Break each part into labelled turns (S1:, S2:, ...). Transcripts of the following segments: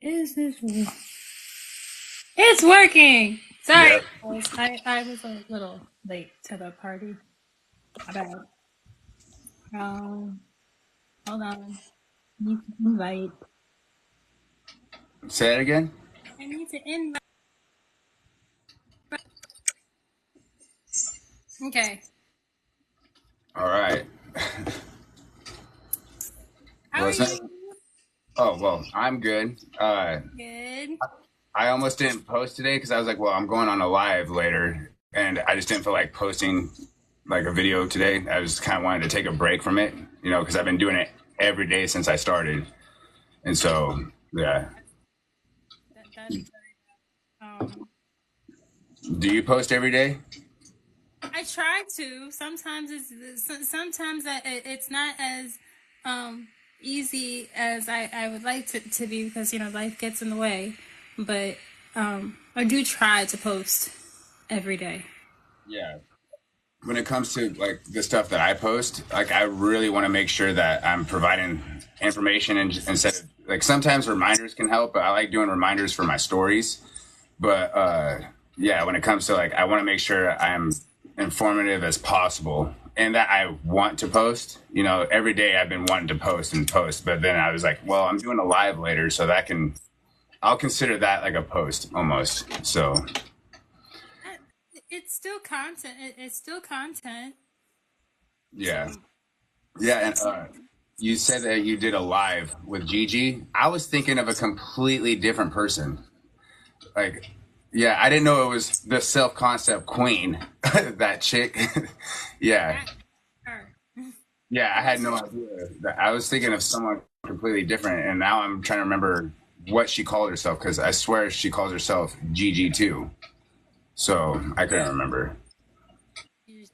S1: Is this? It's working. Sorry,
S2: Yep.
S1: guys. I was a little late to the party. My bad. Um, hold on. Need to invite.
S2: Say it again.
S1: I need to invite. Okay.
S2: All right.
S1: How are
S2: Listen.
S1: you?
S2: Oh well, I'm good.
S1: Good.
S2: I almost didn't post today because I was like, well, I'm going on a live later, and I just didn't feel like posting like a video today. I just kind of wanted to take a break from it, because I've been doing it every day since I started, and so yeah.
S1: That's
S2: Do you post every day?
S1: I try to. Sometimes sometimes it's not as um easy as I would like to be because life gets in the way. But I do try to post every day.
S2: Yeah. When it comes to like the stuff that I post, like I really want to make sure that I'm providing information and instead of like sometimes reminders can help, but I like doing reminders for my stories. But yeah, when it comes to like I want to make sure I'm informative as possible and that I want to post. Every day I've been wanting to post and post, but then I was like, well, I'm doing a live later, so I'll consider that like a post almost. So
S1: It's still content. It's still content. So
S2: yeah. Yeah, and you said that you did a live with Gigi. I was thinking of a completely different person. Like, yeah, I didn't know it was the self concept queen, that chick. Yeah,
S1: that her.
S2: yeah, I had no idea. I was thinking of someone completely different, and now I'm trying to remember what she called herself because I swear she calls herself Gigi too. So I couldn't remember.
S1: She's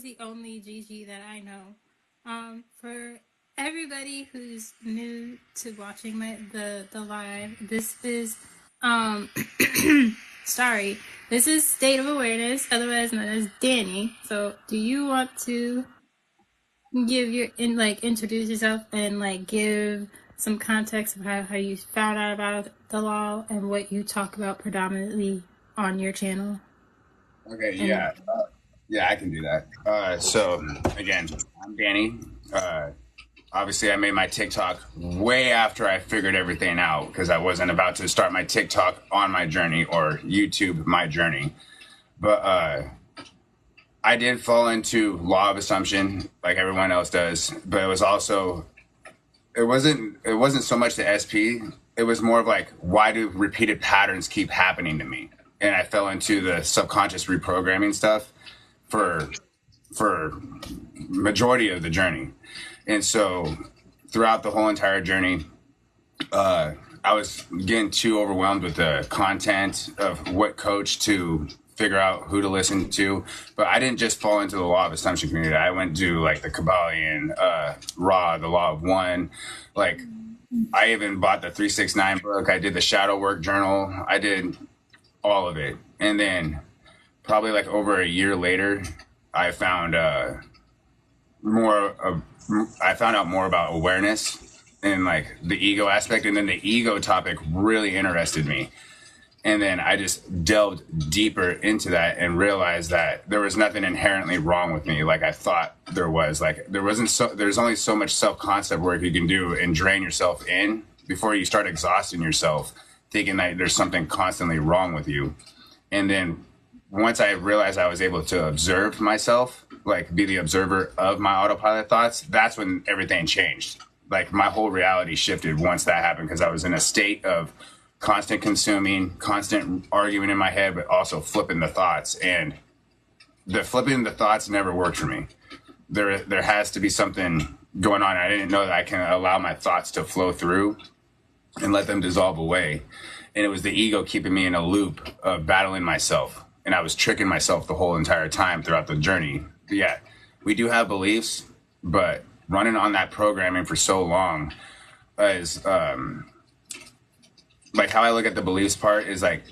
S1: the only Gigi that I know. For everybody who's new to watching the live, this is um sorry, this is State of Awareness, otherwise known as Danny. So, do you want to give introduce yourself and give some context of how you found out about the law and what you talk about predominantly on your channel?
S2: Okay,
S1: And
S2: yeah, yeah, I can do that. So again, I'm Danny. Uh, Obviously, I made my TikTok way after I figured everything out because I wasn't about to start my TikTok on my journey or YouTube my journey. But I did fall into law of assumption like everyone else does. But it wasn't so much the SP. It was more of like, why do repeated patterns keep happening to me? And I fell into the subconscious reprogramming stuff for for majority of the journey. And so throughout the whole entire journey, I was getting too overwhelmed with the content of what coach to figure out who to listen to. But I didn't just fall into the law of assumption community. I went to like the Kabbalion, Ra, the law of one. Like I even bought the 369 book. I did the shadow work journal. I did all of it. And then probably like over a year later, I found more of I found out more about awareness and like the ego aspect, and then the ego topic really interested me. And then I just delved deeper into that and realized that there was nothing inherently wrong with me like I thought there was. Like there's only so much self-concept work you can do and drain yourself in before you start exhausting yourself, thinking that there's something constantly wrong with you. And then once I realized I was able to observe myself, like be the observer of my autopilot thoughts, that's when everything changed. Like my whole reality shifted once that happened because I was in a state of constant consuming, constant arguing in my head, but also flipping the thoughts. And the flipping the thoughts never worked for me. There has to be something going on. I didn't know that I can allow my thoughts to flow through and let them dissolve away. And it was the ego keeping me in a loop of battling myself. And I was tricking myself the whole entire time throughout the journey. But yeah, we do have beliefs, but running on that programming for so long is like how I look at the beliefs part is like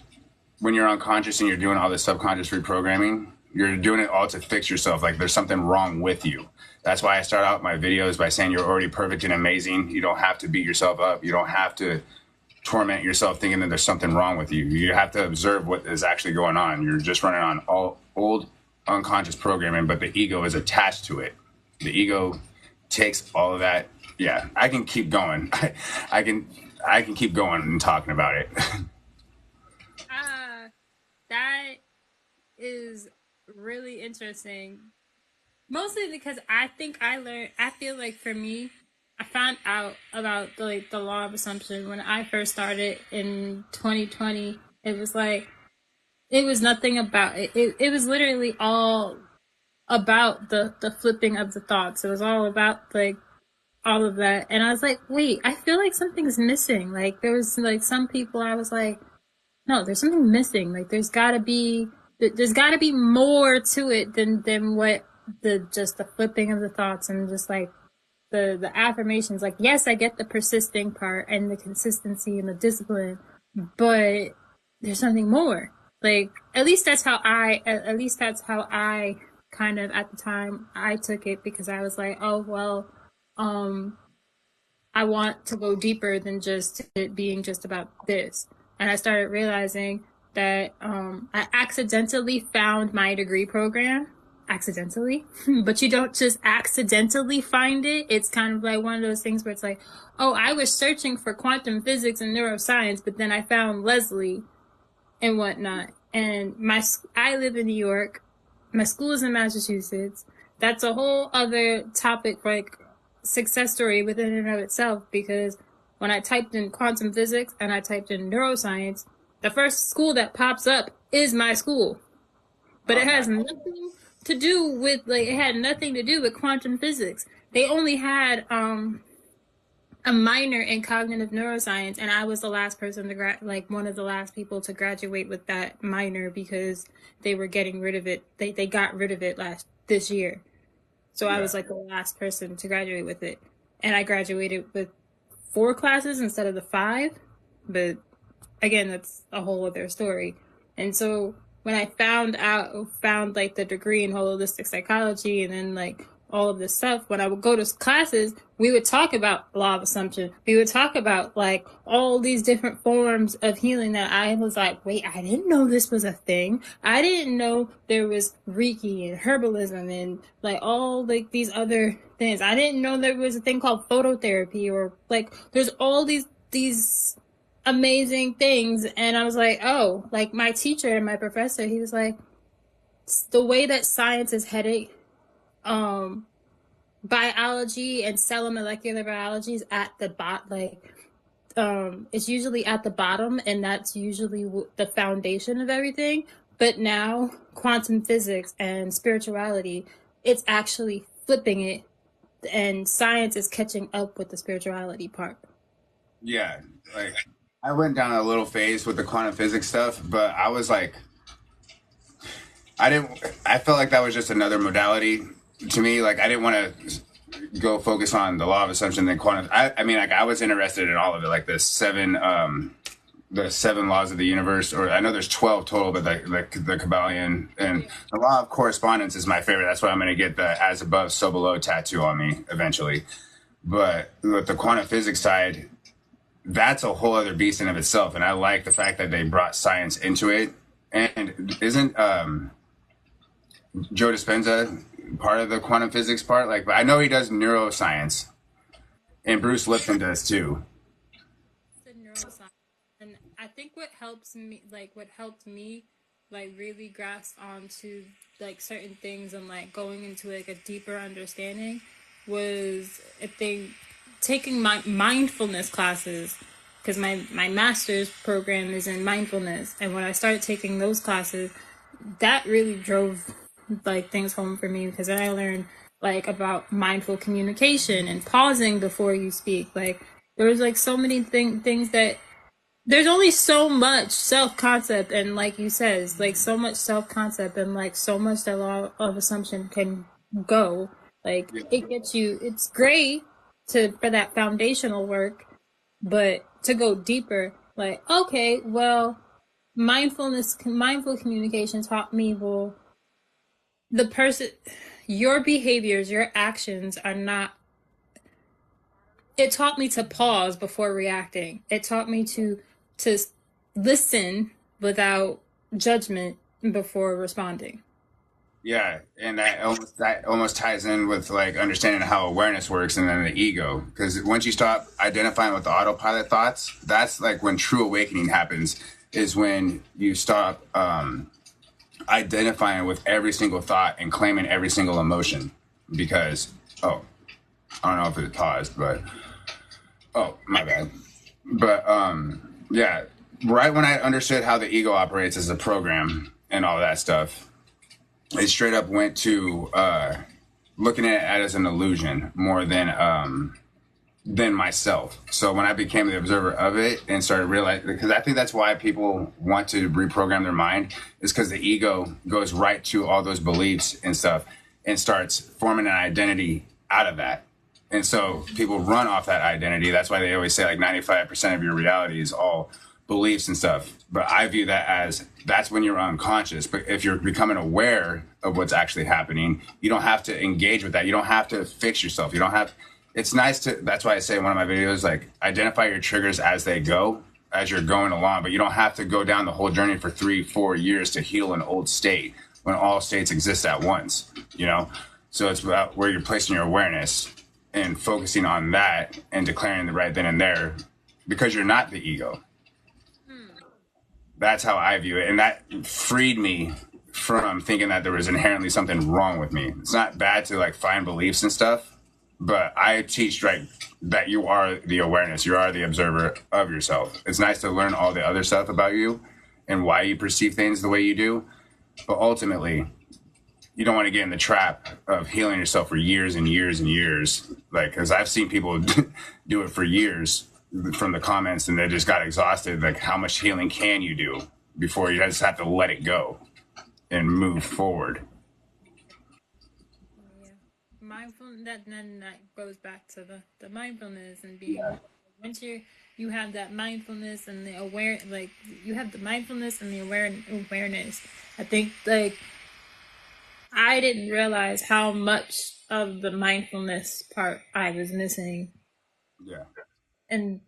S2: when you're unconscious and you're doing all this subconscious reprogramming, you're doing it all to fix yourself. Like there's something wrong with you. That's why I start out my videos by saying you're already perfect and amazing. You don't have to beat yourself up. You don't have to torment yourself thinking that there's something wrong with you. You have to observe what is actually going on. You're just running on all old unconscious programming, but the ego is attached to it. The ego takes all of that. Yeah, I can keep going. I can I can keep going and talking about it.
S1: Ah, that is really interesting. Mostly because I think I learned. I feel like for me, I found out about the law of assumption when I first started in 2020. It was like it was nothing about it. It was literally all about the flipping of the thoughts. It was all about like all of that, and I was like, wait, I feel like something's missing. Like there was like some people I was like, no, there's something missing. Like there's got to be more to it than what the just the flipping of the thoughts and just like the affirmations. Like yes, I get the persisting part and the consistency and the discipline, but there's something more. Like at least that's how I kind of at the time I took it, because I was like, oh well, um I want to go deeper than just it being just about this. And I started realizing that I accidentally found my degree program. Accidentally. But you don't just accidentally find it. It's kind of like one of those things where it's like, oh, I was searching for quantum physics and neuroscience, but then I found Leslie and whatnot. And I live in New York. My school is in Massachusetts. That's a whole other topic, like success story within and of itself, because when I typed in quantum physics and I typed in neuroscience, the first school that pops up is my school. But it has nothing to do with like it had nothing to do with quantum physics. They only had a minor in cognitive neuroscience, and I was the last person to like one of the last people to graduate with that minor because they were getting rid of it. They got rid of it this year. So I was like the last person to graduate with it. And I graduated with 4 classes instead of the 5. But again, that's a whole other story. And so when I found like the degree in holistic psychology and then like all of this stuff, when I would go to classes, we would talk about law of assumption. We would talk about like all these different forms of healing that I was like, wait, I didn't know this was a thing. I didn't know there was Reiki and herbalism and like all like these other things. I didn't know there was a thing called phototherapy, or like there's all these amazing things. And I was like, oh, like my teacher and my professor, he was like, the way that science is headed, biology and cell molecular biology is at the it's usually at the bottom, and that's usually the foundation of everything. But now quantum physics and spirituality, it's actually flipping it, and science is catching up with the spirituality part.
S2: Yeah, like I went down a little phase with the quantum physics stuff, but I was like, I didn't. I felt like that was just another modality to me. Like I didn't want to go focus on the law of assumption then quantum. I mean, like I was interested in all of it, like the 7 laws of the universe, or I know there's 12 total, but the Kabbalion and the law of correspondence is my favorite. That's why I'm going to get the as above, so below tattoo on me eventually. But with the quantum physics side, that's a whole other beast in of itself, and I like the fact that they brought science into it. And isn't Joe Dispenza part of the quantum physics part? Like, I know he does neuroscience, and Bruce Lipton does too.
S1: The neuroscience, and I think what helped me, like really grasp onto like certain things and like going into like a deeper understanding was a thing taking my mindfulness classes, because my master's program is in mindfulness, and when I started taking those classes, that really drove like things home for me, because then I learned like about mindful communication and pausing before you speak. Like there was like so many things that there's only so much self-concept, and like you says, like so much self-concept and like so much that law of assumption can go. Like it gets you, it's great for that foundational work, but to go deeper, like okay, well, mindful communication taught me, well, the person, your behaviors, your actions are not it taught me to pause before reacting. It taught me to listen without judgment before responding.
S2: Yeah, and that almost ties in with like understanding how awareness works and then the ego. Because once you stop identifying with the autopilot thoughts, that's like when true awakening happens. Is when you stop identifying with every single thought and claiming every single emotion. Because I don't know if it paused, but my bad. But yeah, right when I understood how the ego operates as a program and all that stuff, it straight up went to looking at it as an illusion more than myself. So when I became the observer of it and started realizing, because I think that's why people want to reprogram their mind, is because the ego goes right to all those beliefs and stuff and starts forming an identity out of that. And so people run off that identity. That's why they always say like 95% of your reality is all beliefs and stuff. But I view that as that's when you're unconscious. But if you're becoming aware of what's actually happening, you don't have to engage with that. You don't have to fix yourself. You don't have, it's nice to, that's why I say in one of my videos, like identify your triggers as they go, as you're going along. But you don't have to go down the whole journey for 3-4 years to heal an old state when all states exist at once, you know? So it's about where you're placing your awareness and focusing on that and declaring the right then and there, because you're not the ego. That's how I view it. And that freed me from thinking that there was inherently something wrong with me. It's not bad to like find beliefs and stuff, but I teach right that you are the awareness, you are the observer of yourself. It's nice to learn all the other stuff about you and why you perceive things the way you do, but ultimately you don't want to get in the trap of healing yourself for years and years and years. Like, because I've seen people do it for years from the comments and they just got exhausted. Like, how much healing can you do before you just have to let it go and move forward?
S1: Yeah. Mindfulness, that goes back to the mindfulness and being, once you have that mindfulness and the aware, like you have the mindfulness and the awareness. I think like I didn't realize how much of the mindfulness part I was missing.
S2: Yeah.
S1: And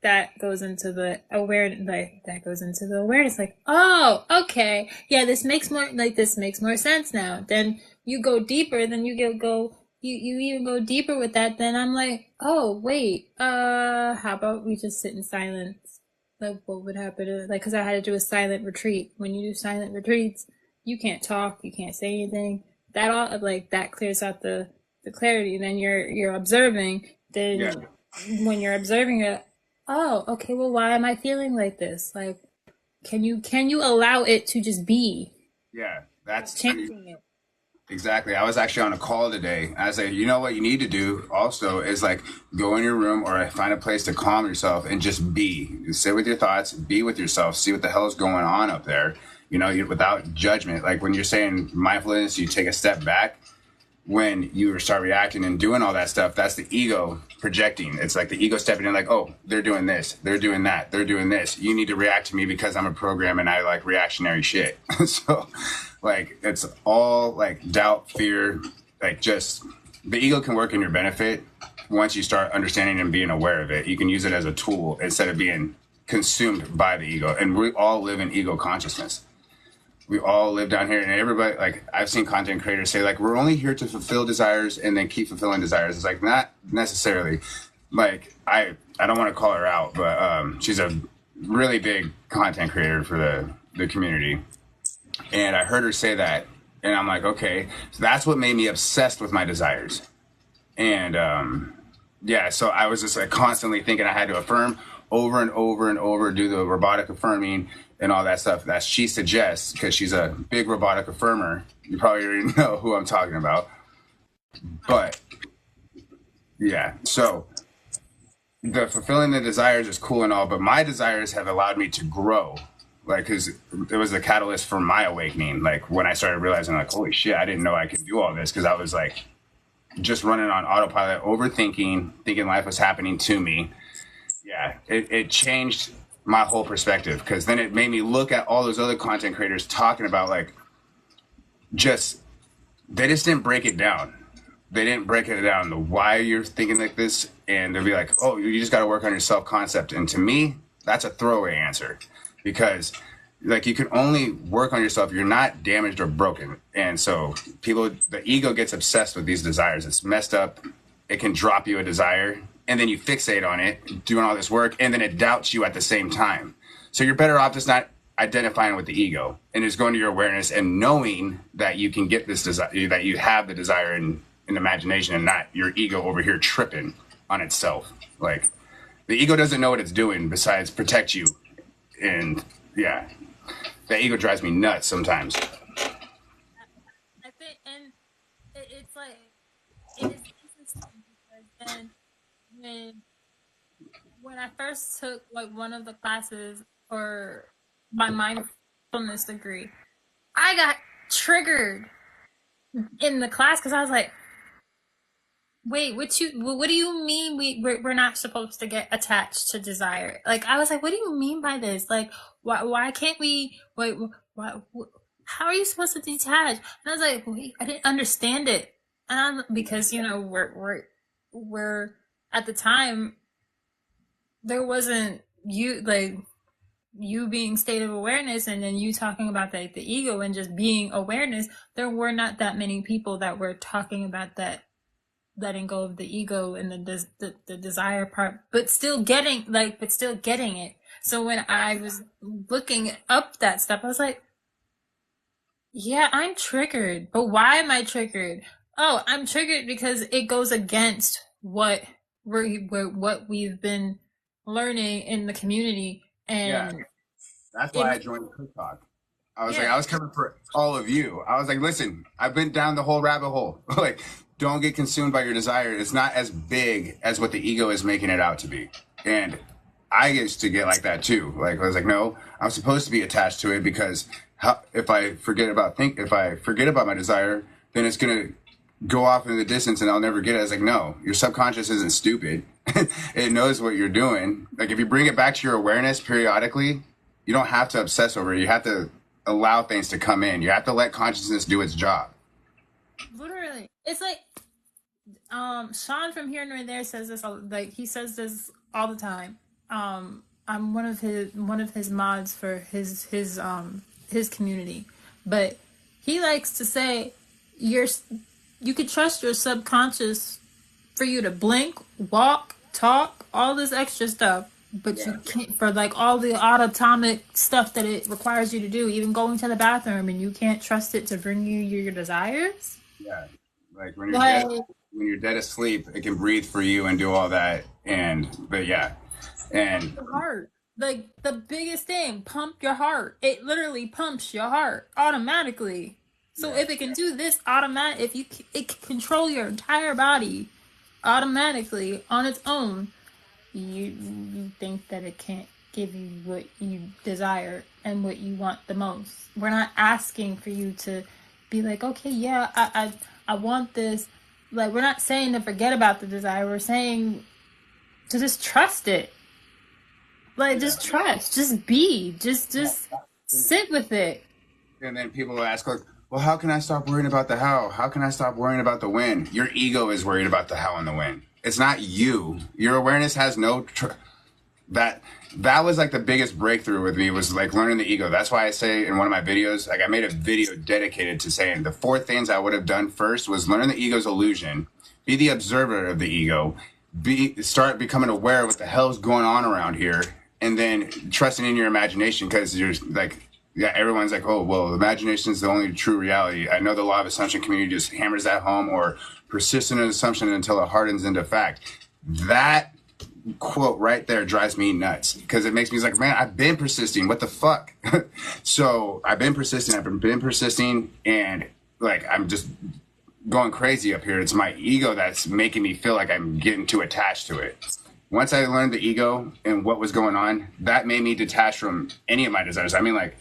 S1: that goes into the awareness, like that goes into the awareness, like, oh, okay, yeah, this makes more sense now. Then you go deeper, then you even go deeper with that, then I'm like, oh wait, how about we just sit in silence? Like what would happen, like, because I had to do a silent retreat. When you do silent retreats, you can't talk, you can't say anything. That all, like, that clears out the clarity. Then you're observing.
S2: Yeah.
S1: Then when you're observing it, oh, okay, well, why am I feeling like this? Like, can you allow it to just be?
S2: Yeah. That's
S1: Changing it.
S2: exactly. I was actually on a call today. I was like, you know what you need to do also is like go in your room or find a place to calm yourself and just be. Sit with your thoughts, be with yourself, see what the hell is going on up there, you know, without judgment. Like when you're saying mindfulness, you take a step back. When you start reacting and doing all that stuff, that's the ego projecting. It's like the ego stepping in like, oh, they're doing this, they're doing that, they're doing this. You need to react to me because I'm a program and I like reactionary shit. So like it's all like doubt, fear, like just the ego can work in your benefit once you start understanding and being aware of it. You can use it as a tool instead of being consumed by the ego. And we all live in ego consciousness. We all live down here, and everybody, like I've seen content creators say like we're only here to fulfill desires and then keep fulfilling desires. It's like not necessarily. Like I don't want to call her out, but she's a really big content creator for the community, and I heard her say that, and I'm like, okay, so that's what made me obsessed with my desires. And yeah, so I was just like constantly thinking I had to affirm over and over and over, do the robotic affirming and all that stuff that she suggests, because she's a big robotic affirmer. You probably already know who I'm talking about. But yeah, so the fulfilling the desires is cool and all, but my desires have allowed me to grow. Like, because it was the catalyst for my awakening. Like when I started realizing, like, holy shit, I didn't know I could do all this, because I was like just running on autopilot, overthinking, thinking life was happening to me. Yeah, it changed my whole perspective, because then it made me look at all those other content creators talking about like just they just didn't break it down. they didn't break it down the why you're thinking like this, and they'll be like, oh, you just got to work on your self-concept. And to me, that's a throwaway answer, because like you can only work on yourself. You're not damaged or broken. And so the ego gets obsessed with these desires. It's messed up. It can drop you a desire, and then you fixate on it, doing all this work, and then it doubts you at the same time. So you're better off just not identifying with the ego and just going to your awareness and knowing that you can get this desire, that you have the desire in imagination, and not your ego over here tripping on itself. Like the ego doesn't know what it's doing besides protect you. And yeah, that ego drives me nuts sometimes.
S1: I think, and it's like, it is interesting because then when I first took like one of the classes for my mindfulness degree, I got triggered in the class because I was like, wait, what do you mean we're not supposed to get attached to desire? Like I was like, what do you mean by this? Like why can't we wait, why, how are you supposed to detach? And I was like, wait, I didn't understand it. And because we're at the time there wasn't you being state of awareness, and then you talking about the ego and just being awareness. There were not that many people that were talking about that, letting go of the ego and the desire part, but still getting it. So when I was looking up that stuff, I was like, yeah, I'm triggered. But why am I triggered? Oh, I'm triggered because it goes against what what we've been learning in the community.
S2: Yeah,
S1: And
S2: that's why I
S1: it,
S2: joined TikTok. I was like,
S1: yeah,
S2: I was coming for all of you. I was like, listen, I've been down the whole rabbit hole. Like, don't get consumed by your desire. It's not as big as what the ego is making it out to be. And I used to get like that too. Like, I was like, no, I'm supposed to be attached to it, because if I forget about my desire, then it's gonna go off in the distance and I'll never get it. I was like, no, your subconscious isn't stupid. It knows what you're doing. Like if you bring it back to your awareness periodically, you don't have to obsess over it. You have to allow things to come in. You have to let consciousness do its job.
S1: literally, it's like Sean from Here and There says this like he says this all the time. I'm one of his mods for his community, but he likes to say you could trust your subconscious for you to blink, walk, talk, all this extra stuff, but
S2: Yeah.
S1: you can't for like all the autonomic stuff that it requires you to do, even going to the bathroom, and you can't trust it to bring you your desires.
S2: Yeah. Like
S1: Like
S2: when you're dead asleep, it can breathe for you and do all that. But yeah. And
S1: your heart. Like the biggest thing, pump your heart. It literally pumps your heart automatically. So
S2: yeah.
S1: if it can do this automatic, it can control your entire body automatically on its own, you think that it can't give you what you desire and what you want the most. We're not asking for you to be like, okay, yeah, I want this. Like we're not saying to forget about the desire. We're saying to just trust it. Like
S2: Yeah.
S1: just trust, just sit with it.
S2: And then people will ask, like, well, how can I stop worrying about the how? How can I stop worrying about the when? Your ego is worried about the how and the when. It's not you. Your awareness has that was like the biggest breakthrough with me, was like learning the ego. That's why I say in one of my videos, like I made a video dedicated to saying the 4 things I would have done first was learn the ego's illusion, be the observer of the ego, start becoming aware of what the hell's going on around here, and then trusting in your imagination, because you're like, yeah, everyone's like, oh, well, imagination is the only true reality. I know the law of assumption community just hammers that home, or persist in an assumption until it hardens into fact. That quote right there drives me nuts, because it makes me like, man, I've been persisting. What the fuck? So I've been persisting, and like I'm just going crazy up here. It's my ego that's making me feel like I'm getting too attached to it. Once I learned the ego and what was going on, that made me detach from any of my desires. I mean, like,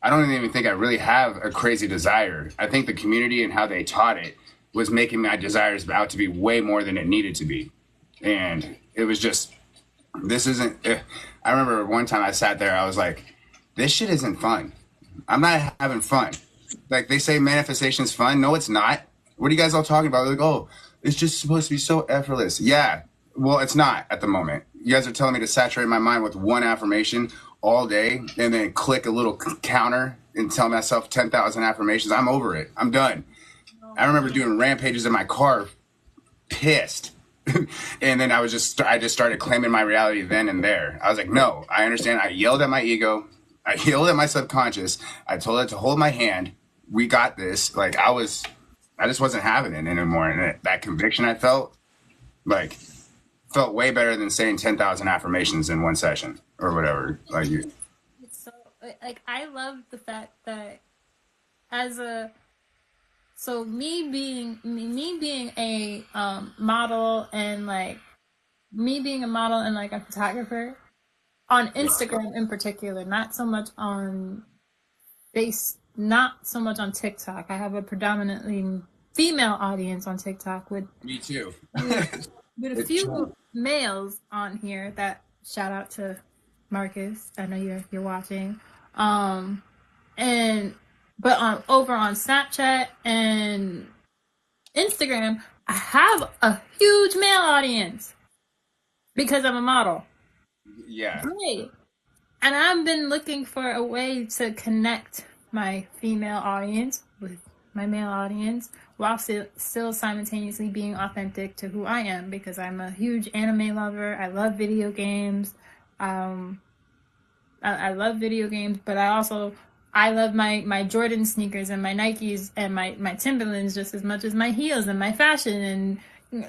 S2: I don't even think I really have a crazy desire. I think the community and how they taught it was making my desires out to be way more than it needed to be. And it was just, this isn't, I remember one time I sat there, I was like, this shit isn't fun. I'm not having fun. Like they say manifestation's fun. No, it's not. What are you guys all talking about? Like, oh, It's just supposed to be so effortless. Yeah. Well, it's not at the moment. You guys are telling me to saturate my mind with one affirmation all day and then click a little counter and tell myself 10,000 affirmations. I'm over it. I'm done. I remember doing rampages in my car, pissed. And then I just started claiming my reality then and there. I was like, no, I understand. I yelled at my ego. I yelled at my subconscious. I told it to hold my hand. We got this. Like I just wasn't having it anymore. And that conviction I felt way better than saying 10,000 affirmations in one session or whatever. Like you.
S1: It's so like I love the fact that as a so me being a model and like me being a model and like a photographer on Instagram in particular, not so much on TikTok. I have a predominantly female audience on TikTok
S2: Me too.
S1: with a few males on here. That shout out to Marcus. I know you're watching. And but over on Snapchat and Instagram, I have a huge male audience because I'm a model.
S2: Yeah.
S1: Great. And I've been looking for a way to connect my female audience with my male audience while still simultaneously being authentic to who I am, because I'm a huge anime lover. I love video games. I love video games, but I love my Jordan sneakers and my Nikes and my Timberlands just as much as my heels and my fashion, and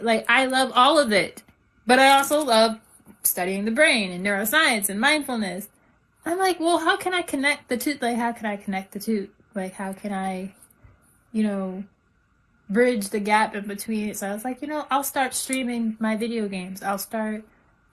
S1: like I love all of it. But I also love studying the brain and neuroscience and mindfulness. I'm like, well, how can I connect the two? Like, how can I connect the two? Like, how can I, bridge the gap in between it? So I was like, I'll start streaming my video games. I'll start,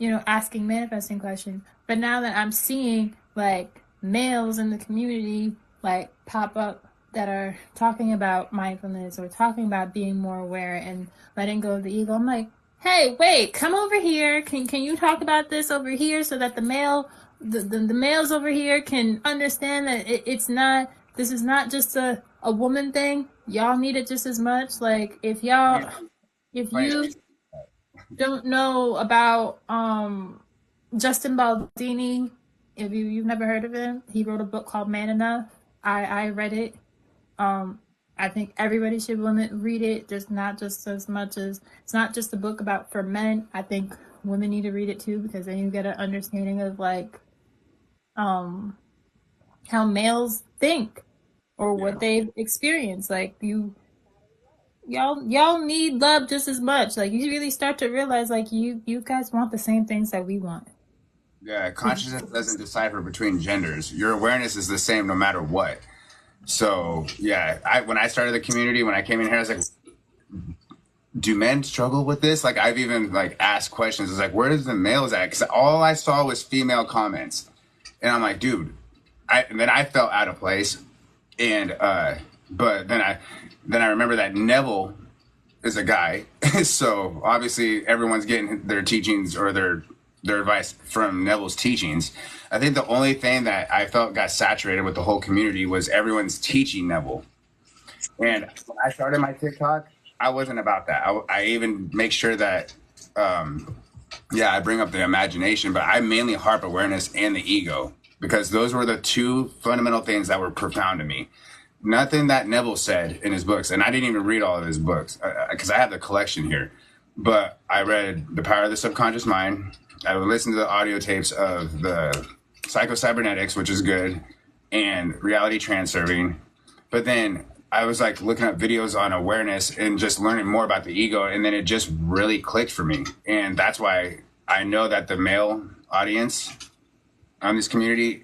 S1: asking manifesting questions. But now that I'm seeing like males in the community like pop up that are talking about mindfulness or talking about being more aware and letting go of the ego, I'm like, hey, wait, come over here. Can you talk about this over here so that the males over here can understand that this is not just a woman thing. Y'all need it just as much. Like if you don't know about Justin Baldini, if you've never heard of him, he wrote a book called Man Enough. I read it. I think everybody should read it. Just not just as much as it's not just a book about for men. I think women need to read it too, because then you get an understanding of like how males think or what they've experienced. Like y'all need love just as much. Like you really start to realize like you guys want the same things that we want.
S2: Yeah, consciousness doesn't decipher between genders. Your awareness is the same no matter what. So yeah, when I started the community, when I came in here, I was like, do men struggle with this? Like I've even like asked questions. It's like, where is the males at? Because all I saw was female comments, and I'm like, dude. Then I felt out of place, and but then I remember that Neville is a guy, so obviously everyone's getting their teachings or their advice from Neville's teachings. I think the only thing that I felt got saturated with the whole community was everyone's teaching Neville. And when I started my TikTok, I wasn't about that. I even make sure that, I bring up the imagination, but I mainly harp awareness and the ego, because those were the two fundamental things that were profound to me. Nothing that Neville said in his books, and I didn't even read all of his books because I have the collection here, but I read The Power of the Subconscious Mind. I would listen to the audio tapes of the Psycho-Cybernetics, which is good, and Reality Transerving. But then I was like looking up videos on awareness and just learning more about the ego, and then it just really clicked for me. And that's why I know that the male audience on this community,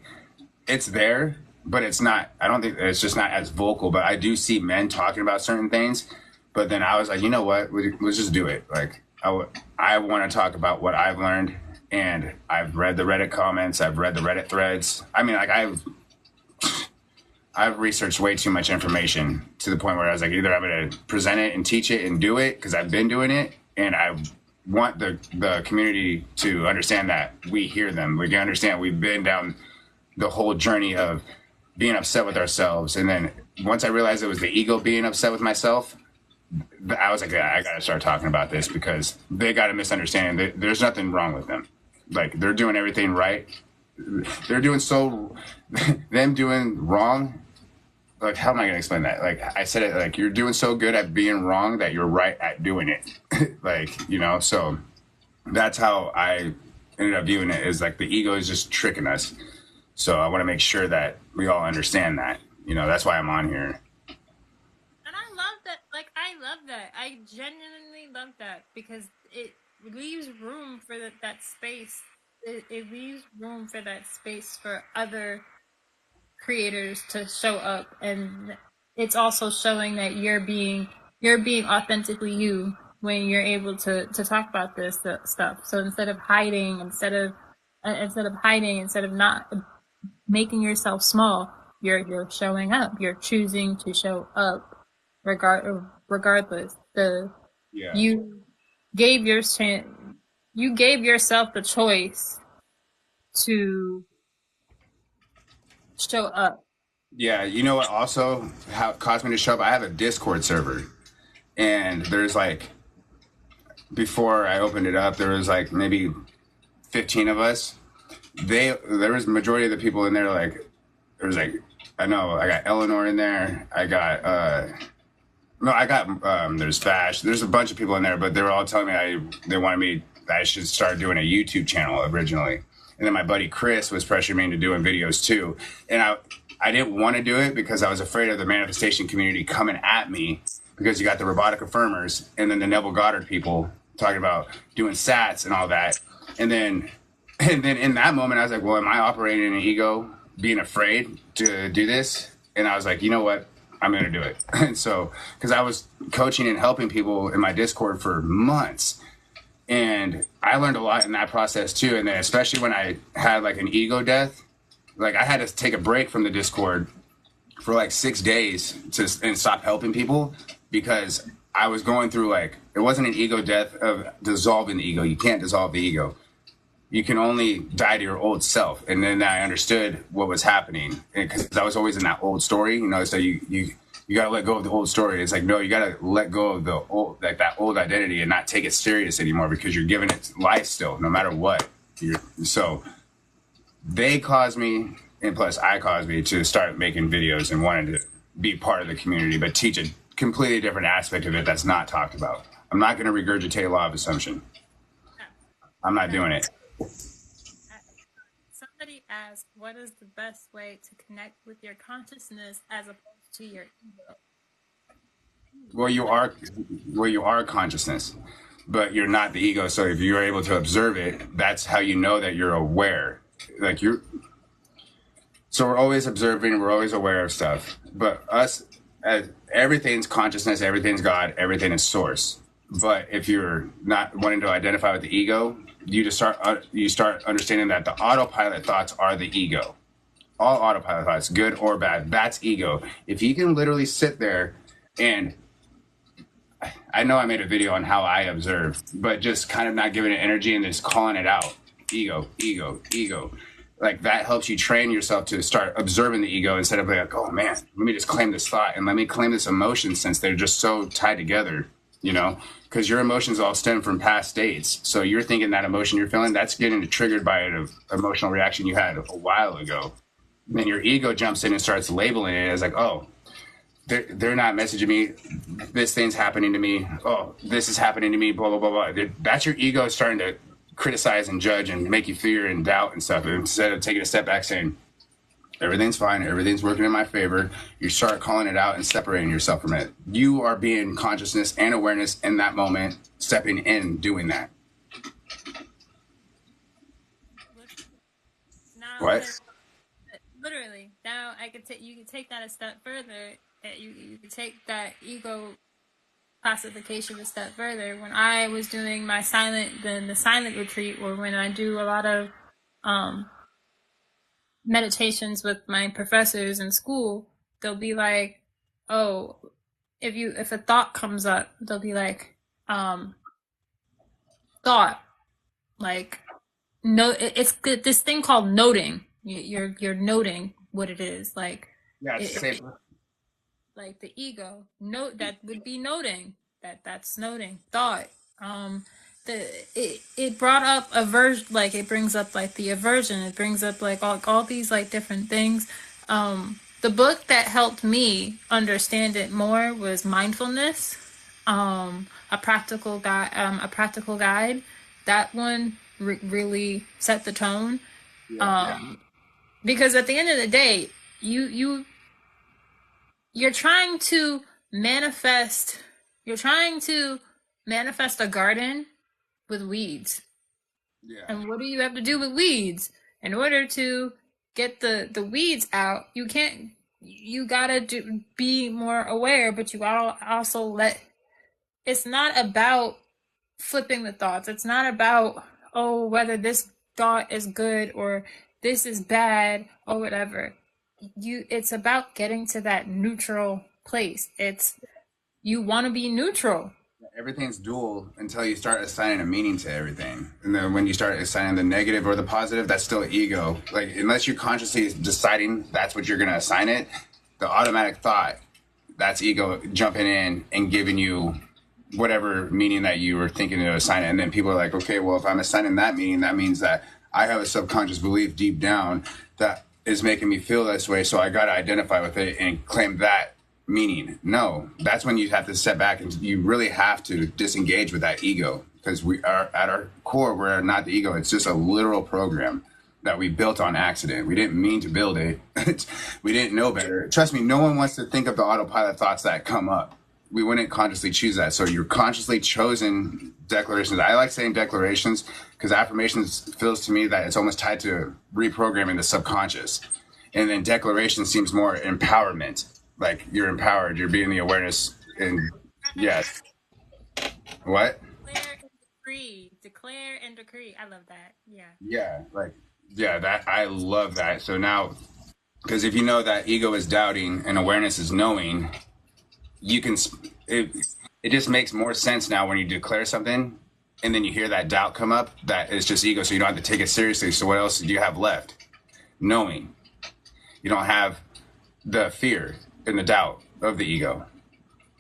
S2: it's there, but it's not, I don't think it's just not as vocal, but I do see men talking about certain things. But then I was like, you know what, let's just do it. Like I want to talk about what I've learned, and I've read the Reddit comments, I've read the Reddit threads. I mean, like I've researched way too much information to the point where I was like, either I'm going to present it and teach it and do it because I've been doing it, and I want the community to understand that we hear them. We can understand we've been down the whole journey of being upset with ourselves. And then once I realized it was the ego being upset with myself, I was like, yeah, I got to start talking about this because they got a misunderstanding. There's nothing wrong with them. Like they're doing everything right. They're doing so, them doing wrong. Like, how am I going to explain that? Like I said it, like you're doing so good at being wrong that you're right at doing it. Like, so that's how I ended up viewing it, is like the ego is just tricking us. So I want to make sure that we all understand that. That's why I'm on here.
S1: And I love that. Like, I love that. I genuinely love that because it leaves room for that space. It leaves room for that space for other creators to show up, and it's also showing that you're being authentically you when you're able to talk about this stuff. So instead of not making yourself small, you're showing up. You're choosing to show up, regardless. The
S2: Yeah.
S1: you gave your chance. You gave yourself the choice to show up.
S2: Yeah. You know what? Also, how it caused me to show up. I have a Discord server, and there's like, before I opened it up, there was like maybe 15 of us. There was majority of the people in there. Like, there was like, I know I got Eleanor in there. I got no, I got there's Vash. There's a bunch of people in there, but they were all telling me they wanted me I should start doing a YouTube channel originally. And then my buddy Chris was pressuring me into doing videos too. And I didn't want to do it because I was afraid of the manifestation community coming at me, because you got the robotic affirmers and then the Neville Goddard people talking about doing sats and all that. And then in that moment I was like, well, am I operating in an ego, being afraid to do this? And I was like, you know what? I'm going to do it. And so, because I was coaching and helping people in my Discord for months, and I learned a lot in that process too. And then especially when I had like an ego death, like I had to take a break from the Discord for like 6 days and stop helping people, because I was going through, like, it wasn't an ego death of dissolving the ego. You can't dissolve the ego. You can only die to your old self. And then I understood what was happening, because I was always in that old story, so you got to let go of the old story. It's like, no, you got to let go of the old, like that old identity, and not take it serious anymore, because you're giving it life still, no matter what. So they caused me, and plus I caused me, to start making videos and wanted to be part of the community, but teach a completely different aspect of it that's not talked about. I'm not going to regurgitate law of assumption. I'm not doing it.
S1: Somebody asked, what is the best way to connect with your consciousness as opposed to your ego?
S2: Well, you are consciousness, but you're not the ego. So if you're able to observe it, that's how you know that you're aware. Like so we're always observing, we're always aware of stuff. But everything's consciousness, everything's God, everything is source. But if you're not wanting to identify with the ego, you start understanding that the autopilot thoughts are the ego. All autopilot thoughts, good or bad, that's ego. If you can literally sit there, and I know I made a video on how I observe, but just kind of not giving it energy and just calling it out. Ego, ego, ego. Like, that helps you train yourself to start observing the ego, instead of like, oh man, let me just claim this thought and let me claim this emotion, since they're just so tied together, because your emotions all stem from past states. So you're thinking that emotion you're feeling, that's getting triggered by an emotional reaction you had a while ago. Then your ego jumps in and starts labeling it as like, oh, they're not messaging me, this thing's happening to me, oh, this is happening to me, blah, blah, blah, blah. That's your ego starting to criticize and judge and make you fear and doubt and stuff, instead of taking a step back saying, everything's fine, everything's working in my favor. You start calling it out and separating yourself from it. You are being consciousness and awareness in that moment, stepping in, doing that.
S1: Now,
S2: What?
S1: literally, now you could take that a step further. You could take that ego classification a step further. When I was doing my the silent retreat, or when I do a lot of meditations with my professors in school, they'll be like, oh, if a thought comes up, they'll be like, thought, like, no, it's this thing called noting. You're noting what it is, like,
S2: Yeah, it's
S1: it,
S2: safe.
S1: like the ego. Note that would be noting that's noting thought. Um, the it brought up aversion, like it brings up like the aversion. It brings up like all these like different things. The book that helped me understand it more was Mindfulness, a practical guide. That one really set the tone.
S2: Yeah.
S1: Because at the end of the day, you're trying to manifest you're trying to manifest a garden with weeds.
S2: Yeah.
S1: And what do you have to do with weeds? In order to get the weeds out, you gotta be more aware, but you also let, it's not about flipping the thoughts. It's not about, oh, whether this thought is good or this is bad or whatever. It's about getting to that neutral place. It's, you want to be neutral.
S2: Everything's dual until you start assigning a meaning to everything. And then when you start assigning the negative or the positive, that's still ego. Like, unless you're consciously deciding that's what you're going to assign it, the automatic thought, that's ego jumping in and giving you whatever meaning that you were thinking to assign it. And then people are like, okay, well, if I'm assigning that meaning, that means that I have a subconscious belief deep down that is making me feel this way. So I got to identify with it and claim that meaning. No, that's when you have to step back and you really have to disengage with that ego, because we are at our core, we're not the ego. It's just a literal program that we built on accident. We didn't mean to build it. We didn't know better. Trust me, no one wants to think of the autopilot thoughts that come up. We wouldn't consciously choose that. So your consciously chosen declarations. I like saying declarations because affirmations feels to me that it's almost tied to reprogramming the subconscious. And then declaration seems more empowerment. Like you're empowered, you're being the awareness. And yes. What?
S1: Declare and decree. Declare and decree. I love that. Yeah.
S2: Yeah. Like, yeah, that I love that. So now, because if you know that ego is doubting and awareness is knowing, you can, it, it just makes more sense now when you declare something and then you hear that doubt come up, that it's just ego. So you don't have to take it seriously. So what else do you have left? Knowing. You don't have the fear and the doubt of the ego,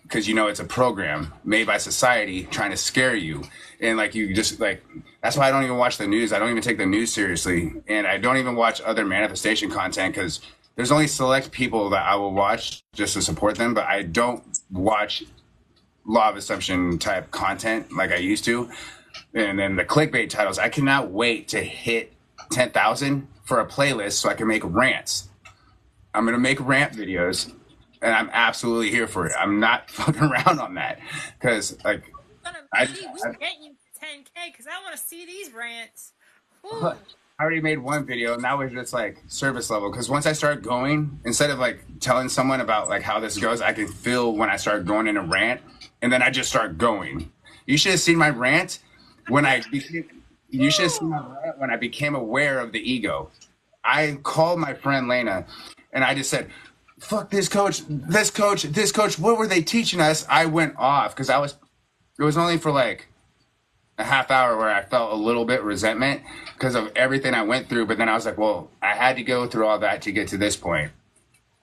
S2: because you know it's a program made by society trying to scare you. And like, you just like, that's why I don't even watch the news. I don't even take the news seriously, and I don't even watch other manifestation content, because there's only select people that I will watch just to support them, but I don't watch law of assumption type content like I used to. And then the clickbait titles, I cannot wait to hit 10,000 for a playlist so I can make rants. I'm going to make rant videos, and I'm absolutely here for it. I'm not fucking around on that, because like
S1: We get you to 10K because I want to see these rants. Ooh.
S2: I already made one video, and that was just like surface level. Because once I start going, instead of like telling someone about like how this goes, I can feel when I start going in a rant, and then I just start going. You should have seen my rant when I became. You should have seen my rant when I became aware of the ego. I called my friend Lena, and I just said, "Fuck this coach, this coach, this coach. What were they teaching us?" I went off because I was. It was only for like a half hour where I felt a little bit resentment because of everything I went through. But then I was like, well, I had to go through all that to get to this point.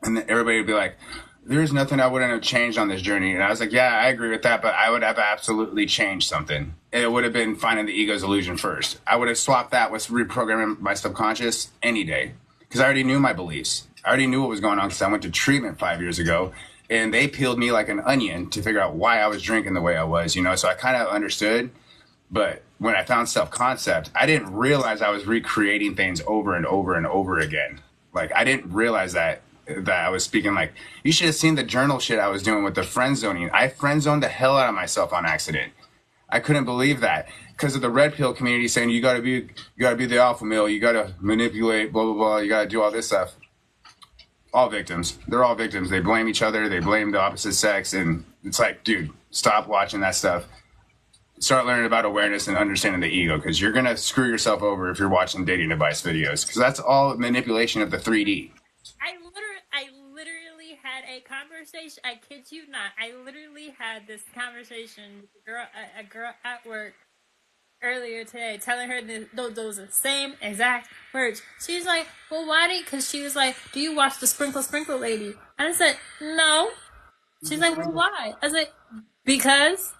S2: And then everybody would be like, there's nothing I wouldn't have changed on this journey. And I was like, yeah, I agree with that, but I would have absolutely changed something. It would have been finding the ego's illusion first. I would have swapped that with reprogramming my subconscious any day, because I already knew my beliefs. I already knew what was going on because I went to treatment 5 years ago, and they peeled me like an onion to figure out why I was drinking the way I was, you know? So I kind of understood. But when I found self-concept, I didn't realize I was recreating things over and over and over again. Like, I didn't realize that I was speaking like, you should have seen the journal shit I was doing with the friend zoning. I friend zoned the hell out of myself on accident. I couldn't believe that because of the red pill community saying you gotta be the alpha male, you gotta manipulate, blah blah blah, you gotta do all this stuff. All victims. They're all victims. They blame each other. They blame the opposite sex, and it's like, dude, stop watching that stuff. Start learning about awareness and understanding the ego, because you're going to screw yourself over if you're watching dating advice videos, because that's all manipulation of the 3D.
S1: I literally had a conversation. I kid you not. I literally had this conversation with a girl at work earlier today, telling her those same exact words. She's like, well, why did, because she was like, do you watch the Sprinkle Sprinkle Lady? And I said, no. She's like, well, why? I was like, because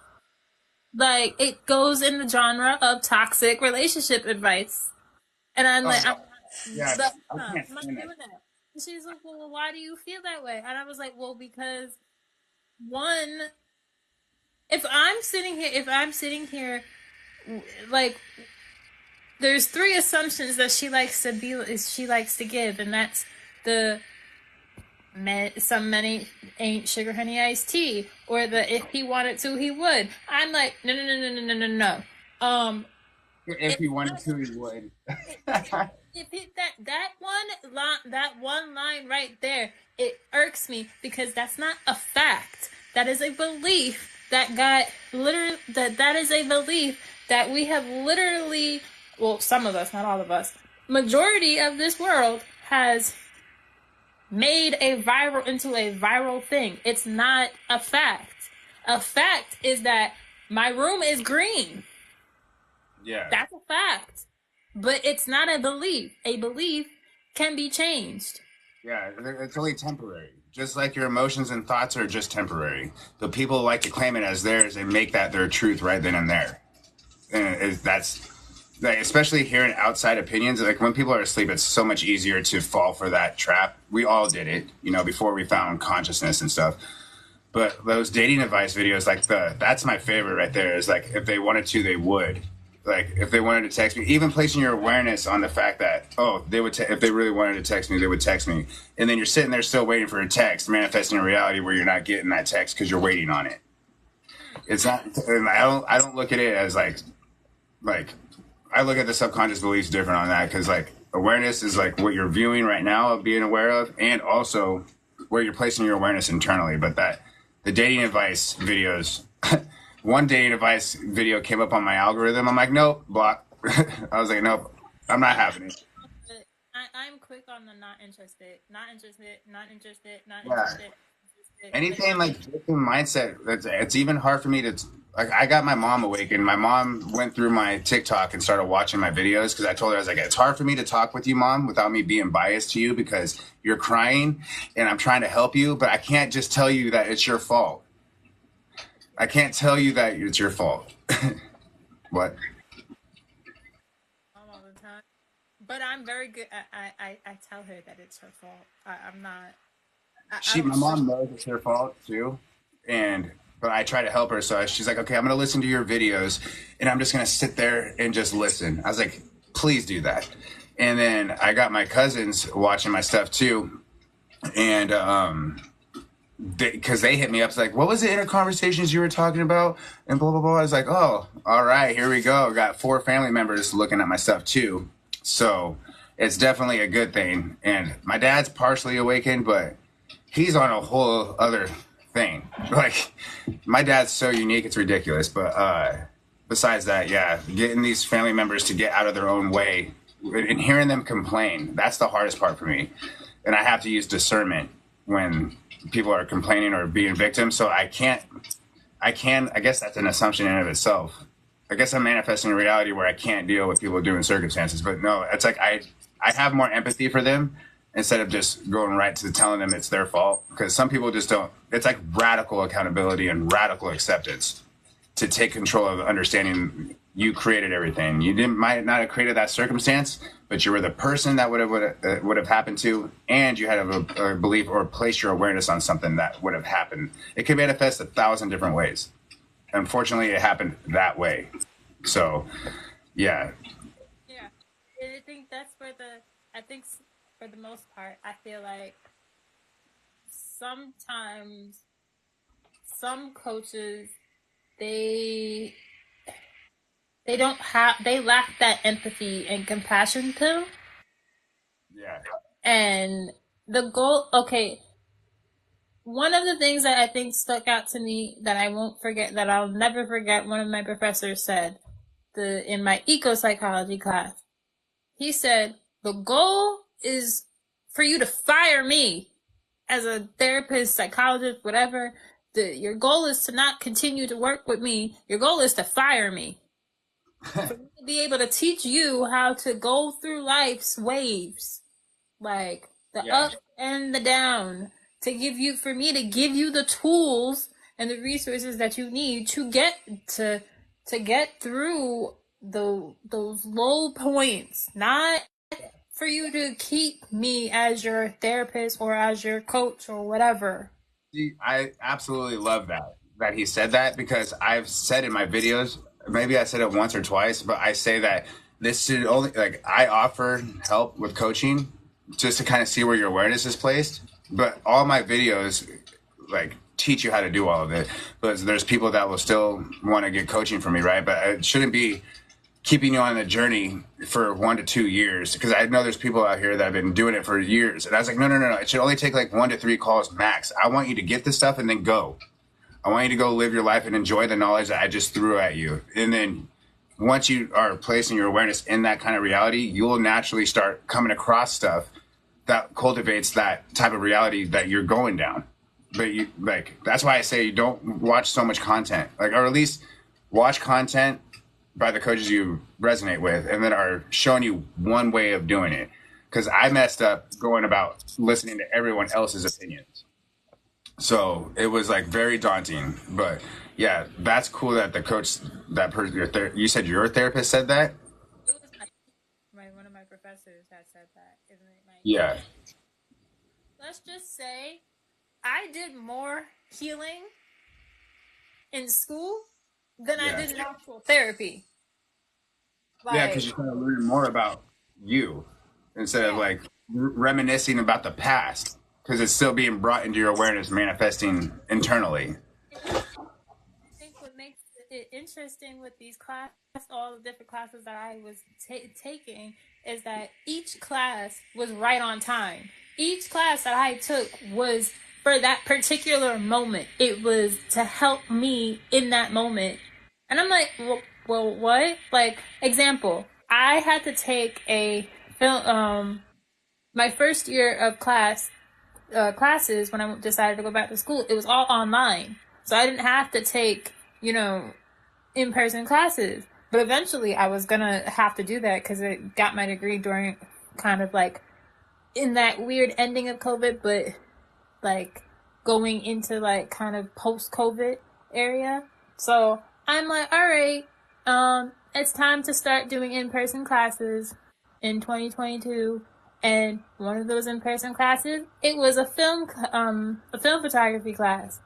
S1: like it goes in the genre of toxic relationship advice. And I'm
S2: Oh
S1: like,
S2: yeah, I can't
S1: I'm not
S2: stand that.
S1: doing that. And she's like, well, why do you feel that way? And I was like, well, because one, if I'm sitting here, like, there's three assumptions that she likes to give, and that's the some many ain't sugar honey iced tea, or the if he wanted to he would. I'm like, no, no, no, no, no, no, no, no.
S2: If
S1: It's
S2: he wanted
S1: not,
S2: to, he would.
S1: if it, that one line right there, it irks me because that's not a fact. That is a belief that got literally that is a belief that we have literally, well, some of us, not all of us, majority of this world has made into a viral thing. It's not a fact. A fact is that my room is green.
S2: Yeah.
S1: That's a fact. But it's not a belief. A belief can be changed.
S2: Yeah, it's only temporary. Just like your emotions and thoughts are just temporary. But people like to claim it as theirs and make that their truth right then and there. And that's like, especially hearing outside opinions. Like when people are asleep, it's so much easier to fall for that trap. We all did it, before we found consciousness and stuff. But those dating advice videos, like that's my favorite right there. Is like if they wanted to, they would. Like if they wanted to text me, even placing your awareness on the fact that they would if they really wanted to text me, they would text me, and then you're sitting there still waiting for a text, manifesting a reality where you're not getting that text because you're waiting on it. It's not. And I don't look at it as like I look at the subconscious beliefs different on that because like awareness is like what you're viewing right now of being aware of, and also where you're placing your awareness internally. But that the dating advice videos. One dating advice video came up on my algorithm. I'm like, nope, block. I was like, nope, I'm not having it.
S1: I'm quick on the not interested, not interested, not interested, not
S2: Yeah.
S1: interested. Like
S2: Anything like victim mindset, it's even hard for me to. Like, I got my mom awakened. My mom went through my TikTok and started watching my videos because I told her, I was like, it's hard for me to talk with you, mom, without me being biased to you because you're crying and I'm trying to help you, but I can't just tell you that it's your fault. I can't tell you that it's your fault. What?
S1: all the time. But I'm very good. I tell her that it's her fault. I'm not. I don't
S2: My
S1: sugar.
S2: mom knows it's her fault too, and but I try to help her. So she's like, okay, I'm gonna listen to your videos, and I'm just gonna sit there and just listen. I was like, please do that. And then I got my cousins watching my stuff too, and because they hit me up, it's like, what was the inner conversations you were talking about, and blah blah blah. I was like, oh, all right, here we go. Got 4 family members looking at my stuff too, so it's definitely a good thing. And my dad's partially awakened, but he's on a whole other thing. Like my dad's so unique, it's ridiculous. But besides that, yeah, getting these family members to get out of their own way and hearing them complain, that's the hardest part for me. And I have to use discernment when people are complaining or being victims. So I guess that's an assumption in and of itself. I guess I'm manifesting a reality where I can't deal with people doing circumstances. But no, it's like I have more empathy for them instead of just going right to telling them it's their fault. Because some people just don't. It's like radical accountability and radical acceptance to take control of understanding you created everything. Might not have created that circumstance, but you were the person that would have happened to, and you had a belief or placed your awareness on something that would have happened. It could manifest 1,000 different ways. Unfortunately, it happened that way. So, yeah,
S1: Yeah, I think that's where the. I think for the most part, I feel like sometimes some coaches they they lack that empathy and compassion too.
S2: yeah,
S1: And the goal, okay, one of the things that I think stuck out to me that I won't forget, that I'll never forget, one of my professors said in my eco psychology class. He said, the goal is for you to fire me as a therapist, psychologist, whatever. Your goal is to not continue to work with me. Your goal is to fire me. For me to be able to teach you how to go through life's waves, like the
S2: yeah,
S1: up and the down, for me to give you the tools and the resources that you need to get through those low points, not for you to keep me as your therapist or as your coach or whatever.
S2: I absolutely love that he said that, because I've said in my videos, maybe I said it once or twice, but I say that this should only, like, I offer help with coaching just to kind of see where your awareness is placed. But all my videos, like, teach you how to do all of it. But there's people that will still want to get coaching from me, right? But it shouldn't be keeping you on the journey for 1 to 2 years, because I know there's people out here that have been doing it for years. And I was like, no. It should only take like 1 to 3 calls max. I want you to get this stuff and then go. I want you to go live your life and enjoy the knowledge that I just threw at you. And then once you are placing your awareness in that kind of reality, you will naturally start coming across stuff that cultivates that type of reality that you're going down. But you, like, that's why I say you don't watch so much content, like, or at least watch content by the coaches you resonate with and that are showing you one way of doing it. Because I messed up going about listening to everyone else's opinions. So it was like very daunting. But yeah, that's cool that the coach, that person, you said your therapist said that?
S1: It was one of my professors that said that. Isn't it?
S2: Yeah.
S1: Let's just say I did more healing in school than I did in actual therapy.
S2: Like, yeah, because you're trying to learn more about you instead of like reminiscing about the past, because it's still being brought into your awareness, manifesting internally.
S1: I think what makes it interesting with these classes, all the different classes that I was taking, is that each class was right on time. Each class that I took was for that particular moment. It was to help me in that moment. And I'm like, well, what? Like, example, I had to take a film, my first year of classes when I decided to go back to school, it was all online. So I didn't have to take, in-person classes. But eventually I was going to have to do that because I got my degree during kind of like in that weird ending of COVID, but like going into like kind of post-COVID area. So I'm like, all right, it's time to start doing in-person classes in 2022. And one of those in-person classes, it was a film photography class.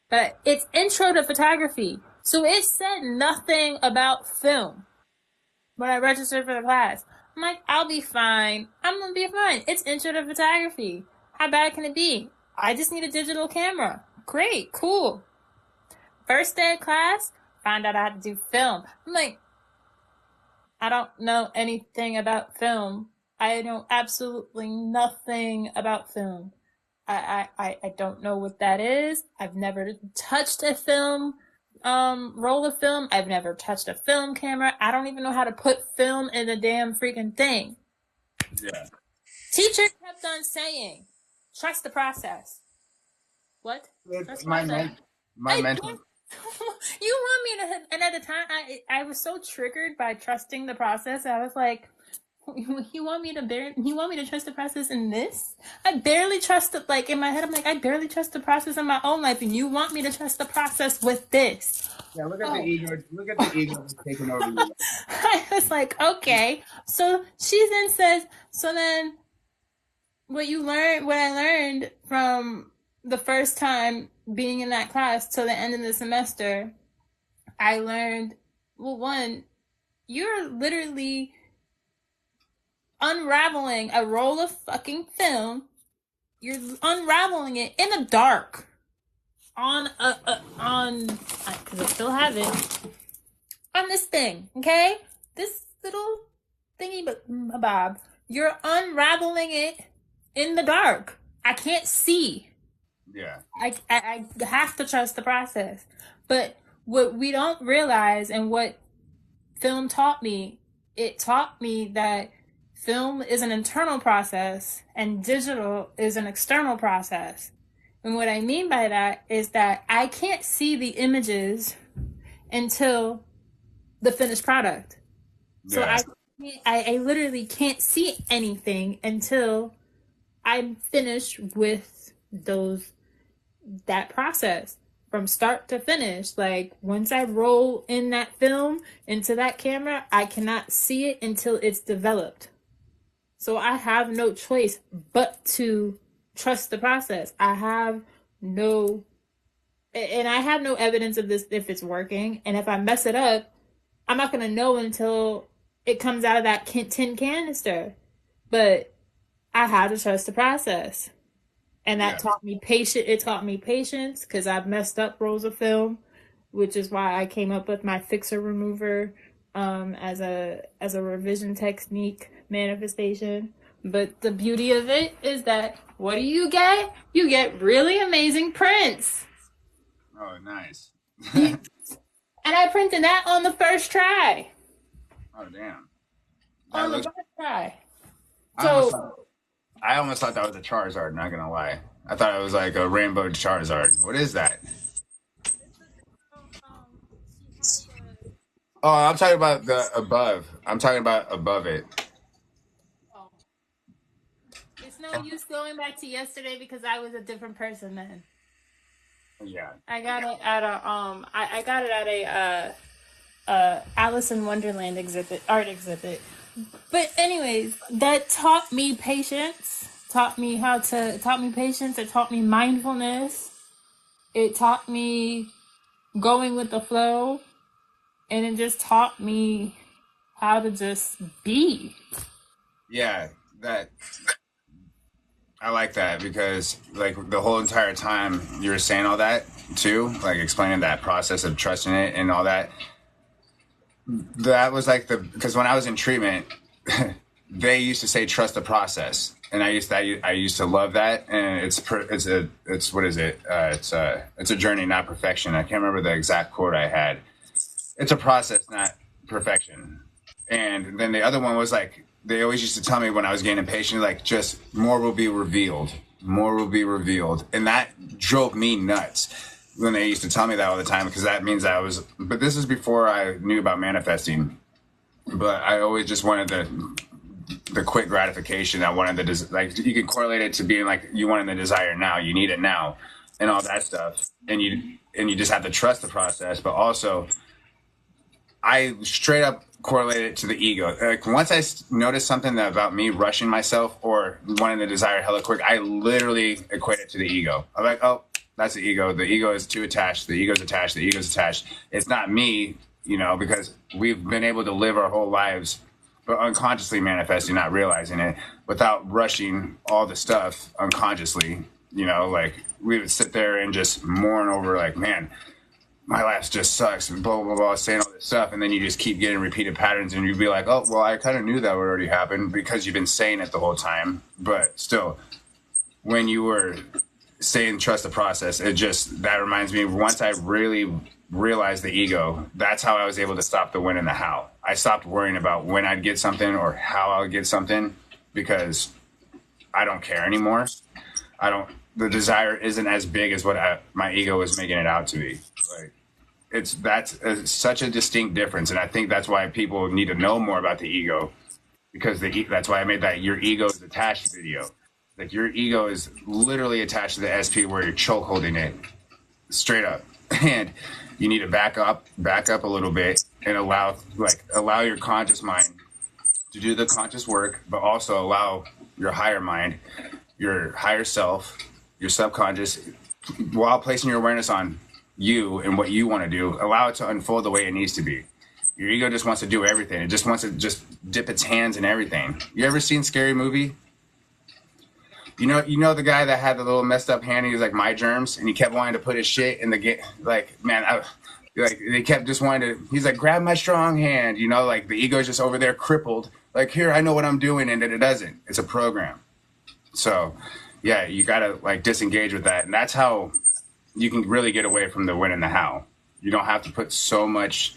S1: But it's intro to photography. So it said nothing about film when I registered for the class. I'm like, I'll be fine. I'm going to be fine. It's intro to photography. How bad can it be? I just need a digital camera. Great, cool. First day of class, found out I had to do film. I'm like, I don't know anything about film. I know absolutely nothing about film. I don't know what that is. I've never touched a film, roll of film. I've never touched a film camera. I don't even know how to put film in the damn freaking thing.
S2: Yeah.
S1: Teacher kept on saying, trust the process. What? Trust
S2: My mentor.
S1: You want me to, and at the time, I was so triggered by trusting the process. I was like, you want me to trust the process in this? I barely trust it. Like in my head, I'm like, I barely trust the process in my own life, and you want me to trust the process with this?
S2: Yeah, look at the ego. Look at the ego taking over you.
S1: I was like, okay. So she then says, so then what I learned from the first time being in that class till the end of the semester, I learned, well, one, you're literally unraveling a roll of fucking film. You're unraveling it in the dark on because I still have it on this thing, okay? This little thingy, but Bob, you're unraveling it in the dark. I can't see.
S2: Yeah.
S1: I have to trust the process. But what we don't realize, and what film taught me, it taught me that film is an internal process and digital is an external process. And what I mean by that is that I can't see the images until the finished product. Yeah. So I literally can't see anything until I'm finished with those that process from start to finish. Like once I roll in that film into that camera, I cannot see it until it's developed. So I have no choice but to trust the process. I have no evidence of this if it's working. And if I mess it up, I'm not going to know until it comes out of that tin canister. But I had to trust the process. And that taught me patience. It taught me patience because I've messed up rolls of film, which is why I came up with my fixer remover as a revision technique manifestation. But the beauty of it is that what do you get? You get really amazing prints.
S2: Oh, nice.
S1: And I printed that on the first try.
S2: Oh, damn.
S1: On the first try. So
S2: I almost thought that was a Charizard, not gonna lie. I thought it was like a rainbow Charizard. What is that? Oh, I'm talking about the above. I'm talking about above it.
S1: It's no use going back to yesterday because I was a different person then.
S2: Yeah.
S1: I got it at a I got it at a Alice in Wonderland art exhibit. But anyways, that taught me patience. Taught me patience. It taught me mindfulness. It taught me going with the flow, and it just taught me how to just be.
S2: Yeah, that I like that because like the whole entire time you were saying all that too, like explaining that process of trusting it and all that. That was like because when I was in treatment, they used to say trust the process, and I used to love that. And it's what is it? It's a journey, not perfection. I can't remember the exact quote I had. It's a process, not perfection. And then the other one was like they always used to tell me when I was getting impatient, like just more will be revealed, more will be revealed, and that drove me nuts when they used to tell me that all the time because that means I was. But this is before I knew about manifesting. But I always just wanted the quick gratification. I wanted like you can correlate it to being like you wanted the desire now, you need it now, and all that stuff, and you just have to trust the process. But also, I straight up correlate it to the ego. Like once I noticed something about me rushing myself or wanting the desire hella quick, I literally equate it to the ego. I'm like, oh, that's the ego. The ego is too attached. The ego's attached. The ego's attached. It's not me, because we've been able to live our whole lives, but unconsciously manifesting, not realizing it, without rushing all the stuff unconsciously. Like we would sit there and just mourn over, like, man, my life just sucks, and blah, blah, blah, saying all this stuff. And then you just keep getting repeated patterns, and you'd be like, oh, well, I kind of knew that would already happen because you've been saying it the whole time. But still, when you were saying trust the process, that reminds me, once I really realized the ego, that's how I was able to stop the when and the how. I stopped worrying about when I'd get something or how I'll get something because I don't care anymore. The desire isn't as big as what my ego is making it out to be. Like, that's such a distinct difference, and I think that's why people need to know more about the ego, because that's why I made that your ego is attached video. Like your ego is literally attached to the SP where you're choke holding it straight up, and you need to back up a little bit and allow your conscious mind to do the conscious work, but also allow your higher mind, your higher self, your subconscious, while placing your awareness on you and what you want to do, allow it to unfold the way it needs to be. Your ego just wants to do everything. It just wants to just dip its hands in everything. You ever seen Scary Movie? You know the guy that had the little messed up hand. He was like my germs, and he kept wanting to put his shit in the game. Like, man, they kept just wanting to. He's like, grab my strong hand. Like the ego's just over there crippled. Like, here, I know what I'm doing, and then it doesn't. It's a program. So, yeah, you gotta like disengage with that, and that's how you can really get away from the when and the how. You don't have to put so much.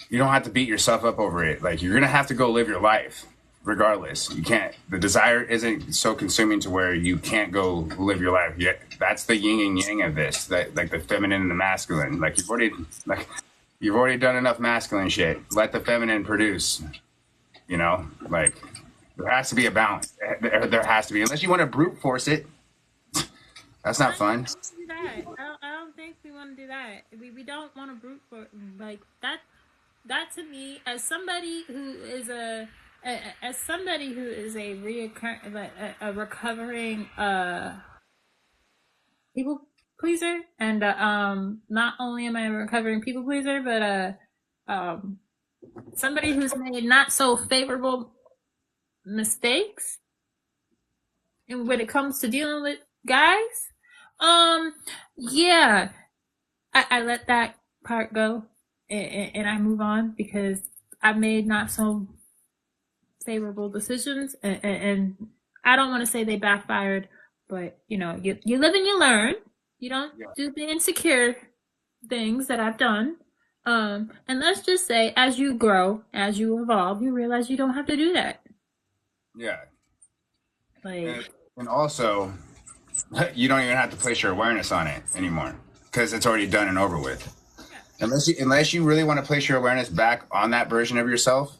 S2: You don't have to beat yourself up over it. Like, you're gonna have to go live your life. Regardless, you can't. The desire isn't so consuming to where you can't go live your life yet. That's the yin and yang of this. That like the feminine and the masculine. Like you've already done enough masculine shit. Let the feminine produce. Like there has to be a balance. There has to be, unless you want to brute force it. That's not
S1: I don't
S2: fun.
S1: want to do that. I don't think we want to do that. We don't want to brute for like that. That to me, as somebody who is as somebody who is a reoccur like a recovering people pleaser, and not only am I a recovering people pleaser, but um somebody who's made not so favorable mistakes, and when it comes to dealing with guys, um, yeah, I let that part go, and I move on because I made not so favorable decisions, and I don't want to say they backfired, but you know, you live and you learn. You don't
S2: Yeah.
S1: do the insecure things that I've done. And let's just say, as you grow, as you evolve, you realize you don't have to do that.
S2: Yeah.
S1: Like,
S2: And also, you don't even have to place your awareness on it anymore because it's already done and over with.
S1: yeah,
S2: Unless you really want to place your awareness back on that version of yourself,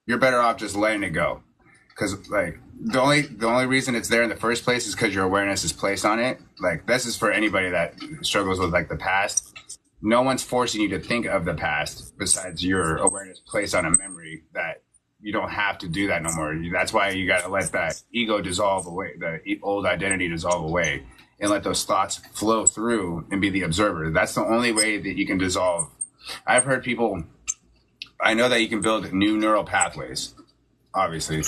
S2: you're better off just letting it go. Because like the only reason it's there in the first place is because your awareness is placed on it. Like this is for anybody that struggles with like the past. No one's forcing you to think of the past besides your awareness placed on a memory that you don't have to do that no more. That's why you got to let that ego dissolve away, the old identity dissolve away, and let those thoughts flow through and be the observer. That's the only way that you can dissolve. I've heard people, I know that you can build new neural pathways, obviously,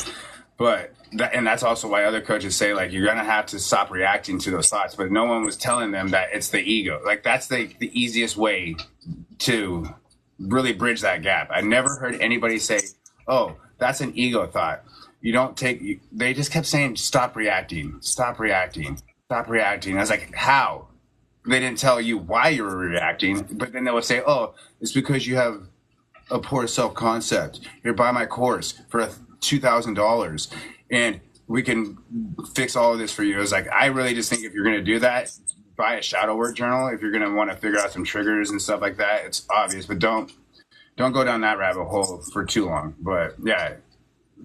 S2: but and that's also why other coaches say like you're gonna have to stop reacting to those thoughts. But no one was telling them that it's the ego. Like that's the easiest way to really bridge that gap. I never heard anybody say, "Oh, that's an ego thought." You don't take. They just kept saying, "Stop reacting, stop reacting, stop reacting." I was like, "How?" They didn't tell you why you were reacting, but then they would say, "Oh, it's because you have a poor self concept. Here, buy my course for $2,000, and we can fix all of this for you." I was like, I really just think if you're going to do that, buy a shadow work journal. If you're going to want to figure out some triggers and stuff like that, it's obvious, but don't go down that rabbit hole for too long. But yeah,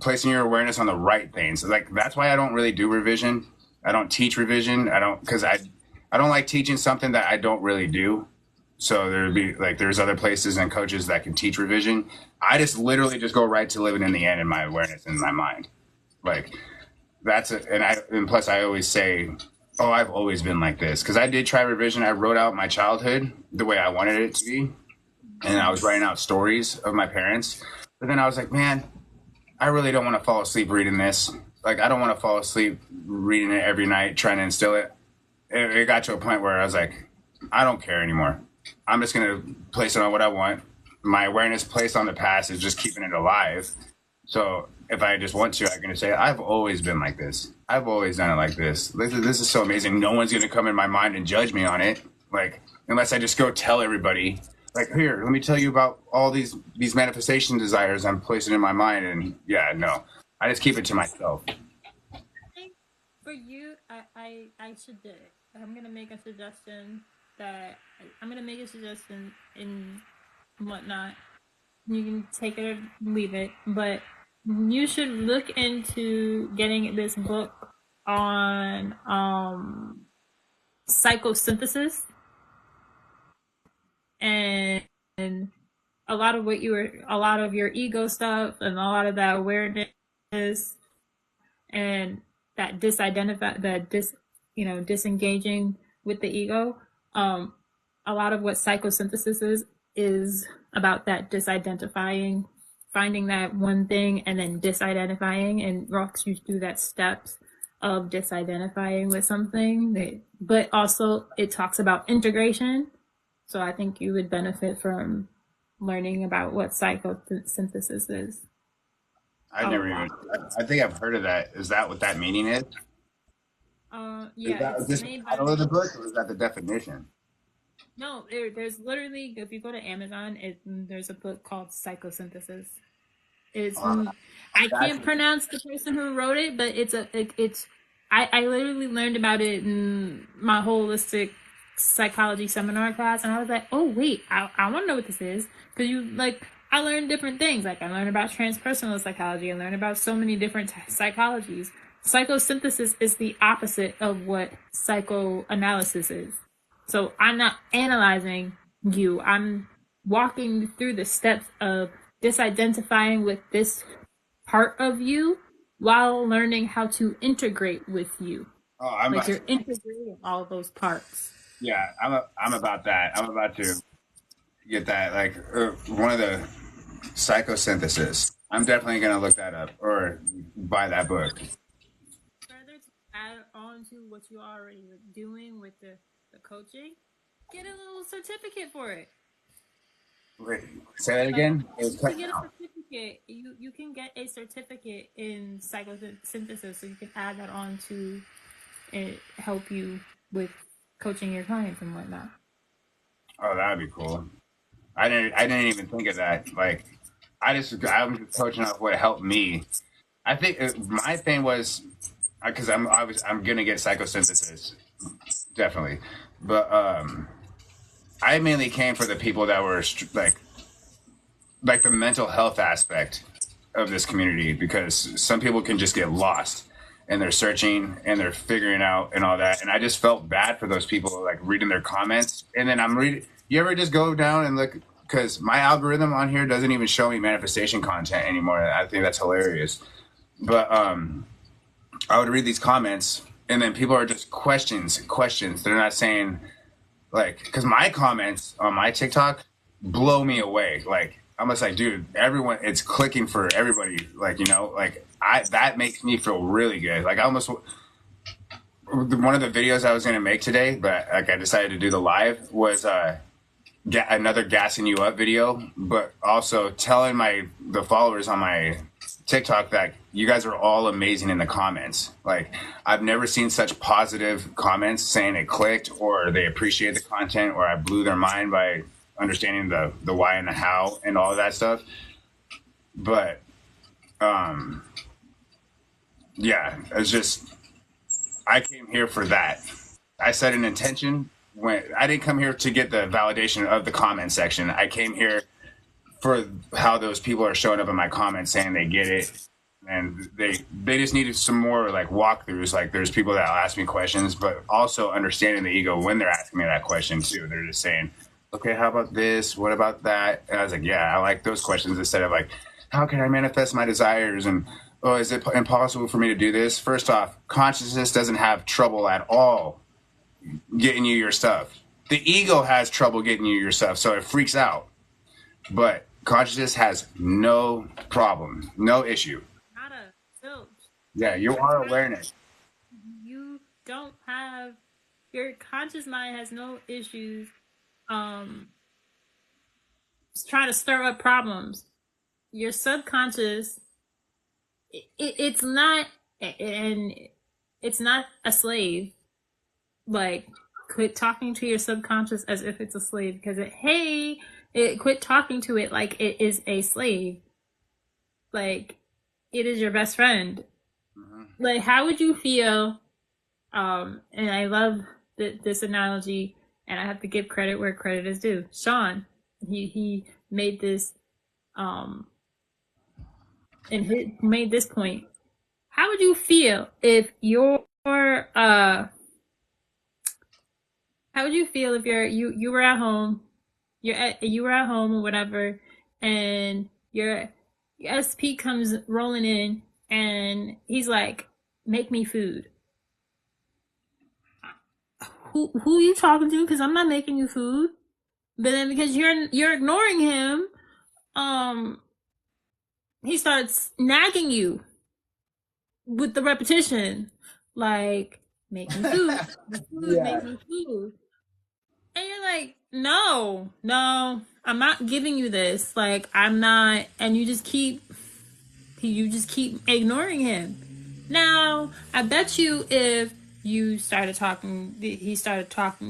S2: placing your awareness on the right things. Like that's why I don't really do revision. I don't teach revision. I don't because I don't like teaching something that I don't really do. So there'd be like there's other places and coaches that can teach revision. I just literally just go right to living in the end in my awareness in my mind. Like that's it. And plus I always say, oh, I've always been like this because I did try revision. I wrote out my childhood the way I wanted it to be, and I was writing out stories of my parents. But then I was like, man, I really don't want to fall asleep reading this. Like I don't want to fall asleep reading it every night trying to instill it. It got to a point where I was like, I don't care anymore. I'm just going to place it on what I want. My awareness placed on the past is just keeping it alive. So if I just want to, I can say, I've always been like this. I've always done it like this. This is so amazing. No one's going to come in my mind and judge me on it. Like, unless I just go tell everybody, like, here, let me tell you about all these manifestation desires I'm placing in my mind. And yeah, no, I just keep it to myself.
S1: I think for you, I should do it. I'm gonna make a suggestion that I'm gonna make a suggestion in whatnot. You can take it or leave it, but you should look into getting this book on psychosynthesis, and a lot of your ego stuff and a lot of that awareness and that disidentify that dis you know disengaging with the ego. um a lot of what psychosynthesis is about that disidentifying, finding that one thing and then disidentifying, and walks you through that steps of disidentifying with something but also it talks about integration. So I think you would benefit from learning about what psychosynthesis is
S2: I've
S1: a
S2: never
S1: lot.
S2: even, I think I've heard of that. Is that what that meaning is? Is
S1: Yeah,
S2: that
S1: it's
S2: just the
S1: made
S2: title of
S1: by
S2: the book or is that the definition?
S1: no. There's literally, if you go to Amazon, there's a book called Psychosynthesis. It's
S2: Uh,
S1: I
S2: that's
S1: can't pronounce the person who wrote it, but it's I literally learned about it in my holistic psychology seminar class, and I was like, oh wait, I want to know what this is, because you like I learned different things. Like I learned about transpersonal psychology, I learned about so many different psychologies, psychosynthesis is the opposite of what psychoanalysis is. So I'm not analyzing you. I'm walking through the steps of disidentifying with this part of you while learning how to integrate with you.
S2: Oh, I'm
S1: Like
S2: about
S1: you're integrating all of those parts.
S2: yeah, I'm about that. I'm about to get that like one of the psychosynthesis. I'm definitely gonna look that up or buy that book.
S1: Further to add on to what you already were doing with the coaching, get a little certificate for it.
S2: Wait, say that
S1: Like
S2: again. It was
S1: to
S2: cutting
S1: get a
S2: out.
S1: certificate, you can get a certificate in psychosynthesis, so you can add that on to it, help you with coaching your clients and whatnot.
S2: Oh, that'd be cool. I didn't even think of that. Like, I'm just coaching off what helped me. I think my thing was because I'm gonna get psychosynthesis definitely, but I mainly came for the people that were like the mental health aspect of this community because some people can just get lost and they're searching and they're figuring out and all that. And I just felt bad for those people like reading their comments. And then I'm reading, you ever just go down and look, because my algorithm on here doesn't even show me manifestation content anymore. I think that's hilarious. But I would read these comments and then people are just questions. They're not saying like, because my comments on my TikTok blow me away. Like, I'm just like, dude, everyone, it's clicking for everybody. Like, like that makes me feel really good. Like, I almost, one of the videos I was going to make today, but like I decided to do the live was another gassing you up video, but also telling the followers on my TikTok that you guys are all amazing in the comments. Like I've never seen such positive comments saying it clicked or they appreciate the content or I blew their mind by understanding the why and the how and all of that stuff. But yeah, it's just I came here for that. I set an intention when I didn't come here to get the validation of the comment section. I came here for how those people are showing up in my comments saying they get it and they just needed some more like walkthroughs. Like there's people that ask me questions, but also understanding the ego when they're asking me that question too. They're just saying, okay, how about this? What about that? And I was like, yeah, I like those questions instead of like, how can I manifest my desires? And oh, is it impossible for me to do this? First off, consciousness doesn't have trouble at all getting you your stuff. The ego has trouble getting you your stuff, so it freaks out. But consciousness has no problem, no issue.
S1: Not a filch.
S2: Yeah, you are awareness.
S1: You don't have your conscious mind has no issues um trying to stir up problems. Your subconscious it's not and it's not a slave. Like quit talking to your subconscious as if it's a slave because quit talking to it like it is a slave. Like it is your best friend.
S2: Mm-hmm.
S1: Like how would you feel and I love this analogy and I have to give credit where credit is due. Sean, he made this and he made this point. How would you feel if your how would you feel if you were at home, you were at home or whatever, and your SP comes rolling in and he's like, "Make me food." Who are you talking to? Because I'm not making you food. But then because you're ignoring him, um, he starts nagging you with the repetition, like, "Make me food, make me food,
S2: Yeah.
S1: make me food." And you're like, no, I'm not giving you this. Like, I'm not. And you just keep ignoring him. Now, I bet you if he started talking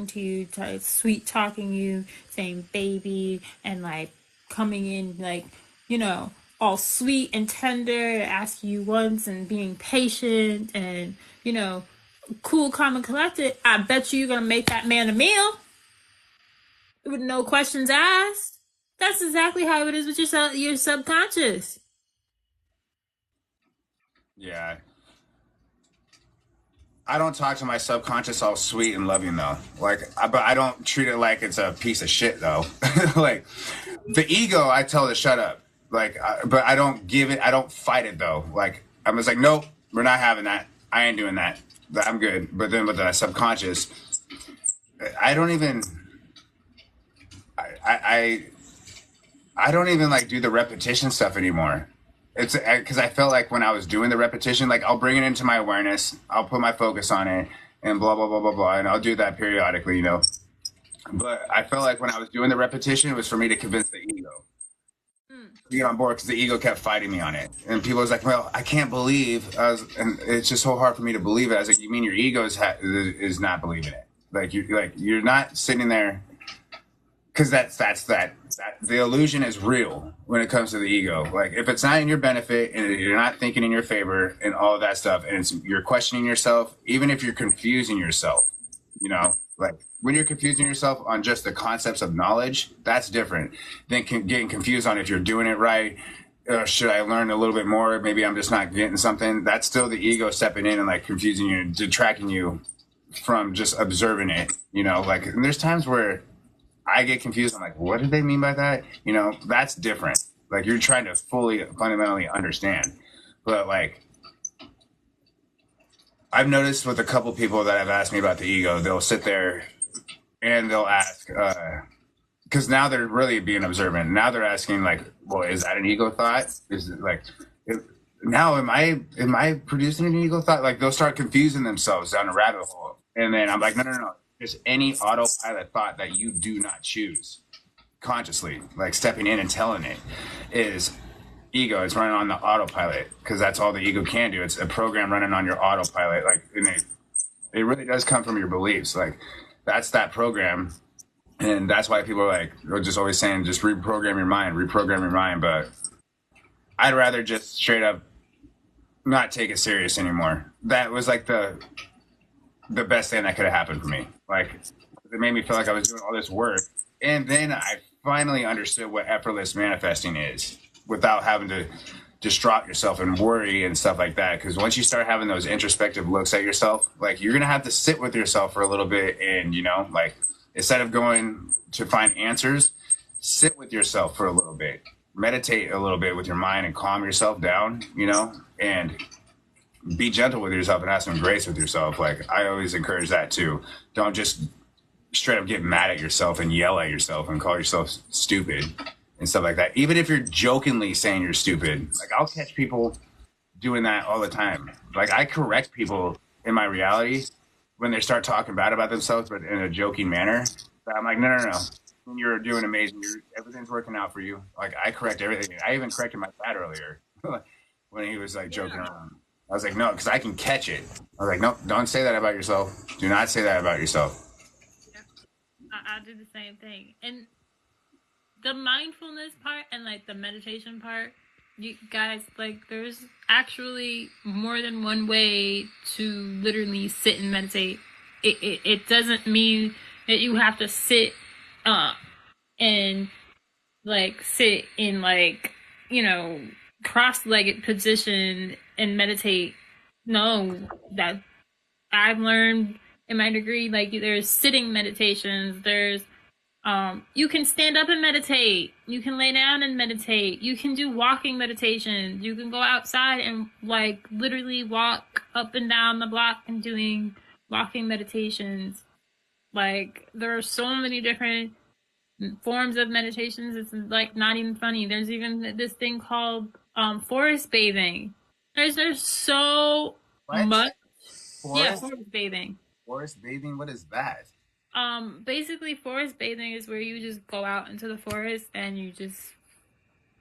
S1: to you, sweet talking you, saying baby, and like coming in like, you know, all sweet and tender, asking you once and being patient and, you know, cool, calm, and collected, I bet you're gonna make that man a meal with no questions asked. That's exactly how it is with your subconscious.
S2: Yeah. I don't talk to my subconscious all sweet and loving though. But I don't treat it like it's a piece of shit though. Like the ego, I tell it to shut up. But I don't give it. I don't fight it though. Like I'm just like, nope, we're not having that. I ain't doing that. I'm good. But then with the subconscious, I don't even. I I don't even like do the repetition stuff anymore. It's because I felt like when I was doing the repetition, like I'll bring it into my awareness, I'll put my focus on it, and blah blah blah blah blah, and I'll do that periodically, you know. But I felt like when I was doing the repetition, it was for me to convince the ego to get on board because the ego kept fighting me on it, and people was like, "Well, I can't believe," and it's just so hard for me to believe it. I was like, "You mean your ego is not believing it? You're not sitting there." Because that the illusion is real when it comes to the ego. Like if it's not in your benefit and you're not thinking in your favor and all of that stuff, and you're questioning yourself, even if you're confusing yourself, you know, like when you're confusing yourself on just the concepts of knowledge, that's different than getting confused on if you're doing it right. Should I learn a little bit more? Maybe I'm just not getting something. That's still the ego stepping in and like confusing you, detracting you from just observing it. You know, like and there's times where I get confused. I'm like, what did they mean by that? You know, that's different. Like you're trying to fully fundamentally understand. But like I've noticed with a couple people that have asked me about the ego, they'll sit there and they'll ask, because now they're really being observant. Now they're asking like, well, is that an ego thought? Is it like now am I producing an ego thought? Like they'll start confusing themselves down a rabbit hole. And then I'm like, no. Just any autopilot thought that you do not choose consciously, like stepping in and telling it, is ego. It's running on the autopilot because that's all the ego can do. It's a program running on your autopilot. Like, and it really does come from your beliefs. Like, that's that program, and that's why people are like, they're just always saying, just reprogram your mind, reprogram your mind. But I'd rather just straight up not take it serious anymore. That was like the best thing that could have happened for me. Like it made me feel like I was doing all this work, and then I finally understood what effortless manifesting is without having to distraught yourself and worry and stuff like that. Because once you start having those introspective looks at yourself, like you're gonna have to sit with yourself for a little bit, and you know, like instead of going to find answers, sit with yourself for a little bit, meditate a little bit with your mind, and calm yourself down. You know, and be gentle with yourself and have some grace with yourself. Like I always encourage that too. Don't just straight up get mad at yourself and yell at yourself and call yourself stupid and stuff like that. Even if you're jokingly saying you're stupid, like I'll catch people doing that all the time. Like I correct people in my reality when they start talking bad about themselves, but in a joking manner. I'm like, no. You're doing amazing. Everything's working out for you. Like I correct everything. I even corrected my dad earlier when he was like joking around. I was like, no, because I can catch it. I was like, no, don't say that about yourself. Do not say that about yourself.
S1: Yep. I do the same thing. And the mindfulness part and like the meditation part, you guys, like there's actually more than one way to literally sit and meditate. It doesn't mean that you have to sit and like sit in like, you know, cross-legged position and meditate. No, that I've learned in my degree, like there's sitting meditations, there's you can stand up and meditate, you can lay down and meditate, you can do walking meditations, you can go outside and like literally walk up and down the block and doing walking meditations. Like there are so many different forms of meditations. It's like not even funny. There's even this thing called forest bathing. There's so
S2: What?
S1: much. Yeah,
S2: Forest?
S1: forest bathing.
S2: Forest bathing? What is that?
S1: Basically, forest bathing is where you just go out into the forest and you just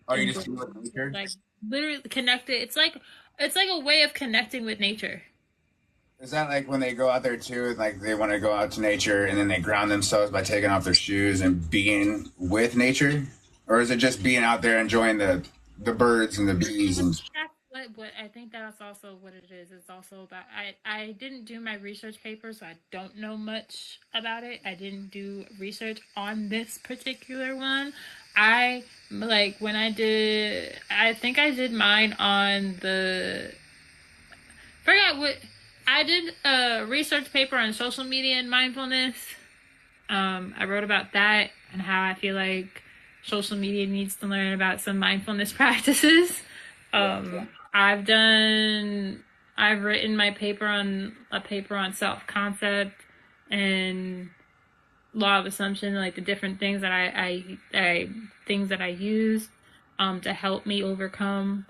S2: Oh, you
S1: enjoy,
S2: just do it with nature?
S1: like literally connect it. It's like a way of connecting with nature.
S2: Is that like when they go out there too, like they want to go out to nature and then they ground themselves by taking off their shoes and being with nature? Or is it just being out there enjoying the birds and the bees and
S1: That's what I think that's also what it is. It's also about I didn't do my research paper, so I don't know much about it. I didn't do research on this particular one. I like when I did. I think I did mine on the. Forgot what. I did a research paper on social media and mindfulness. I wrote about that and how I feel like social media needs to learn about some mindfulness practices. I've done, I've written my paper on a paper on self concept and law of assumption, like the different things that I things that I use to help me overcome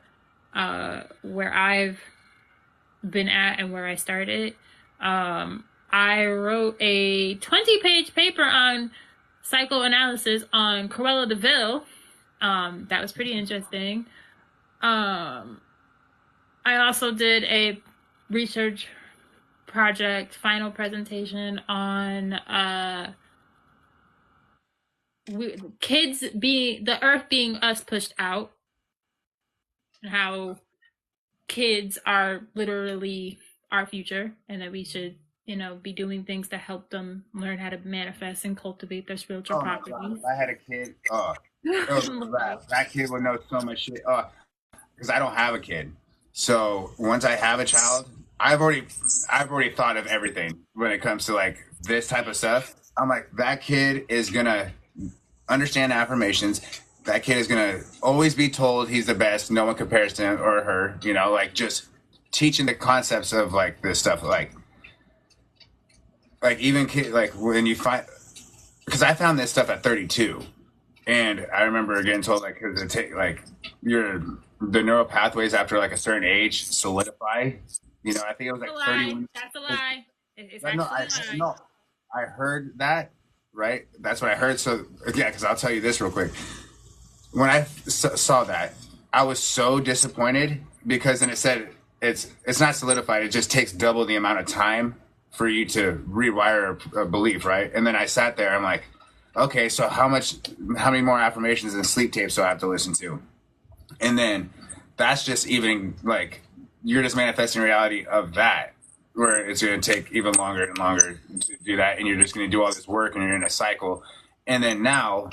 S1: where I've been at and where I started. I wrote a 20-page paper on psychoanalysis on Cruella de Vil. That was pretty interesting. I also did a research project final presentation on kids being the earth being us pushed out, and how kids are literally our future, and that we should, be doing things to help them learn how to manifest and cultivate their spiritual
S2: Oh my god!
S1: properties.
S2: If I had a kid, it would be that. That kid would know so much shit. Because I don't have a kid, so once I have a child, I've already thought of everything when it comes to like this type of stuff. I'm like, that kid is gonna understand affirmations. That kid is gonna always be told he's the best. No one compares to him or her. Like just teaching the concepts of like this stuff, like even kid, like when you find, because I found this stuff at 32, and I remember getting told like, because it take like your the neural pathways after like a certain age solidify. I think it was
S1: That's a
S2: like
S1: lie.
S2: 31.
S1: That's a lie. It's
S2: No,
S1: actually a lie.
S2: no, I heard that, right? That's what I heard. So yeah, because I'll tell you this real quick. When I saw that, I was so disappointed because then it said it's not solidified. It just takes double the amount of time for you to rewire a belief, right? And then I sat there. I'm like, okay, so how many more affirmations and sleep tapes do I have to listen to? And then that's just even like you're just manifesting reality of that, where it's going to take even longer and longer to do that, and you're just going to do all this work, and you're in a cycle. And then now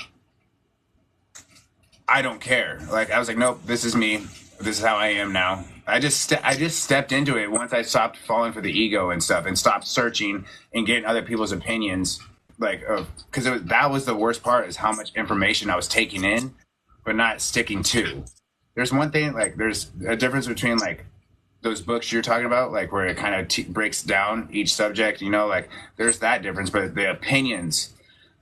S2: I don't care. Like I was like, nope, this is me. This is how I am now. I just stepped into it once I stopped falling for the ego and stuff, and stopped searching and getting other people's opinions. Like, because that was the worst part, is how much information I was taking in, but not sticking to. There's one thing, like there's a difference between like those books you're talking about, like where it kind of breaks down each subject. Like there's that difference, but the opinions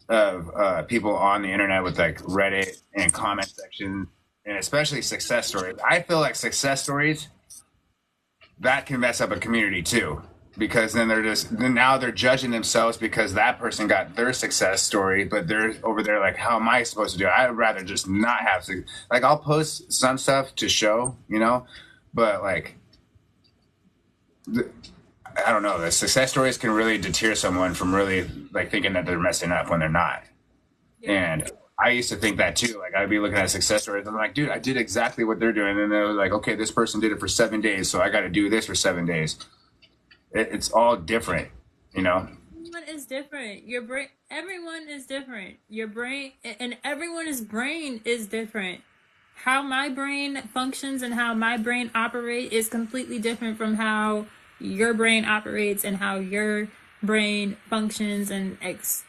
S2: of people on the internet with like Reddit and comment section, and especially success stories. I feel like success stories that can mess up a community too, because then now they're judging themselves because that person got their success story, but they're over there like, how am I supposed to do it? I'd rather just not have to. Like I'll post some stuff to show, but like. I don't know. The success stories can really deter someone from really like thinking that they're messing up when they're not. Yeah. And I used to think that too. Like I'd be looking at success stories. I'm like, dude, I did exactly what they're doing. And they're like, okay, this person did it for 7 days, so I got to do this for 7 days. It's all different,
S1: Everyone is different. Your brain. Everyone is different. Your brain and everyone's brain is different. How my brain functions and how my brain operates is completely different from how your brain operates and how your brain functions, and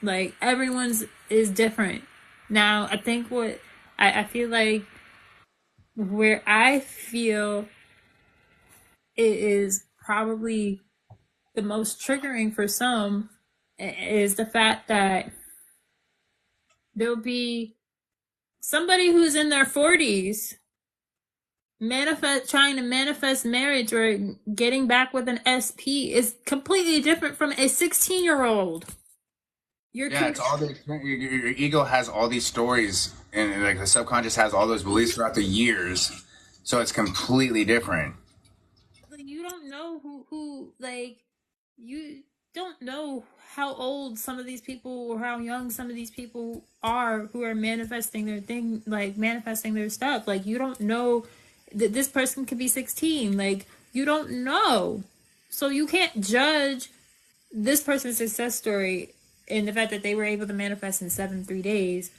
S1: like everyone's is different. Now I think what I feel like where I feel it is probably the most triggering for some is the fact that there'll be somebody who's in their 40s trying to manifest marriage or getting back with an SP is completely different from a 16-year-old.
S2: Yeah, it's all your ego has all these stories, and like the subconscious has all those beliefs throughout the years, so it's completely different.
S1: You don't know who like you don't know how old some of these people or how young some of these people are who are manifesting their thing, like manifesting their stuff. Like you don't know that this person could be 16. Like you don't know, so you can't judge this person's success story and the fact that they were able to manifest in 3 days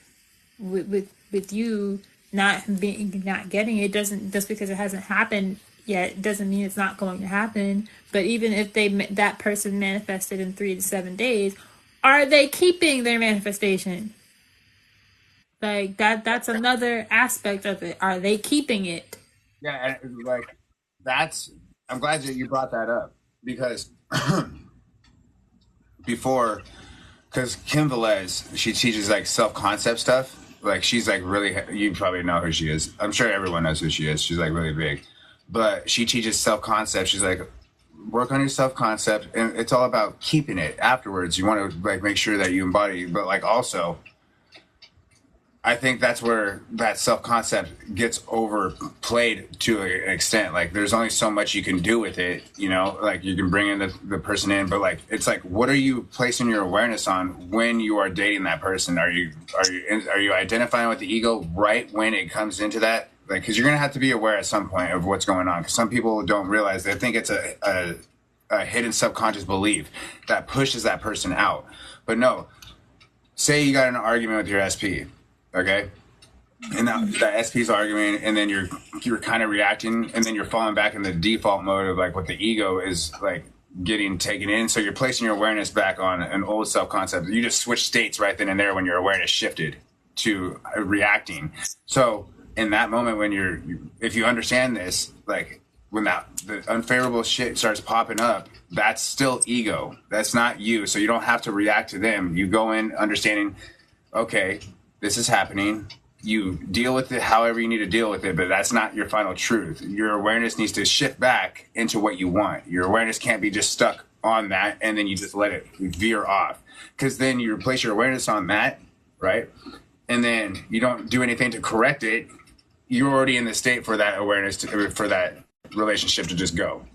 S1: with you not getting it. Doesn't, just because it hasn't happened yet, it doesn't mean it's not going to happen. But even if that person manifested in 3 to 7 days, are they keeping their manifestation? Like that's another aspect of it. Are they keeping it?
S2: Yeah, and like that's. I'm glad that you brought that up because before, because Kim Velez, she teaches like self concept stuff. Like she's like really, you probably know who she is. I'm sure everyone knows who she is. She's like really big, but she teaches self concept. She's like, work on your self concept, and it's all about keeping it afterwards. You want to like make sure that you embody, but like also I think that's where that self concept gets overplayed to an extent. Like, there's only so much you can do with it, you know. Like, you can bring in the person in, but like, it's like, what are you placing your awareness on when you are dating that person? Are you identifying with the ego right when it comes into that? Like, because you're gonna have to be aware at some point of what's going on. Because some people don't realize, they think it's a hidden subconscious belief that pushes that person out. But no, say you got in an argument with your SP, okay? And now the SP's arguing, and then you're kind of reacting, and then you're falling back in the default mode of like what the ego is like getting taken in. So you're placing your awareness back on an old self concept. You just switch states right then and there when your awareness shifted to reacting. So in that moment, when if you understand this, like when the unfavorable shit starts popping up, that's still ego. That's not you. So you don't have to react to them. You go in understanding, okay, this is happening. You deal with it however you need to deal with it, but that's not your final truth. Your awareness needs to shift back into what you want. Your awareness can't be just stuck on that and then you just let it veer off. Because then you replace your awareness on that, right? And then you don't do anything to correct it. You're already in the state for that awareness, for that relationship to just go.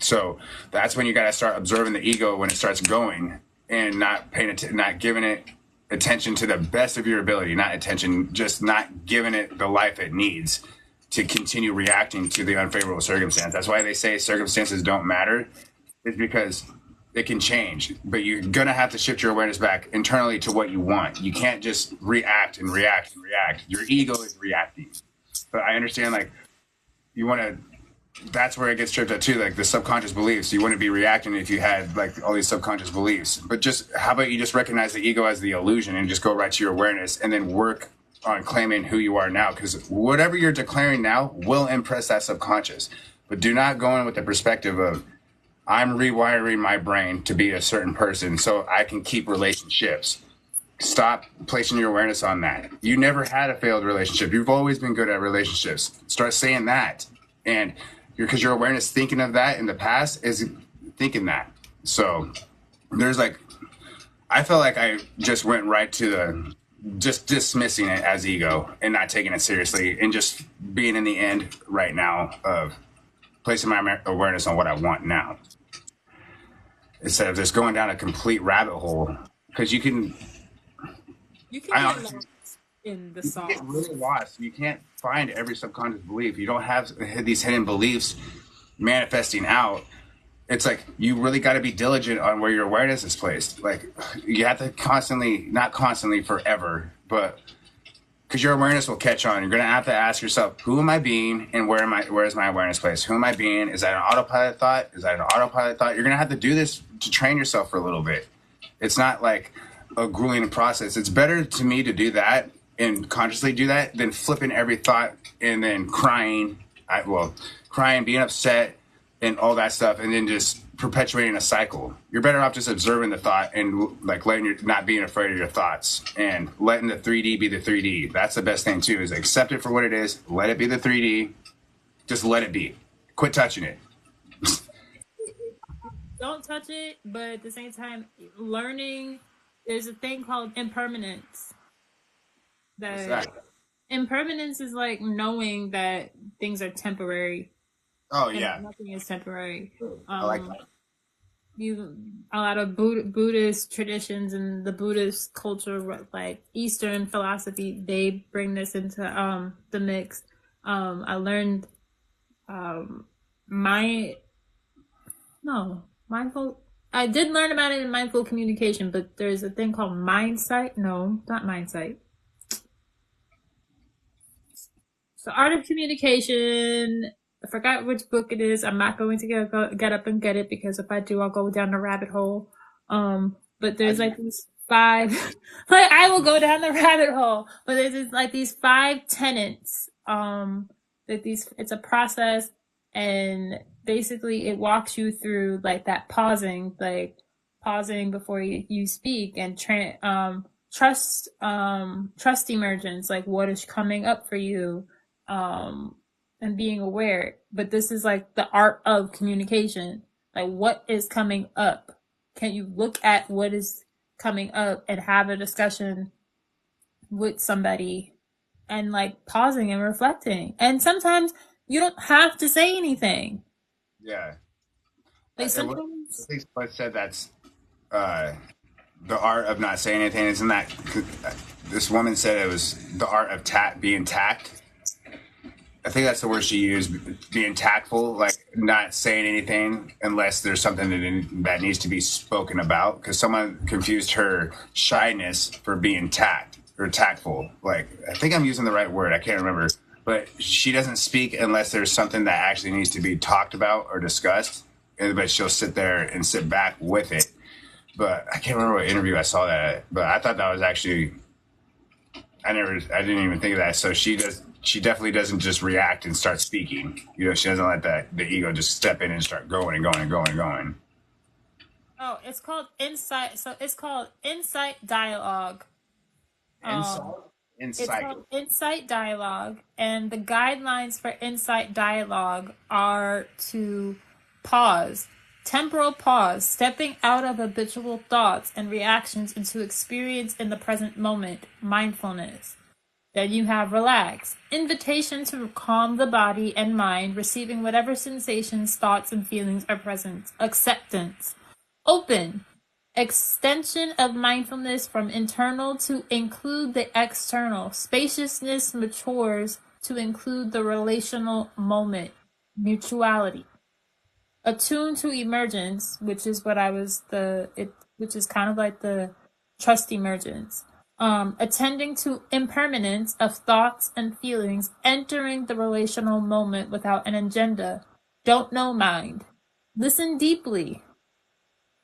S2: So that's when you got to start observing the ego when it starts going and not not giving it attention to the best of your ability, not attention, just not giving it the life it needs to continue reacting to the unfavorable circumstance. That's why they say circumstances don't matter, is because it can change, but you're going to have to shift your awareness back internally to what you want. You can't just react and react and react. Your ego is reacting. But I understand, like, you want to, that's where it gets tripped up too, like the subconscious beliefs. You wouldn't be reacting if you had like all these subconscious beliefs. But just how about you just recognize the ego as the illusion and just go right to your awareness and then work on claiming who you are now, because whatever you're declaring now will impress that subconscious. But do not go in with the perspective of, I'm rewiring my brain to be a certain person so I can keep relationships. Stop placing your awareness on that. You never had a failed relationship. You've always been good at relationships. Start saying that. And because your awareness thinking of that in the past is thinking that. So there's like, I felt like I just went right to the just dismissing it as ego and not taking it seriously and just being in the end right now of placing my awareness on what I want now instead of just going down a complete rabbit hole. Because
S1: You can
S2: I
S1: get
S2: honestly,
S1: lost in the
S2: you can get
S1: sauce.
S2: really lost. You can't find every subconscious belief. You don't have these hidden beliefs manifesting out. It's like you really got to be diligent on where your awareness is placed. Like you have to constantly, not constantly, forever, but because your awareness will catch on. You're gonna have to ask yourself, who am I being, and where is my awareness placed? Who am I being? Is that an autopilot thought? Is that an autopilot thought? You're gonna have to do this to train yourself for a little bit. It's not like a grueling process. It's better to me to do that and consciously do that than flipping every thought and then crying. Crying, being upset, and all that stuff, and then just perpetuating a cycle. You're better off just observing the thought and like not being afraid of your thoughts and letting the 3D be the 3D. That's the best thing too, is accept it for what it is. Let it be the 3D. Just let it be. Quit touching it.
S1: Don't touch it, but at the same time, learning. There's a thing called impermanence.
S2: What's
S1: That
S2: that?
S1: impermanence is like knowing that things are temporary
S2: Oh
S1: and
S2: yeah,
S1: nothing is temporary.
S2: I like
S1: Um,
S2: that.
S1: you a lot of Buddhist traditions and the Buddhist culture, like Eastern philosophy, they bring this into the mix. I learned um my no mindful. I did learn about it in mindful communication, but there's a thing called mindsight. No, not mindsight. It's the art of communication. I forgot which book it is. I'm not going to get up and get it because if I do, I'll go down the rabbit hole. But
S2: I
S1: there's
S2: do.
S1: like these five, like I will go down the rabbit hole. But like these five tenets. That it's a process, and basically it walks you through like that pausing, like pausing before you speak, and trust emergence, like what is coming up for you, and being aware. But this is like the art of communication, like what is coming up. Can you look at what is coming up and have a discussion with somebody, and like pausing and reflecting, and sometimes you don't have to say anything,
S2: Yeah.
S1: like
S2: I
S1: sometimes.
S2: think someone said that's uh, the art of not saying anything. Isn't that this woman said it was the art of being tact? I think that's the word she used, being tactful, like not saying anything unless there's something that needs to be spoken about. Because someone confused her shyness for being tact or tactful. Like, I think I'm using the right word. I can't remember. But she doesn't speak unless there's something that actually needs to be talked about or discussed. But she'll sit there and sit back with it. But I can't remember what interview I saw that at. But I thought that was actually, I didn't even think of that. So she definitely doesn't just react and start speaking. You know, she doesn't let the ego just step in and start going and going and going and going.
S1: Oh, it's called insight. So it's called insight dialogue.
S2: Insight,
S1: um it's
S2: insight.
S1: called insight dialogue, and the guidelines for insight dialogue are to pause, temporal pause, stepping out of habitual thoughts and reactions into experience in the present moment, mindfulness. Then you have relax, invitation to calm the body and mind, receiving whatever sensations, thoughts, and feelings are present. Acceptance, open, extension of mindfulness from internal to include the external. Spaciousness matures to include the relational moment. Mutuality. Attuned to emergence, which is what I was which is kind of like the trust emergence. Attending to impermanence of thoughts and feelings, entering the relational moment without an agenda. Don't know mind. Listen deeply.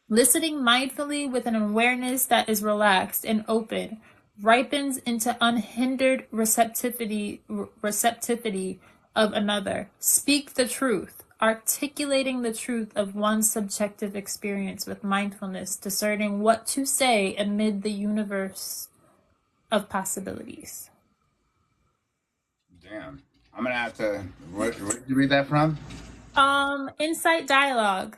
S1: Listening mindfully with an awareness that is relaxed and open ripens into unhindered receptivity of another. Speak the truth, articulating the truth of one's subjective experience with mindfulness, discerning what to say amid the universe of possibilities.
S2: Damn. I'm going to have to. Where did you read that from?
S1: Insight dialogue.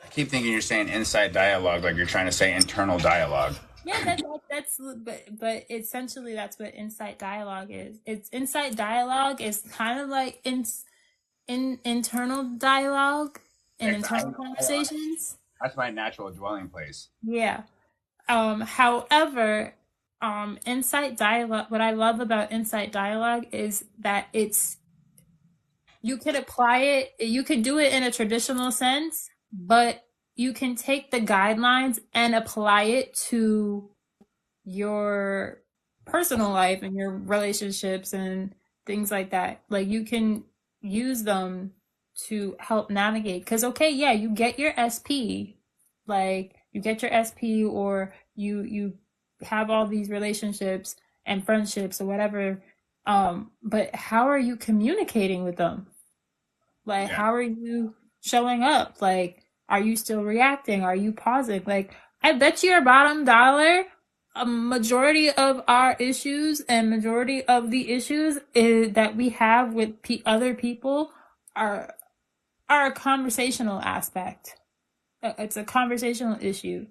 S2: I keep thinking you're saying inside dialogue, like you're trying to say internal dialogue.
S1: Yeah, that's but essentially that's what insight dialogue is. It's insight dialogue is kind of like in internal dialogue and internal conversations.
S2: That's my natural dwelling place.
S1: Yeah. However, insight dialogue, what I love about insight dialogue is that you can apply it, you can do it in a traditional sense, but you can take the guidelines and apply it to your personal life and your relationships and things like that. Like you can use them to help navigate. Because, okay, yeah, you get your SP, like you get your SP, or you have all these relationships and friendships or whatever. But how are you communicating with them? Like,
S2: Yeah.
S1: how are you showing up? Like, are you still reacting? Are you pausing? Like, I bet you your bottom dollar, a majority of our issues and majority of the issues that we have with other people are a conversational aspect. It's a conversational issue,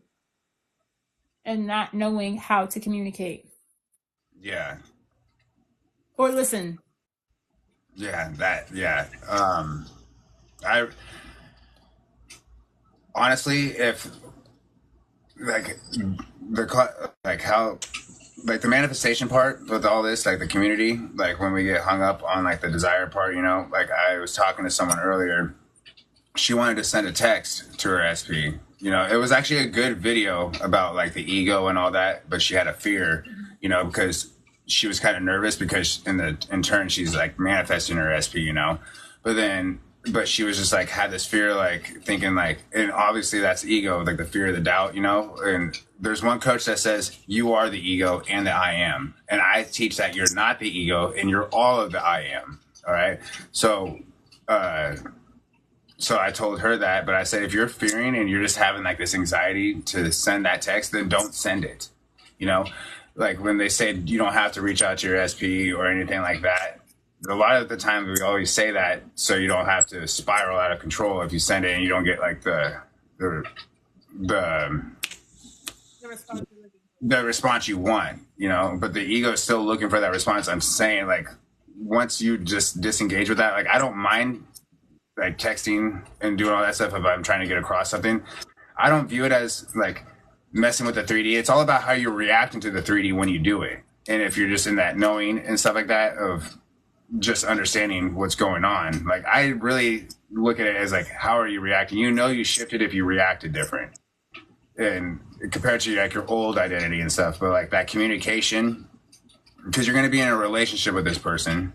S1: and not knowing how to communicate
S2: Yeah.
S1: or listen.
S2: Yeah. Yeah. I honestly, if like like how like the manifestation part with all this, like the community, like when we get hung up on like the desire part, you know, like I was talking to someone earlier, she wanted to send a text to her SP. You know, it was actually a good video about like the ego and all that, but she had a fear, you know, because she was kind of nervous because in turn she's like manifesting her SP, you know. But then, but she was just like had this fear, like thinking like, and obviously that's ego, like the fear of the doubt, you know. And there's one coach that says you are the ego and the I am, and I teach that you're not the ego and you're all of the I am. All right, so. So I told her that, but I said, if you're fearing and you're just having like this anxiety to send that text, then don't send it. You know, like when they say you don't have to reach out to your SP or anything like that. A lot of the time we always say that so you don't have to spiral out of control if you send it and you don't get like the the the response you want, you know. But the ego is still looking for that response. I'm saying like once you just disengage with that, like I don't mind like texting and doing all that stuff if I'm trying to get across something. I don't view it as like messing with the 3D. It's all about how you're reacting to the 3D when you do it. And if you're just in that knowing and stuff like that of just understanding what's going on, like I really look at it as like, how are you reacting? You know, you shifted if you reacted different and compared to like your old identity and stuff. But like that communication, because you're going to be in a relationship with this person,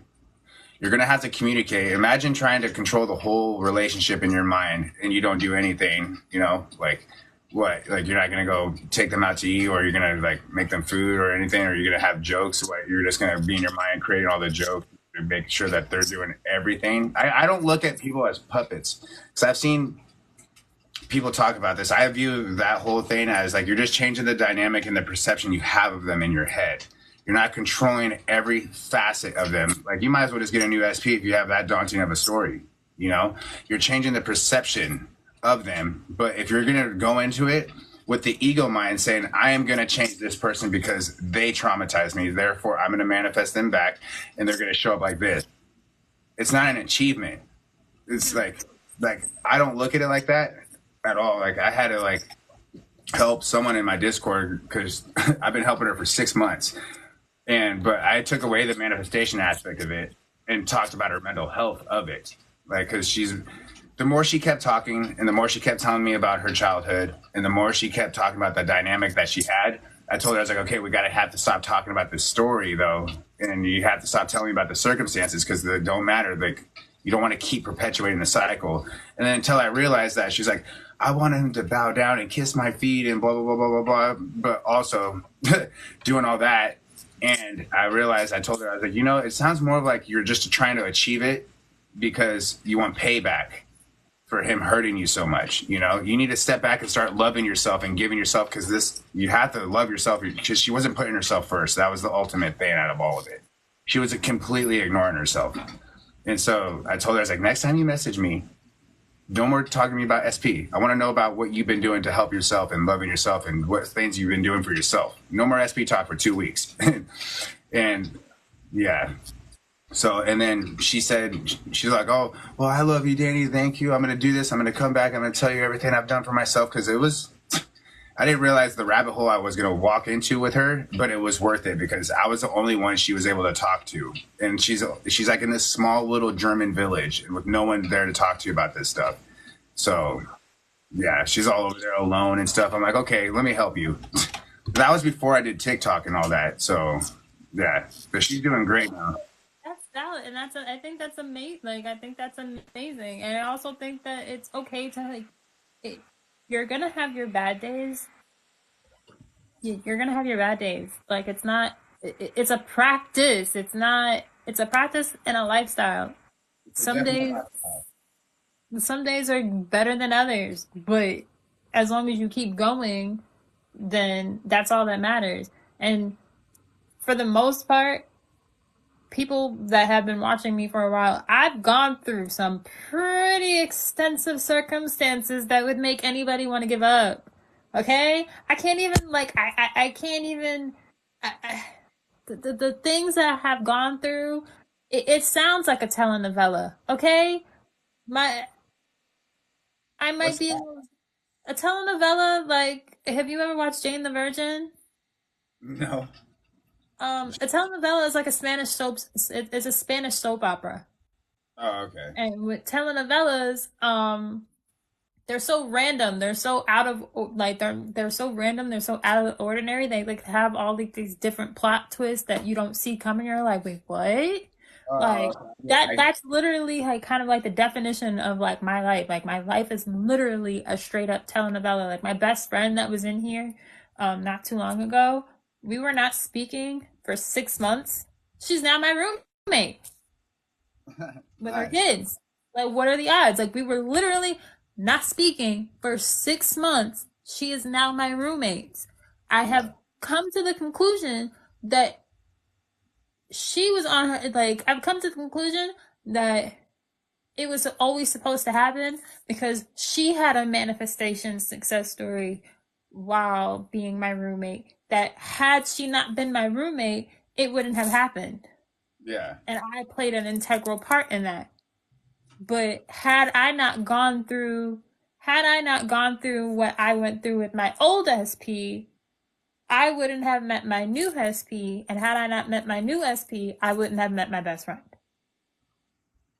S2: you're going to have to communicate. Imagine trying to control the whole relationship in your mind and you don't do anything, you know, like what, like you're not going to go take them out to eat or you're going to like make them food or anything, or you're going to have jokes. What, you're just going to be in your mind creating all the jokes and make sure that they're doing everything. I don't look at people as puppets because I've seen people talk about this. I view that whole thing as like you're just changing the dynamic and the perception you have of them in your head. You're not controlling every facet of them. Like you might as well just get a new SP if you have that daunting of a story. You know, you're changing the perception of them. But if you're going to go into it with the ego mind saying, I am going to change this person because they traumatized me, therefore I'm going to manifest them back and they're going to show up like this. It's not an achievement. It's like I don't look at it like that at all. Like I had to like help someone in my Discord because I've been helping her for 6 months. But I took away the manifestation aspect of it and talked about her mental health of it. Like, cause the more she kept talking and the more she kept telling me about her childhood and the more she kept talking about the dynamic that she had, I told her, I was like, okay, we have to stop talking about this story though. And you have to stop telling me about the circumstances because they don't matter. Like, you don't want to keep perpetuating the cycle. And then until I realized that, she's like, I want him to bow down and kiss my feet and blah, blah, blah, blah, blah, blah. But also doing all that. And I realized, I told her, I was like, you know, it sounds more like you're just trying to achieve it because you want payback for him hurting you so much. You know, you need to step back and start loving yourself and giving yourself, because you have to love yourself, because she wasn't putting herself first. That was the ultimate thing out of all of it. She was completely ignoring herself. And so I told her, I was like, next time you message me, no more talking to me about SP. I want to know about what you've been doing to help yourself and loving yourself and what things you've been doing for yourself. No more SP talk for 2 weeks. And yeah. So, and then she said, she's like, oh, well, I love you, Danny. Thank you. I'm going to do this. I'm going to come back. I'm going to tell you everything I've done for myself. Cause I didn't realize the rabbit hole I was going to walk into with her, but it was worth it because I was the only one she was able to talk to. And she's like in this small little German village with no one there to talk to about this stuff. So yeah, she's all over there alone and stuff. I'm like, okay, let me help you. That was before I did TikTok and all that. So yeah, but she's doing great now.
S1: That's valid, and I think that's amazing. Like, I think that's amazing, and I also think that it's okay to like, it, you're gonna have your bad days. You're gonna have your bad days. Like, it's not. It's a practice. It's not. It's a practice and a lifestyle. Some days, some days are better than others, but as long as you keep going, then that's all that matters. And for the most part, people that have been watching me for a while, I've gone through some pretty extensive circumstances that would make anybody want to give up. Okay? I can't even, like, I can't even, the things that I have gone through, it sounds like a telenovela. Okay? I might
S2: What's
S1: be
S2: that?
S1: a telenovela, like, have you ever watched Jane the Virgin?
S2: No.
S1: A telenovela is like a Spanish soap. It's a Spanish soap opera.
S2: Oh, okay.
S1: And with telenovelas, they're so random. They're so out of like they're so random. They're so out of the ordinary. They like have all these different plot twists that you don't see coming. You're like, wait, what?
S2: Oh,
S1: Like
S2: okay.
S1: that's literally like kind of like the definition of like my life. Like my life is literally a straight up telenovela. Like my best friend that was in here not too long ago, we were not speaking for 6 months. She's now my roommate with her
S2: Nice.
S1: kids. Like what are the odds? Like we were literally not speaking for 6 months. She is now my roommate. I
S2: Yeah.
S1: have come to the conclusion that she was on her, like I've come to the conclusion that it was always supposed to happen because she had a manifestation success story while being my roommate that had she not been my roommate it wouldn't have happened,
S2: Yeah.
S1: and I played an integral part in that. But had I not gone through what I went through with my old SP, I wouldn't have met my new SP, and had I not met my new SP, I wouldn't have met my best friend.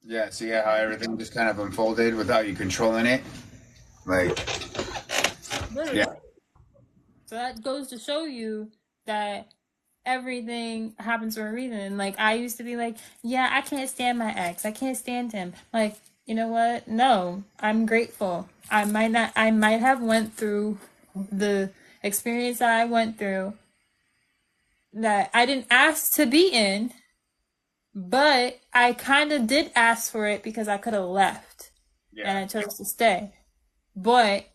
S2: Yeah. See how everything just kind of unfolded without you controlling it? Like, yeah.
S1: Literally. So that goes to show you that everything happens for a reason. Like I used to be like, yeah, I can't stand my ex. I can't stand him. Like, you know what? No, I'm grateful. I might have went through the experience that I went through that I didn't ask to be in, but I kind of did ask for it because I could have left and
S2: Yeah.
S1: I chose to stay. But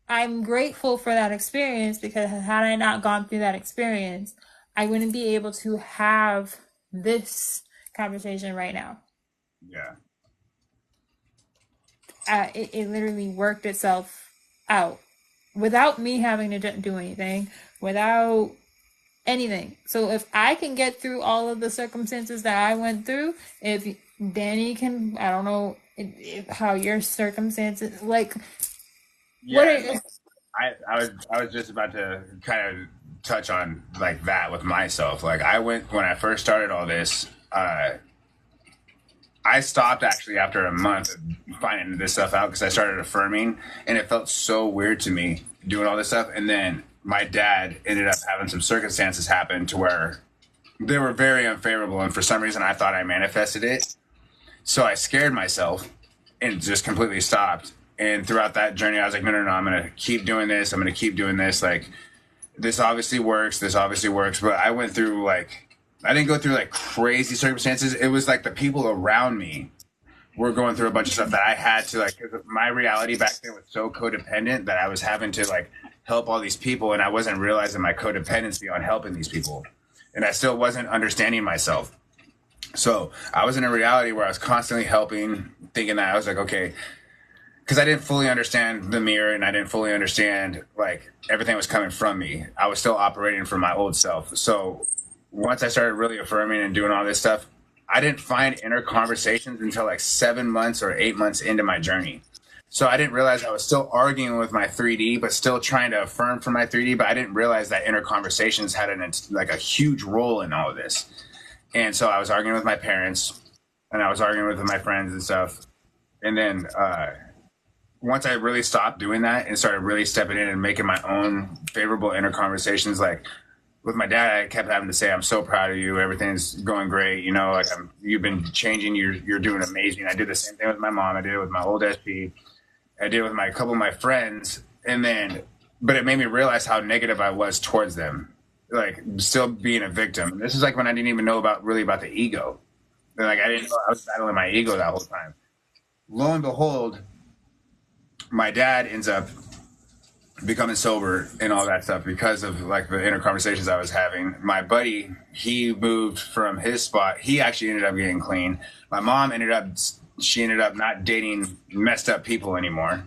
S1: I'm grateful for that experience because had I not gone through that experience, I wouldn't be able to have this conversation right now.
S2: Yeah.
S1: It literally worked itself out without me having to do anything, without anything. So if I can get through all of the circumstances that I went through, if Danny can, I don't know how your circumstances, like, what
S2: Yeah.
S1: are your,
S2: I was just about to kind of touch on like that with myself. Like I went when I first started all this. I stopped actually after a month of finding this stuff out because I started affirming, and it felt so weird to me doing all this stuff. And then my dad ended up having some circumstances happen to where they were very unfavorable, and for some reason, I thought I manifested it. So I scared myself and just completely stopped. And throughout that journey, I was like, no, no, no, I'm going to keep doing this. I'm going to keep doing this. Like, this obviously works. This obviously works. But I went through like, I didn't go through like crazy circumstances. It was like the people around me were going through a bunch of stuff that I had to like, 'cause my reality back then was so codependent that I was having to like help all these people. And I wasn't realizing my codependency on helping these people. And I still wasn't understanding myself. So I was in a reality where I was constantly helping, thinking that I was like, okay, because I didn't fully understand the mirror and I didn't fully understand like everything was coming from me. I was still operating from my old self. So once I started really affirming and doing all this stuff, I didn't find inner conversations until like 7 months or 8 months into my journey. So I didn't realize I was still arguing with my 3D, but still trying to affirm for my 3D. But I didn't realize that inner conversations had like a huge role in all of this. And so I was arguing with my parents, and I was arguing with my friends and stuff. And then once I really stopped doing that and started really stepping in and making my own favorable inner conversations, like with my dad, I kept having to say, "I'm so proud of you. Everything's going great. You know, like you've been changing. You're doing amazing." I did the same thing with my mom. I did it with my old SP. I did it with a couple of my friends, and then, but it made me realize how negative I was towards them, like still being a victim. And this is like when I didn't even know about the ego. Like I didn't know I was battling my ego that whole time. Lo and behold, my dad ends up becoming sober and all that stuff because of like the inner conversations I was having. My buddy, he moved from his spot. He actually ended up getting clean. My mom she ended up not dating messed up people anymore.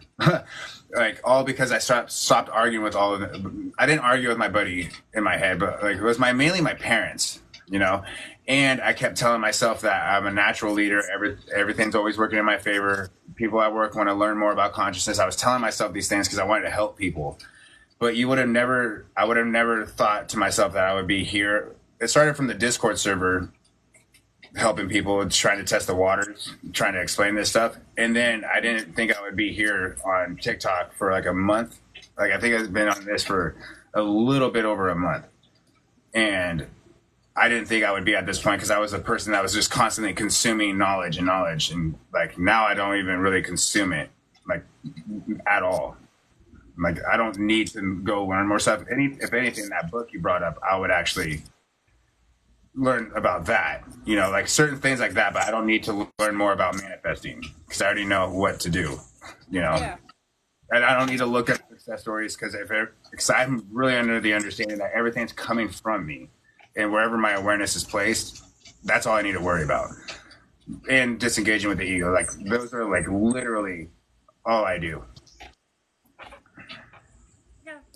S2: Like all because I stopped arguing with all of them. I didn't argue with my buddy in my head, but like it was mainly my parents, you know. And I kept telling myself that I'm a natural leader. Everything's always working in my favor. People at work want to learn more about consciousness. I was telling myself these things because I wanted to help people. But I would have never thought to myself that I would be here. It started from the Discord server, helping people, trying to test the waters, trying to explain this stuff. And then I didn't think I would be here on TikTok for like a month. Like I think I've been on this for a little bit over a month. And I didn't think I would be at this point because I was a person that was just constantly consuming knowledge and knowledge. And like now I don't even really consume it like at all. Like I don't need to go learn more stuff. If anything, that book you brought up, I would actually learn about that, like certain things like that, but I don't need to learn more about manifesting because I already know what to do,
S1: Yeah.
S2: and I don't need to look at success stories because I'm really under the understanding that everything's coming from me, and wherever my awareness is placed, that's all I need to worry about. And disengaging with the ego, like those are like literally all I do.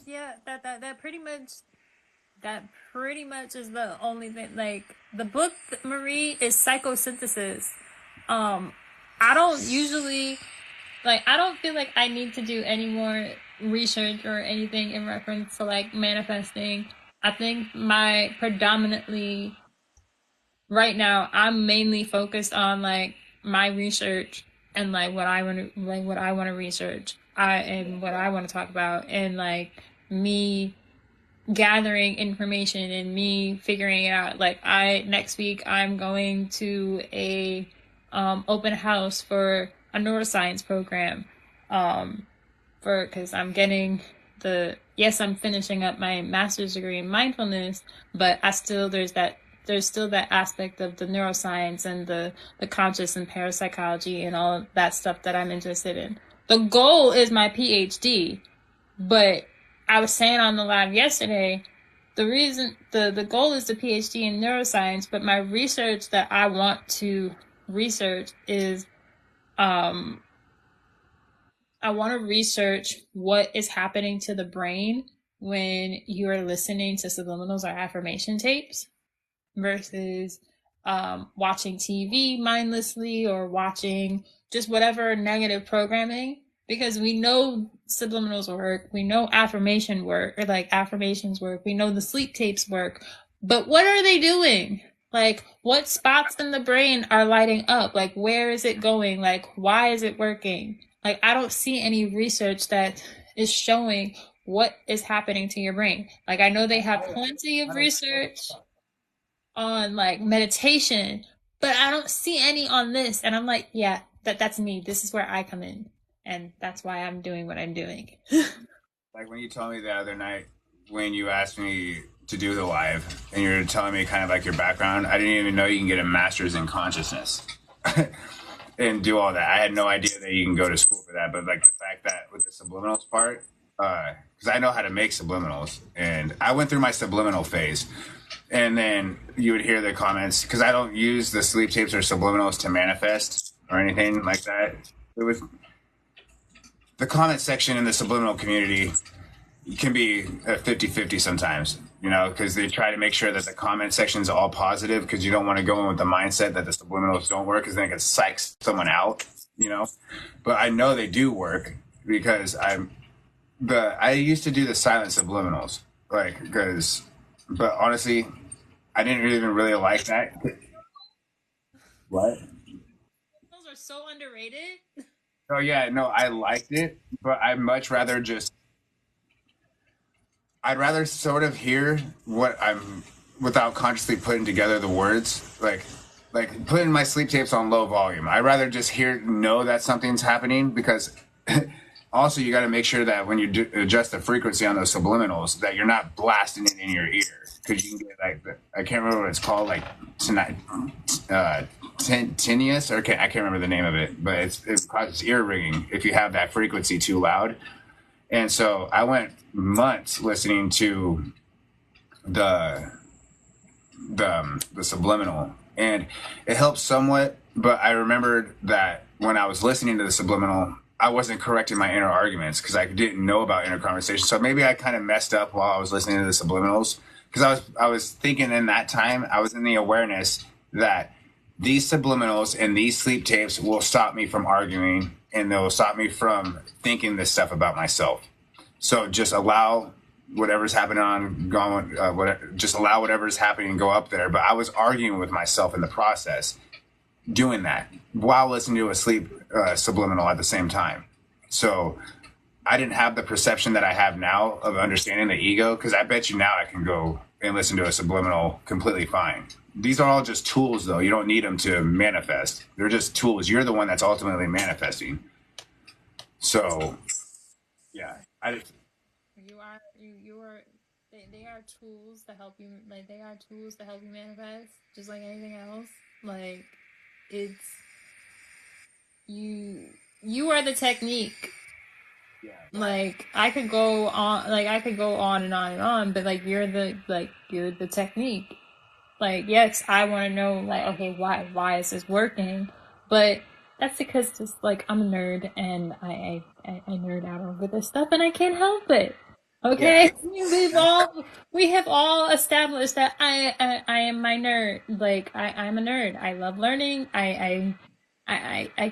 S1: Yeah, that pretty much is the only thing. Like the book, Marie, is psychosynthesis. Um, I don't usually like. I don't feel like I need to do any more research or anything in reference to like manifesting. I think my predominantly right now, I'm mainly focused on like my research and like what I want to research. And what I want to talk about, and like me gathering information and me figuring it out. Like next week I'm going to a open house for a neuroscience program. Because I'm getting I'm finishing up my master's degree in mindfulness, but there's still that aspect of the neuroscience and the conscious and parapsychology and all of that stuff that I'm interested in. The goal is my PhD, but I was saying on the live yesterday, the goal is the PhD in neuroscience, but my research that I want to research is I want to research what is happening to the brain when you are listening to subliminals or affirmation tapes versus watching TV mindlessly or watching just whatever negative programming. Because we know subliminals work, we know affirmations work, we know the sleep tapes work, but what are they doing? Like, what spots in the brain are lighting up? Like, where is it going? Like, why is it working? Like, I don't see any research that is showing what is happening to your brain. Like, I know they have plenty of research on like meditation, but I don't see any on this. And I'm like, yeah, that's me. This is where I come in. And that's why I'm doing what I'm doing.
S2: Like when you told me the other night when you asked me to do the live and you're telling me kind of like your background, I didn't even know you can get a master's in consciousness and do all that. I had no idea that you can go to school for that. But like the fact that with the subliminals part, because I know how to make subliminals and I went through my subliminal phase. And then you would hear the comments because I don't use the sleep tapes or subliminals to manifest or anything like that. It was the comment section in the subliminal community can be a 50-50 sometimes, because they try to make sure that the comment section is all positive because you don't want to go in with the mindset that the subliminals don't work because then it can psych someone out, But I know they do work because I used to do the silent subliminals, but honestly, I didn't even really like that. What?
S1: Those are so underrated.
S2: Oh yeah, no, I liked it, but I'd rather sort of hear what I'm without consciously putting together the words, like putting my sleep tapes on low volume. I'd rather just know that something's happening because also you got to make sure that when you adjust the frequency on those subliminals that you're not blasting it in your ear because you can get I can't remember what it's called, like tonight. Tinnitus, or I can't remember the name of it, but it causes ear ringing if you have that frequency too loud. And so I went months listening to the subliminal, and it helped somewhat. But I remembered that when I was listening to the subliminal, I wasn't correcting my inner arguments because I didn't know about inner conversation. So maybe I kind of messed up while I was listening to the subliminals because I was thinking in that time I was in the awareness that these subliminals and these sleep tapes will stop me from arguing and they'll stop me from thinking this stuff about myself. So just allow whatever's happening just allow whatever's happening and go up there. But I was arguing with myself in the process, doing that while listening to a sleep subliminal at the same time. So I didn't have the perception that I have now of understanding the ego, because I bet you now I can go and listen to a subliminal completely fine. These are all just tools, though. You don't need them to manifest. They're just tools. You're the one that's ultimately manifesting. So, yeah,
S1: You are they are tools to help you, like they are tools to help you manifest, just like anything else. Like it's you you are the technique.
S2: yeah,
S1: Like I could go on and on and on, but you're the technique. Like yes, I want to know like okay, why is this working? But that's because just like I'm a nerd and I nerd out over this stuff and I can't help it.
S2: yeah,
S1: Okay, we have all established that I am my nerd. Like I'm a nerd. I love learning. I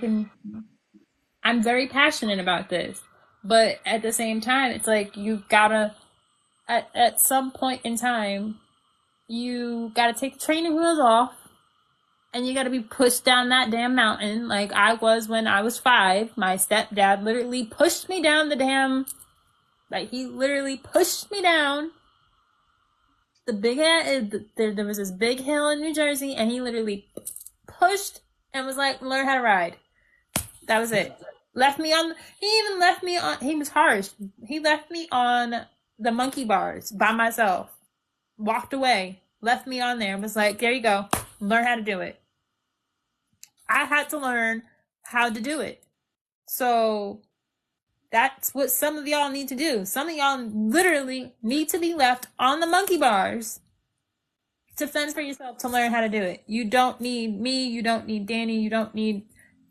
S1: can. I'm very passionate about this, but at the same time, it's like you gotta at some point in time you gotta take the training wheels off and you gotta be pushed down that damn mountain like I was when I was 5. My stepdad literally pushed me down the damn, like he literally pushed me down the big there was this big hill in New Jersey and he literally pushed and was like, learn how to ride. That was it. Left me on, he even left me on, he was harsh. He left me on the monkey bars by myself, walked away, left me on there and was like, there you go, learn how to do it. I had to learn how to do it. So that's what some of y'all need to do. Some of y'all literally need to be left on the monkey bars to fend for yourself to learn how to do it. You don't need me, you don't need Danny, you don't need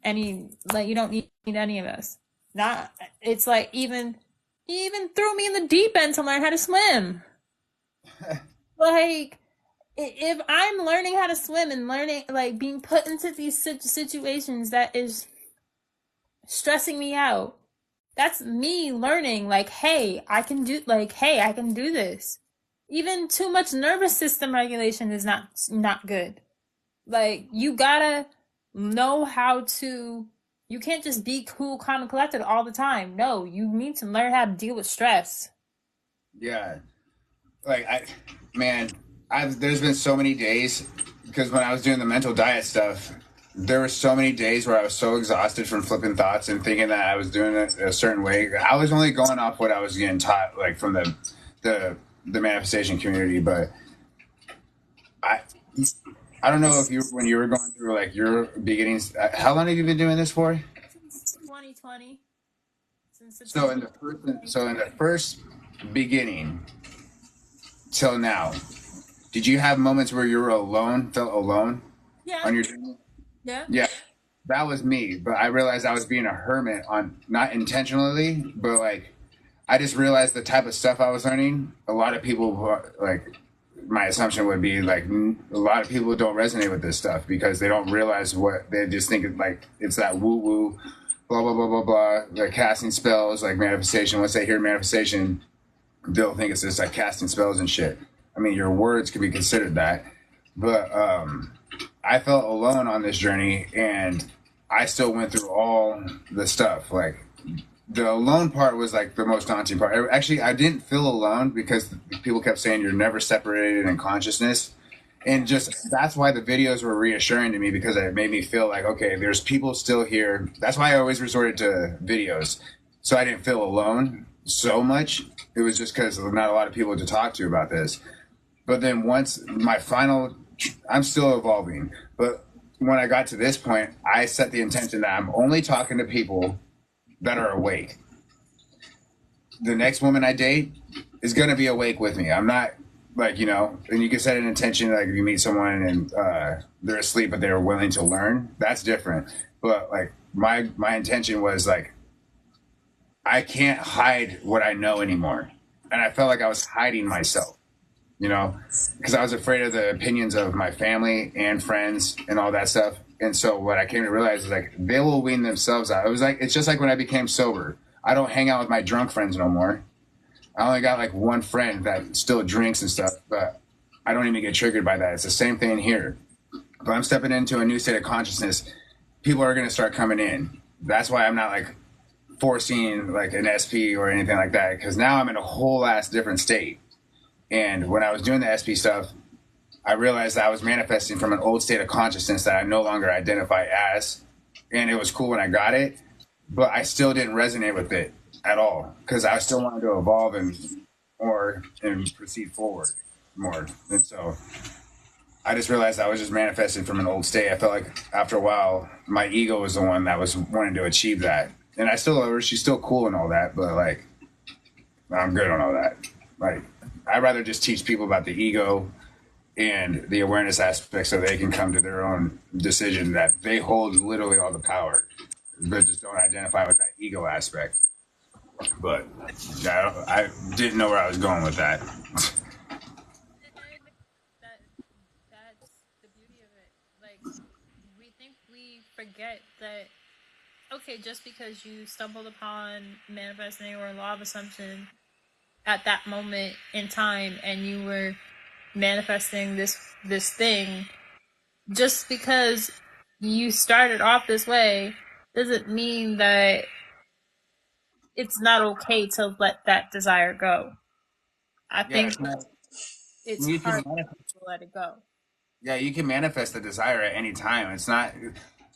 S1: you don't need any of us. Not it's like even he even threw me in the deep end to learn how to swim. Like if I'm learning how to swim and learning like being put into these situations that is stressing me out, that's me learning like hey I can do this. Even too much nervous system regulation is not good. Like you gotta know how to, you can't just be cool, calm, and collected all the time. No, you need to learn how to deal with stress.
S2: yeah. Like there's been so many days because when I was doing the mental diet stuff, there were so many days where I was so exhausted from flipping thoughts and thinking that I was doing it a certain way. I was only going off what I was getting taught, like from the manifestation community, but I I don't know if you when you were going through like your beginnings. How long have you been doing this for?
S1: Since 2020. Since
S2: So
S1: September.
S2: in the first beginning till now, did you have moments where you were alone, felt alone
S1: Yeah.
S2: on your journey?
S1: Yeah.
S2: Yeah, that was me. But I realized I was being a hermit on not intentionally, but like I just realized the type of stuff I was learning. A lot of people like my assumption would be like a lot of people don't resonate with this stuff because they don't realize what they just think like it's that woo woo, blah blah blah blah blah. Like casting spells, like manifestation. Once they hear manifestation, they'll think it's just like casting spells and shit. I mean, your words could be considered that, but I felt alone on this journey, and I still went through all the stuff. Like the alone part was like the most daunting part. Actually, I didn't feel alone because people kept saying you're never separated in consciousness. And just that's why the videos were reassuring to me because it made me feel like, okay, there's people still here. That's why I always resorted to videos. So I didn't feel alone so much. It was just because not a lot of people to talk to about this. But then once I'm still evolving. But when I got to this point, I set the intention that I'm only talking to people that are awake. The next woman I date is going to be awake with me. I'm not like, and you can set an intention, like if you meet someone and they're asleep, but they're willing to learn, that's different. But like my intention was like, I can't hide what I know anymore. And I felt like I was hiding myself, because I was afraid of the opinions of my family and friends and all that stuff. And so what I came to realize is like they will wean themselves out. It was like it's just like when I became sober. I don't hang out with my drunk friends no more. I only got like one friend that still drinks and stuff, but I don't even get triggered by that. It's the same thing here. But I'm stepping into a new state of consciousness. People are going to start coming in. That's why I'm not like forcing like an SP or anything like that, because now I'm in a whole ass different state. And when I was doing the SP stuff, I realized that I was manifesting from an old state of consciousness that I no longer identify as. And it was cool when I got it, but I still didn't resonate with it at all because I still wanted to evolve and more and proceed forward more. And so I just realized I was just manifesting from an old state. I felt like after a while, my ego was the one that was wanting to achieve that. And I still love her. She's still cool and all that, but like, I'm good on all that. Like, I'd rather just teach people about the ego and the awareness aspect so they can come to their own decision that they hold literally all the power, but just don't identify with that ego aspect. But I didn't know where I was going with that.
S1: That that's the beauty of it. Like we think we forget that okay, just because you stumbled upon manifesting or law of assumption at that moment in time and you were manifesting this thing, just because you started off this way doesn't mean that it's not okay to let that desire go. I
S2: Yeah,
S1: think it's
S2: you can
S1: hard
S2: manifest.
S1: to let it go.
S2: Yeah, you can manifest the desire at any time. It's not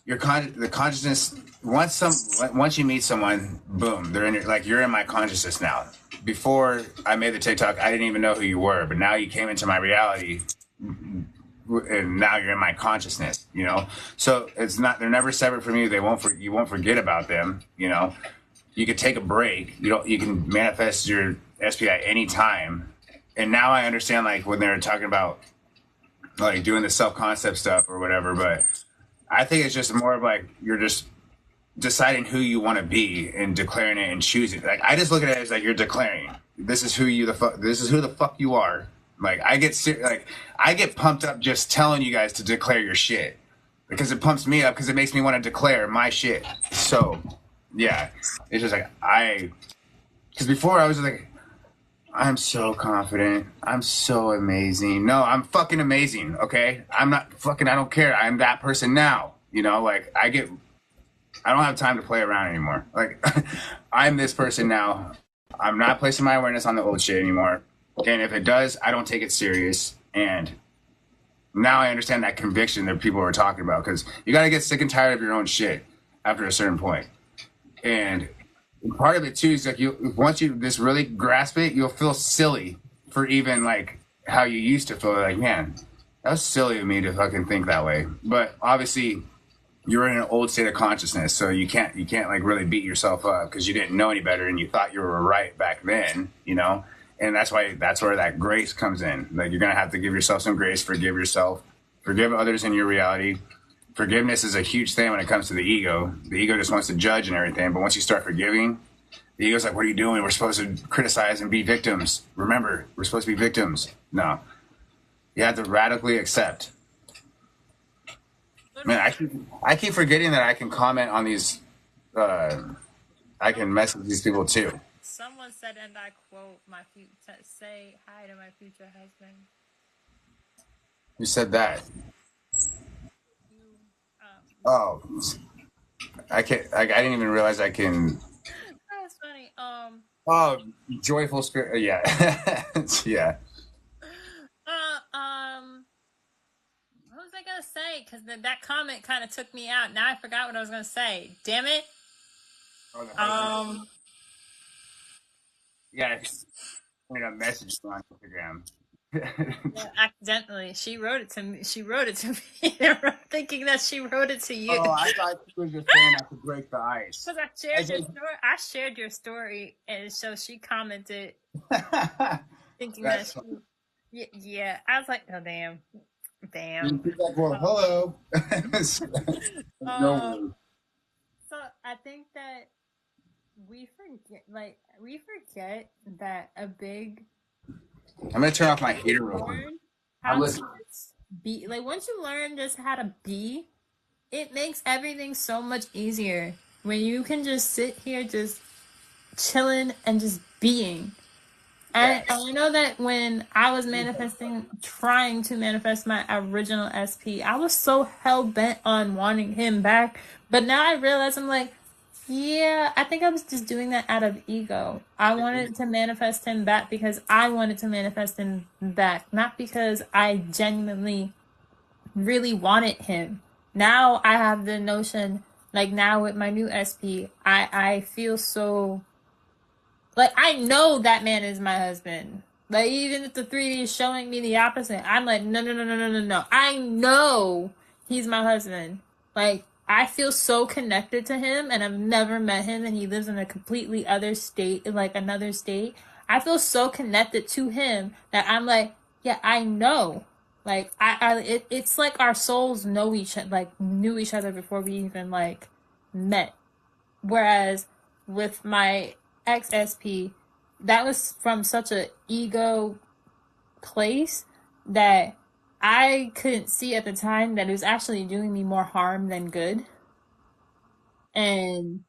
S2: the consciousness. Once you meet someone, boom, they're in your, like you're in my consciousness now. Before I made the TikTok, I didn't even know who you were, but now you came into my reality, and now you're in my consciousness. You know, so it's not they're never separate from you. You won't forget about them. You know, you could take a break. You can manifest your SPI anytime. And now I understand like when they're talking about like doing the self concept stuff or whatever, but I think it's just more of like you're just deciding who you want to be and declaring it and choosing. Like I just look at it as like you're declaring this is this is who the fuck you are. Like I get pumped up just telling you guys to declare your shit because it pumps me up because it makes me want to declare my shit. So yeah, it's just like because before I was like I'm so confident. I'm so amazing. No, I'm fucking amazing. Okay. I'm not fucking, I don't care. I'm that person now. You know, like I don't have time to play around anymore. Like I'm this person now. I'm not placing my awareness on the old shit anymore. And if it does, I don't take it serious. And now I understand that conviction that people were talking about because you got to get sick and tired of your own shit after a certain point. And part of it too is like once you just really grasp it, you'll feel silly for even like how you used to feel. Like, man, that was silly of me to fucking think that way. But obviously, you're in an old state of consciousness, so you can't like really beat yourself up because you didn't know any better and you thought you were right back then, you know. And that's where that grace comes in. Like you're gonna have to give yourself some grace, forgive yourself, forgive others in your reality. Forgiveness is a huge thing when it comes to the ego. The ego just wants to judge and everything, but once you start forgiving, the ego's like, what are you doing? We're supposed to criticize and be victims. Remember, we're supposed to be victims. No. You have to radically accept. Man, I keep forgetting that I can comment on these, I can message these people too.
S1: Someone said, and I quote, say hi to my future husband.
S2: Who said that?
S1: You,
S2: Oh, I can't. I didn't even realize I can.
S1: that was funny.
S2: Oh, joyful spirit. Yeah, yeah.
S1: What was I gonna say? Because that comment kind of took me out. Now I forgot what I was gonna say. Damn it. Um,
S2: Yeah, a message on Instagram.
S1: yeah, accidentally, she wrote it to me. She wrote it to me, thinking that she wrote it to you.
S2: Oh, I thought she was just saying that to break the ice.
S1: Because I shared your story. I shared your story, and so she commented, thinking that she. Yeah, I was like, oh damn.
S2: Like, well, hello. No.
S1: So I think that we forget that a big
S2: I'm gonna turn off my heater real quick.
S1: how to be like once you learn just how to be, it makes everything so much easier when you can just sit here just chilling and just being. And I know that when I was trying to manifest my original SP, I was so hell bent on wanting him back. But now I realize I'm like, Yeah, I think I was just doing that out of ego. I wanted to manifest him back because I wanted to manifest him back, not because I genuinely really wanted him. Now I have the notion, like now with my new SP, I feel so like I know that man is my husband. Like even if the 3D is showing me the opposite, I'm like, no, no, no, no, no, no, no. I know he's my husband. Like I feel so connected to him, and I've never met him, and he lives in a completely other state, like another state. I feel so connected to him that I'm like, yeah, I know. Like it's like our souls know each like knew each other before we even like met. Whereas with my ex SP, that was from such a ego place that I couldn't see at the time that it was actually doing me more harm than good. And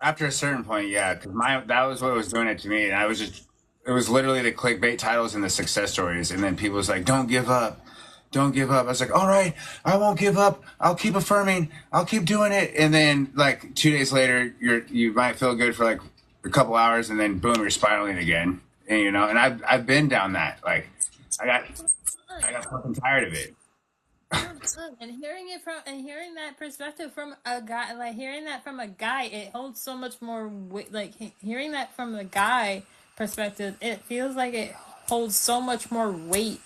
S2: After a certain point, yeah, because my that was what was doing it to me, and I was just it was literally the clickbait titles and the success stories, and then people was like, "Don't give up, don't give up." I was like, "All right, I won't give up. I'll keep affirming. I'll keep doing it." And then like 2 days later, you might feel good for like a couple hours, and then boom, you're spiraling again. And and I've been down that. Like, I got I got fucking tired of it.
S1: and hearing that perspective from a guy, like hearing that from a guy, it holds so much more weight. Like hearing that from a guy perspective, it feels like it holds so much more weight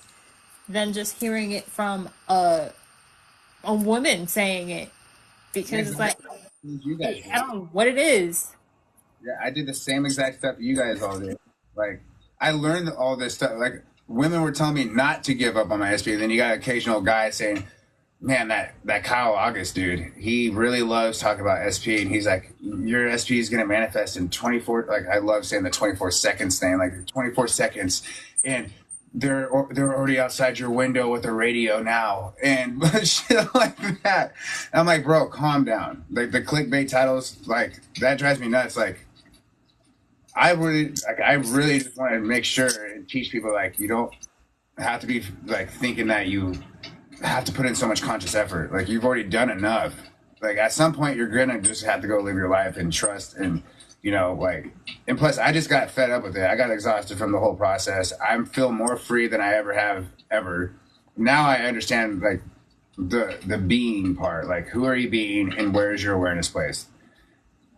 S1: than just hearing it from a woman saying it,
S2: Yeah,
S1: because it's
S2: 'cause
S1: like
S2: you guys
S1: I
S2: did.
S1: don't know what it is.
S2: Yeah, I did the same exact stuff you guys all did. Like, I learned all this stuff. Like, women were telling me not to give up on my SP. Then you got occasional guys saying, "Man, that Kyle August dude, he really loves talking about SP." And he's like, "Your SP is gonna manifest in 24." Like, I love saying the 24 seconds thing. Like 24 seconds, and they're already outside your window with a radio now, and shit like that. And I'm like, bro, calm down. Like the clickbait titles, like that drives me nuts. Like I really just want to make sure and teach people like you don't have to be like thinking that you have to put in so much conscious effort. Like you've already done enough. Like at some point you're gonna just have to go live your life and trust and like and plus I just got fed up with it. I got exhausted from the whole process. I feel more free than I ever have ever. Now I understand like the being part. Like who are you being and where is your awareness placed?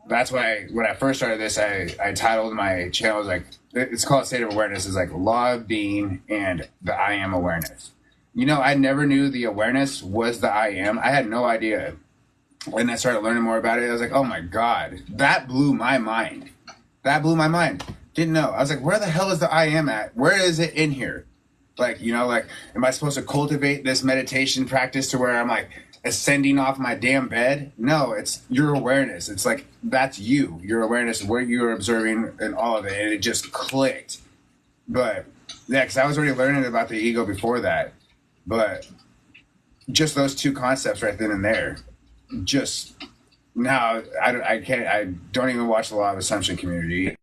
S2: That's why when I first started this, I titled my channel like it's called State of Awareness. Is like law of being and the I am awareness. I never knew the awareness was the I am. I had no idea. When I started learning more about it, I was like, oh my God, that blew my mind. That blew my mind. Didn't know. I was like, where the hell is the I am at? Where is it in here? Like, like, am I supposed to cultivate this meditation practice to where I'm like ascending off my damn bed? No, it's your awareness. It's like, that's you, your awareness, what you're observing and all of it. And it just clicked. But yeah, because I was already learning about the ego before that. But just those two concepts right then and there, just now I don't even watch the Law of Assumption community.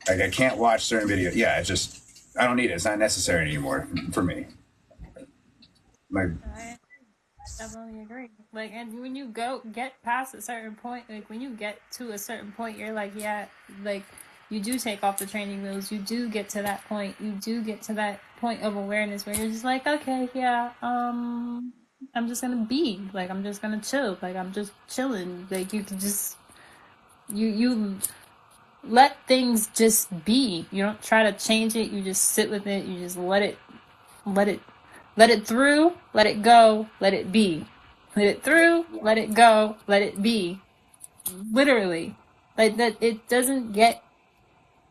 S2: Like I can't watch certain videos. Yeah, I don't need it. It's not necessary anymore for me. Like
S1: I definitely agree. Like, and when you get past a certain point, like when you get to a certain point, you're like, yeah, like you do take off the training wheels. You do get to that point. You do get to that point of awareness where you're just like, okay, yeah, I'm just gonna be like, I'm just gonna chill. Like I'm just chilling. Like you can just you let things just be. You don't try to change it. You just sit with it. You just let it let it through, let it go, let it be. Let it through, let it go, let it be. Literally. Like that it doesn't get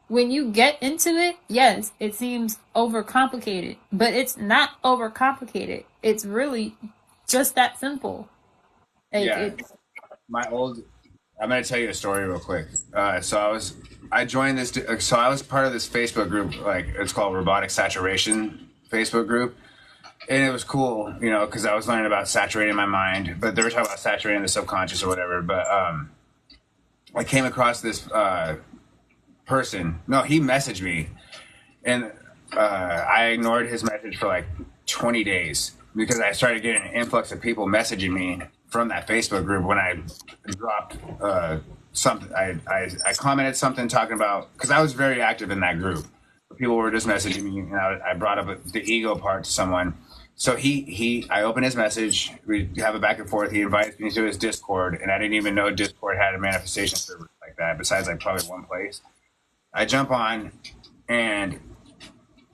S1: when you get into it, yes, it seems overcomplicated, but it's not overcomplicated. It's really just that simple. Like
S2: yeah,
S1: it's
S2: my old. I'm gonna tell you a story real quick. I joined this. So I was part of this Facebook group. Like it's called Robotic Saturation Facebook group. And it was cool, because I was learning about saturating my mind, but they were talking about saturating the subconscious or whatever. But I came across this person. No, he messaged me, and I ignored his message for like 20 days because I started getting an influx of people messaging me from that Facebook group when I dropped something. I commented something talking about, because I was very active in that group. People were just messaging me, and I brought up the ego part to someone. So I opened his message. We have a back and forth. He invites me to his Discord, and I didn't even know Discord had a manifestation server like that. Besides, like probably one place. I jump on and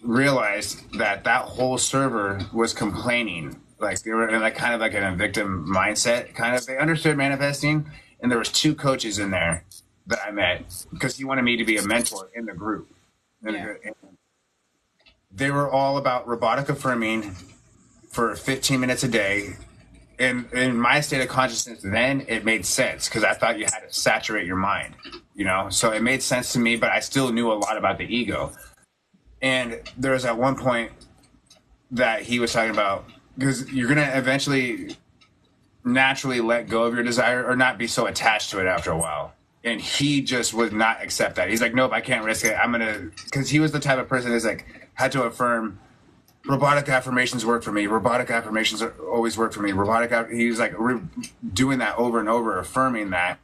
S2: realized that that whole server was complaining. Like they were in like kind of like a victim mindset. Kind of, they understood manifesting, and there was two coaches in there that I met because he wanted me to be a mentor in the group.
S1: Yeah.
S2: And they were all about robotic affirming for 15 minutes a day. And in my state of consciousness, then it made sense because I thought you had to saturate your mind, you know? So it made sense to me, but I still knew a lot about the ego. And there was at one point that he was talking about, because you're going to eventually naturally let go of your desire or not be so attached to it after a while. And he just would not accept that. He's like, nope, I can't risk it. I'm going to, because he was the type of person that's like, had to affirm robotic affirmations work for me. Robotic affirmations always work for me. He was like doing that over and over, affirming that.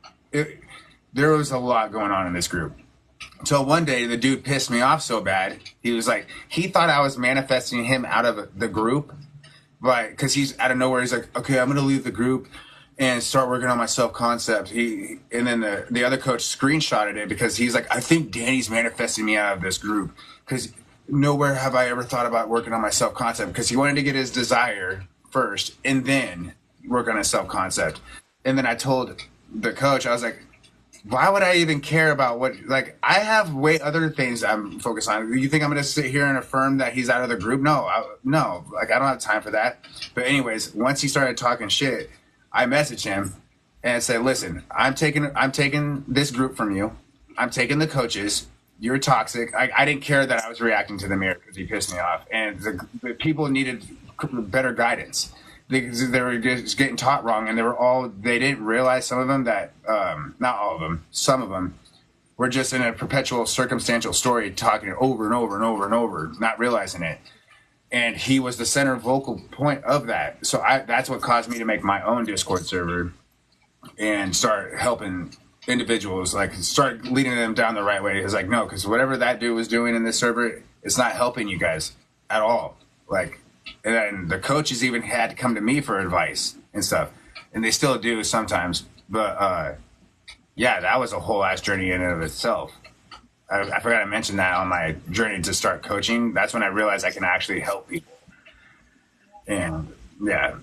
S2: There was a lot going on in this group. So one day the dude pissed me off so bad. He was like, he thought I was manifesting him out of the group, but because he's out of nowhere, he's like, okay, I'm going to leave the group and start working on my self-concept. And then the other coach screenshotted it because he's like, I think Danny's manifesting me out of this group because nowhere have I ever thought about working on my self-concept, because he wanted to get his desire first and then work on his self-concept. And then I told the coach, I was like, why would I even care about what, like, I have way other things I'm focused on. You think I'm going to sit here and affirm that he's out of the group? No, like, I don't have time for that. But anyways, once he started talking shit, I messaged him and said, listen, I'm taking this group from you. I'm taking the coaches. You're toxic. I didn't care that I was reacting to the mirror because he pissed me off. And the people needed better guidance. They were just getting taught wrong, and they didn't realize, some of them, that not all of them, some of them were just in a perpetual circumstantial story, talking over and over and over and over, not realizing it. And he was the center vocal point of that. So that's what caused me to make my own Discord server and start helping individuals, like start leading them down the right way. It's like, no, because whatever that dude was doing in this server, it's not helping you guys at all. Like, and then the coaches even had to come to me for advice and stuff, and they still do sometimes. But yeah, that was a whole ass journey in and of itself. I forgot to mention that on my journey to start coaching. That's when I realized I can actually help people. And yeah,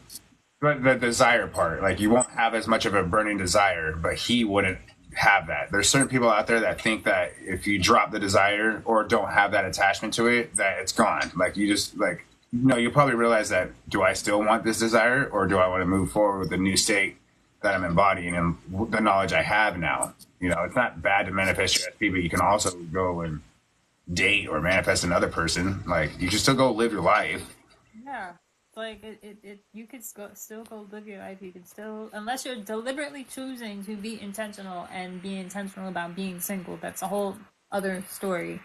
S2: but the desire part, like, you won't have as much of a burning desire, but he wouldn't have that. There's certain people out there that think that if you drop the desire or don't have that attachment to it, that it's gone. Like, you just, like, no, you'll probably realize that, do I still want this desire, or do I want to move forward with the new state that I'm embodying and the knowledge I have now? You know, it's not bad to manifest your SP, but you can also go and date or manifest another person. Like, you can still go live your life.
S1: Yeah. Like you could still go live your life. You can still, unless you're deliberately choosing to be intentional and be intentional about being single, that's a whole other story.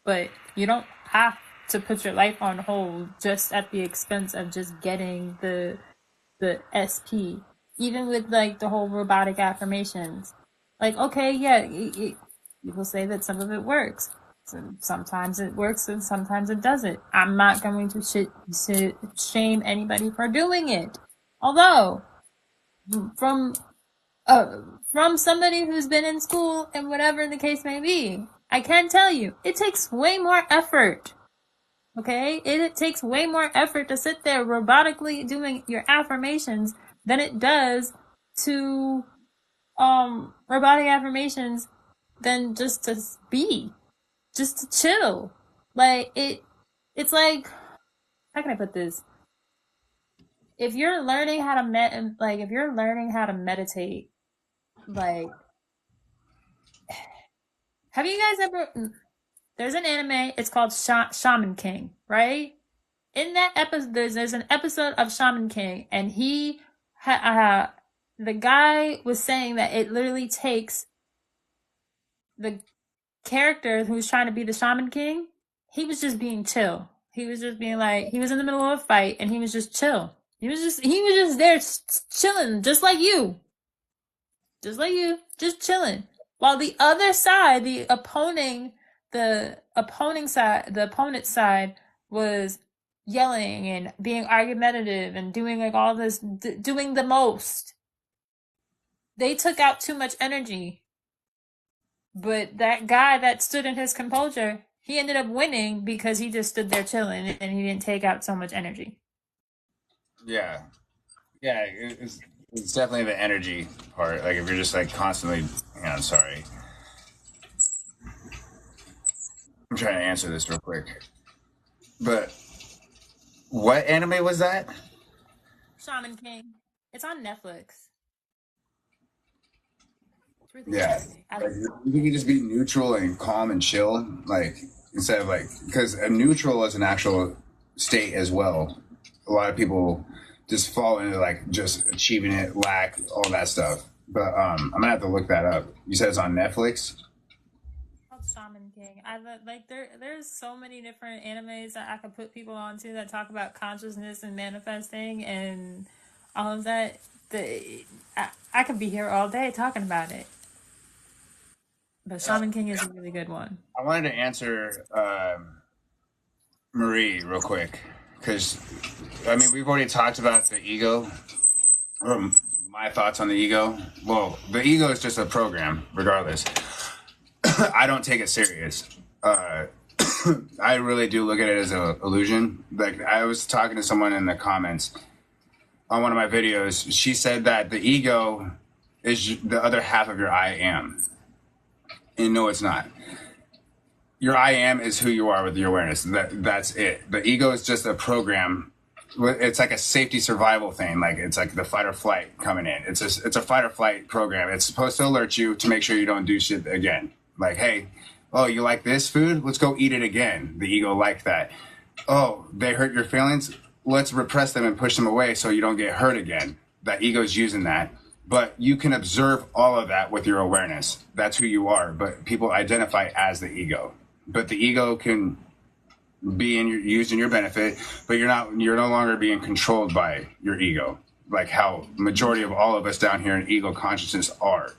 S1: But you don't have to put your life on hold just at the expense of just getting the SP. Even with like the whole robotic affirmations, like, okay, yeah, people say that some of it works. Sometimes it works and sometimes it doesn't. I'm not going to shame anybody for doing it. Although, from somebody who's been in school and whatever the case may be, I can tell you, it takes way more effort. Okay? It takes way more effort to sit there robotically doing your affirmations than it does to robotic affirmations than just to be. Just to chill. Like, it's like, how can I put this? If you're learning how to meditate, like, have you guys ever, there's an anime, it's called Shaman King, right? In that episode, there's an episode of Shaman King, and the guy was saying that it literally takes the character who's trying to be the Shaman King, he was just being chill. He was just being like, he was in the middle of a fight and he was just chill. He was just there chilling, just like you. Just chilling. While the other side, the opponent side was yelling and being argumentative and doing like all this, doing the most. They took out too much energy. But that guy that stood in his composure, he ended up winning because he just stood there chilling and he didn't take out so much energy.
S2: Yeah, yeah, it's definitely the energy part. Like if you're just like constantly, hang on, sorry, I'm trying to answer this real quick. But what anime was that?
S1: Shaman King. It's on Netflix. It's really
S2: Yeah,
S1: good.
S2: like you can just be neutral and calm and chill, like instead of like because a neutral is an actual state as well. A lot of people just fall into like just achieving it, lack all that stuff. But I'm gonna have to look that up. You said it's on Netflix.
S1: Called Shaman King. I like there's so many different animes that I could put people onto that talk about consciousness and manifesting and all of that. I could be here all day talking about it. But Shaman King is a really good one.
S2: I wanted to answer Marie real quick because I mean we've already talked about the ego or my thoughts on the ego. Well, the ego is just a program, regardless. I don't take it serious. I really do look at it as an illusion. Like I was talking to someone in the comments on one of my videos. She said that the ego is the other half of your I am. And no, it's not. Your I am is who you are with your awareness. That's it. The ego is just a program. It's like a safety survival thing. Like it's like the fight or flight coming in. It's a fight or flight program. It's supposed to alert you to make sure you don't do shit again. Like, hey, oh, you like this food? Let's go eat it again. The ego liked that. Oh, they hurt your feelings? Let's repress them and push them away so you don't get hurt again. That ego's using that. But you can observe all of that with your awareness. That's who you are. But people identify as the ego. But the ego can be used in your benefit, but you're no longer being controlled by your ego, like how majority of all of us down here in ego consciousness are.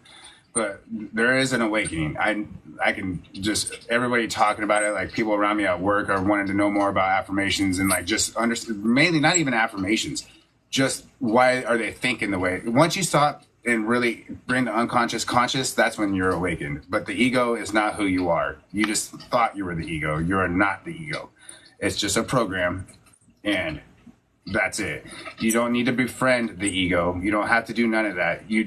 S2: But there is an awakening. I can just everybody talking about it, like people around me at work are wanting to know more about affirmations and like just understand, mainly not even affirmations, just why are they thinking the way. Once you stop and really bring the unconscious conscious, that's when you're awakened. But the ego is not who you are. You just thought you were the ego. You're not the ego. It's just a program, and that's it. You don't need to befriend the ego. You don't have to do none of that. You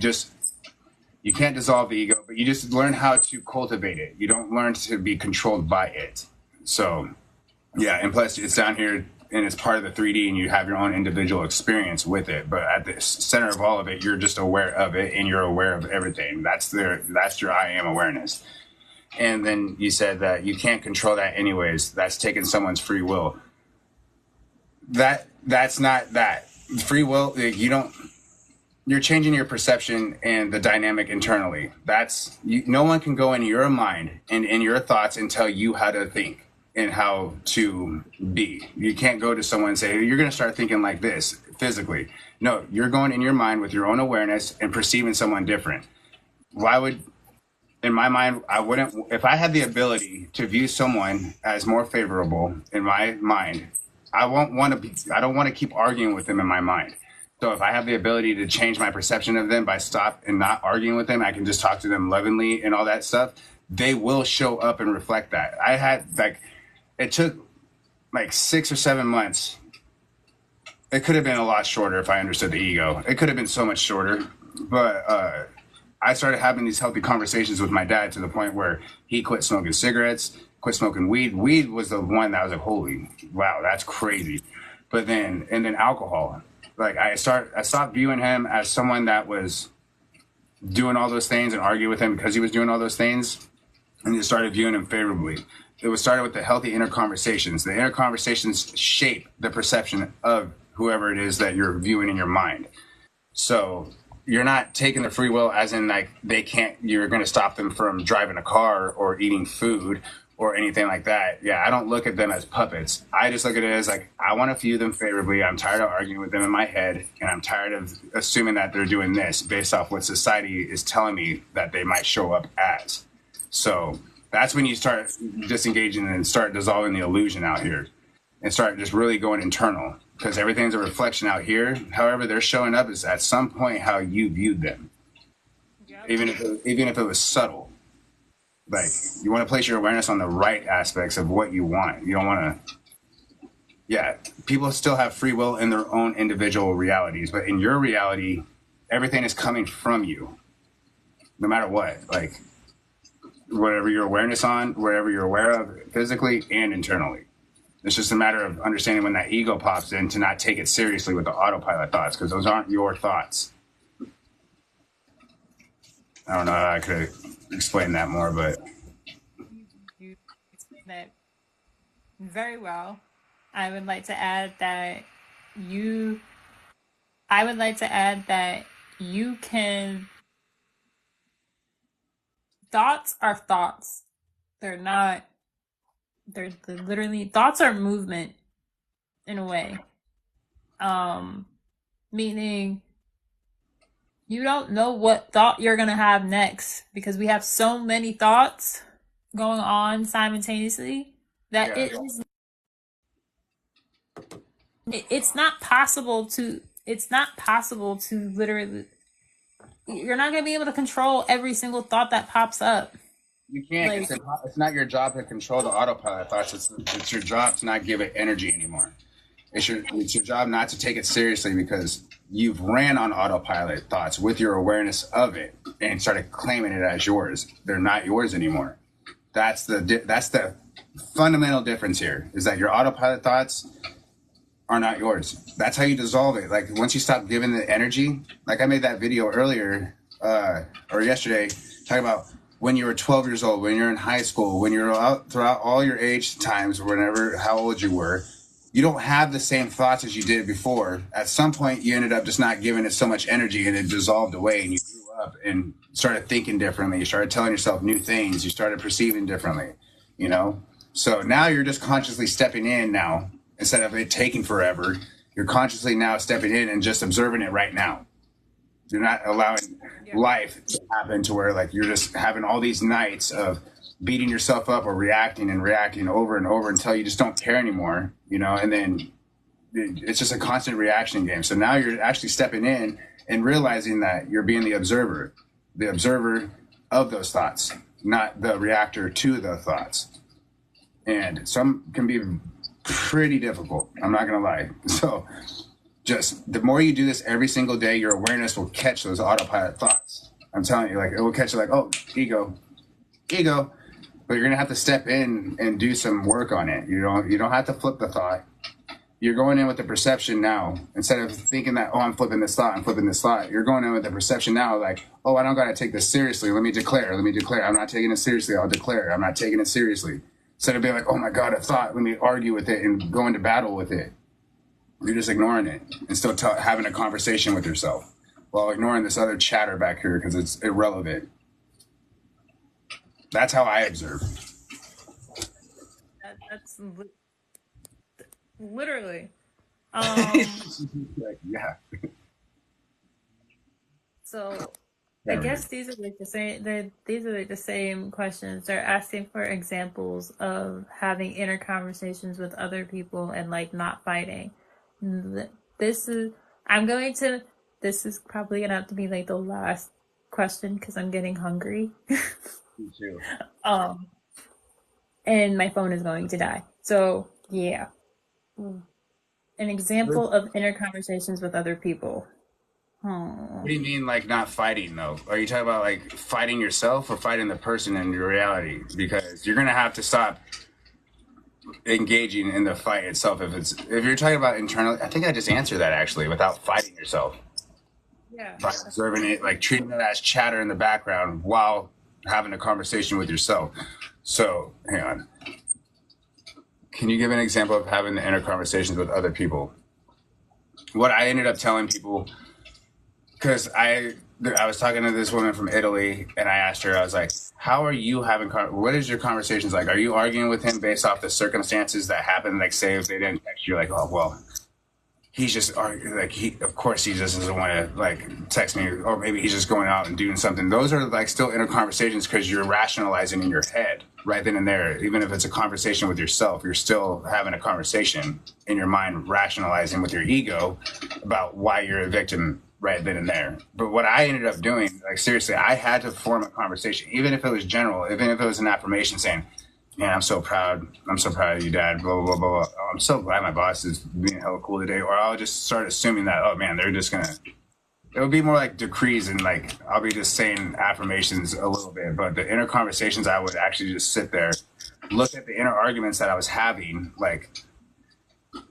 S2: can't dissolve the ego, but you just learn how to cultivate it. You don't learn to be controlled by it. So, yeah, and plus it's down here and it's part of the 3D and you have your own individual experience with it. But at the center of all of it, you're just aware of it and you're aware of everything. That's your I am awareness. And then you said that you can't control that anyways. That's taking someone's free will. That's not that. Free will, you're changing your perception and the dynamic internally. No one can go in your mind and in your thoughts and tell you how to think and how to be. You can't go to someone and say, you're going to start thinking like this physically. No, you're going in your mind with your own awareness and perceiving someone different. In my mind, if I had the ability to view someone as more favorable in my mind, I don't want to keep arguing with them in my mind. So if I have the ability to change my perception of them by stop and not arguing with them, I can just talk to them lovingly and all that stuff. They will show up and reflect that. It took like 6 or 7 months. It could have been a lot shorter if I understood the ego. It could have been so much shorter, but I started having these healthy conversations with my dad to the point where he quit smoking cigarettes, quit smoking weed. Weed was the one that I was like, holy, wow, that's crazy. But then alcohol. Like I stopped viewing him as someone that was doing all those things and argue with him because he was doing all those things, and just started viewing him favorably. It was started with the healthy inner conversations. The inner conversations shape the perception of whoever it is that you're viewing in your mind. So you're not taking the free will as in like you're going to stop them from driving a car or eating food or anything like that. Yeah, I don't look at them as puppets. I just look at it as like, I want to view them favorably. I'm tired of arguing with them in my head, and I'm tired of assuming that they're doing this based off what society is telling me that they might show up as. So that's when you start disengaging and start dissolving the illusion out here and start just really going internal, because everything's a reflection out here. However they're showing up is at some point how you viewed them. Yep. Even if it was subtle. Like, you want to place your awareness on the right aspects of what you want. You don't want to, yeah, people still have free will in their own individual realities, but in your reality, everything is coming from you, no matter what. Like, whatever your awareness on, whatever you're aware of physically and internally. It's just a matter of understanding when that ego pops in to not take it seriously with the autopilot thoughts, because those aren't your thoughts. I don't know how I could explain that more, but
S1: you explained that very well. I would like to add that you can, thoughts are thoughts. They're not, they're literally, thoughts are movement in a way. Meaning you don't know what thought you're going to have next, because we have so many thoughts going on simultaneously that it's not possible to literally, you're not going to be able to control every single thought that pops up.
S2: You can't. Like, it's not your job to control the autopilot thoughts. It's your job to not give it energy anymore. It's your job not to take it seriously, because you've ran on autopilot thoughts with your awareness of it and started claiming it as yours. They're not yours anymore. That's the fundamental difference here, is that your autopilot thoughts are not yours. That's how you dissolve it. Like, once you stop giving the energy, like I made that video earlier or yesterday talking about when you were 12 years old, when you're in high school, when you're out throughout all your age times, whenever, how old you were, you don't have the same thoughts as you did before. At some point, you ended up just not giving it so much energy, and it dissolved away, and you grew up and started thinking differently. You started telling yourself new things. You started perceiving differently, you know? So now you're just consciously stepping in now, instead of it taking forever. You're consciously now stepping in and just observing it right now. You're not allowing life to happen to where, like, you're just having all these nights of beating yourself up or reacting over and over until you just don't care anymore, you know, and then it's just a constant reaction game. So now you're actually stepping in and realizing that you're being the observer of those thoughts, not the reactor to the thoughts. And some can be pretty difficult, I'm not going to lie. So just the more you do this every single day, your awareness will catch those autopilot thoughts. I'm telling you, like, it will catch you like, oh, ego. But you're gonna have to step in and do some work on it. You don't have to flip the thought. You're going in with the perception now, instead of thinking that, oh, I'm flipping this thought. You're going in with the perception now, like, oh, I don't gotta take this seriously. Let me declare. I'm not taking it seriously. I'll declare I'm not taking it seriously. Instead of being like, oh my God, a thought. Let me argue with it and go into battle with it. You're just ignoring it and still having a conversation with yourself while ignoring this other chatter back here because it's irrelevant. That's how I observe.
S1: That's literally.
S2: Yeah.
S1: So I guess these are like the same. These are like the same questions. They're asking for examples of having inner conversations with other people and like not fighting. This is probably gonna have to be like the last question because I'm getting hungry.
S2: Me too.
S1: And my phone is going to die. So yeah, an example of inner conversations with other people.
S2: What do you mean, like, not fighting though? Are you talking about like fighting yourself or fighting the person in your reality? Because you're gonna have to stop engaging in the fight itself. If you're talking about internal, I think I just answered that actually, without fighting yourself.
S1: Yeah.
S2: By observing it, like treating it as chatter in the background while having a conversation with yourself. So, hang on. Can you give an example of having the inner conversations with other people? What I ended up telling people, because I was talking to this woman from Italy, and I asked her, I was like, how are you having? What is your conversations like? Are you arguing with him based off the circumstances that happen? Like, say if they didn't text you, like, oh well, he's just like he. Of course, he just doesn't want to like text me, or maybe he's just going out and doing something. Those are like still inner conversations because you're rationalizing in your head right then and there. Even if it's a conversation with yourself, you're still having a conversation in your mind, rationalizing with your ego about why you're a victim right then and there. But what I ended up doing, like seriously, I had to form a conversation, even if it was general, even if it was an affirmation saying, man, I'm so proud. I'm so proud of you, Dad. Blah, blah, blah, blah. Oh, I'm so glad my boss is being hella cool today. Or I'll just start assuming that, oh man, they're just going to, it would be more like decrees and like, I'll be just saying affirmations a little bit. But the inner conversations, I would actually just sit there, look at the inner arguments that I was having, like,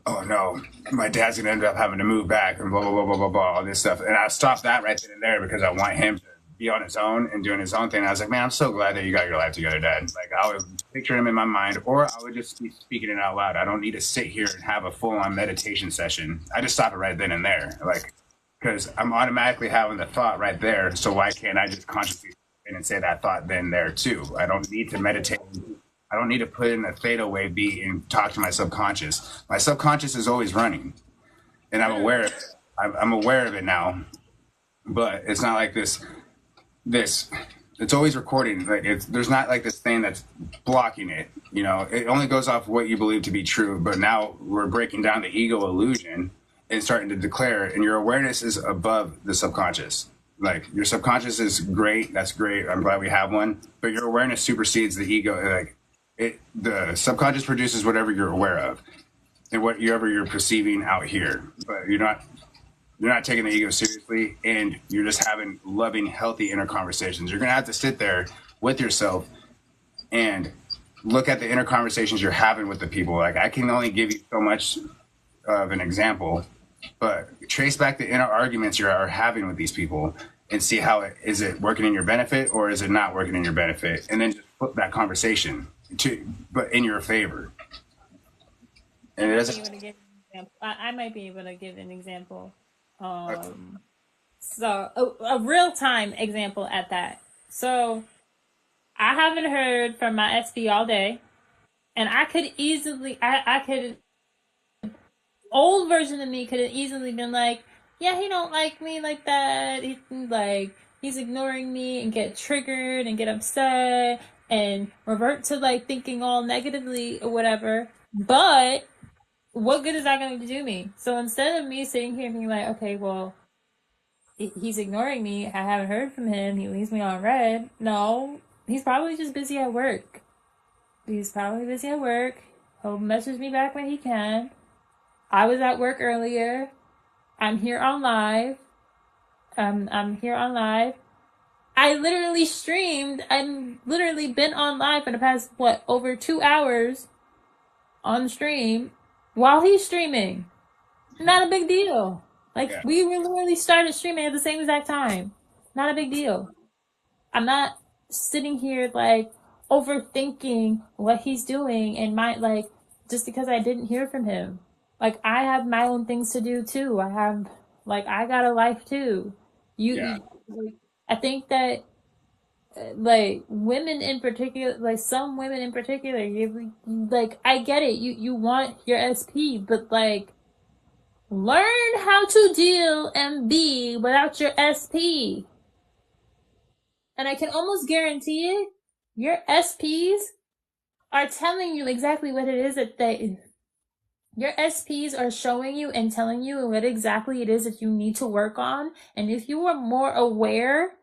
S2: oh no, my dad's gonna end up having to move back and blah blah blah blah blah blah all this stuff. And I stopped that right then and there because I want him to be on his own and doing his own thing. And I was like, man, I'm so glad that you got your life together, Dad. Like I would picture him in my mind, or I would just be speaking it out loud. I don't need to sit here and have a full on meditation session. I just stop it right then and there, like because I'm automatically having the thought right there. So why can't I just consciously and say that thought then there too? I don't need to meditate. I don't need to put in a theta wave beat and talk to my subconscious. My subconscious is always running, and I'm aware of it. I'm aware of it now, but it's not like this. It's always recording. Like there's not like this thing that's blocking it. You know, it only goes off what you believe to be true. But now we're breaking down the ego illusion and starting to declare, and your awareness is above the subconscious. Like your subconscious is great. That's great. I'm glad we have one. But your awareness supersedes the ego. Like the subconscious produces whatever you're aware of and whatever you're perceiving out here, but you're not taking the ego seriously, and you're just having loving, healthy inner conversations. You're gonna have to sit there with yourself and look at the inner conversations you're having with the people. Like I can only give you so much of an example, but trace back the inner arguments you are having with these people and see how is it working in your benefit or is it not working in your benefit, and then just flip that conversation but in your favor. And it doesn't.
S1: I might be able to give an example. So a real time example at that. So I haven't heard from my SP all day, and I could easily, I could, old version of me could have easily been like, yeah, he don't like me like that. He's ignoring me and get triggered and get upset and revert to like thinking all negatively or whatever. But what good is that going to do me? So instead of me sitting here being like, okay, well, he's ignoring me. I haven't heard from him. He leaves me on red. No, he's probably just busy at work. He's probably busy at work. He'll message me back when he can. I was at work earlier. I'm here on live. I'm here on live. I literally streamed. I've literally been on live for the past, over 2 hours on stream while he's streaming. Not a big deal. Like,
S2: Yeah.
S1: we literally started streaming at the same exact time. Not a big deal. I'm not sitting here, like, overthinking what he's doing and just because I didn't hear from him. Like, I have my own things to do, too. I got a life, too.
S2: Yeah.
S1: I think that, like, women in particular, like, some women in particular, I get it. You want your SP, but, like, learn how to deal and be without your SP. And I can almost guarantee it, your SPs are telling you exactly what it is your SPs are showing you and telling you what exactly it is that you need to work on. And if you were more aware,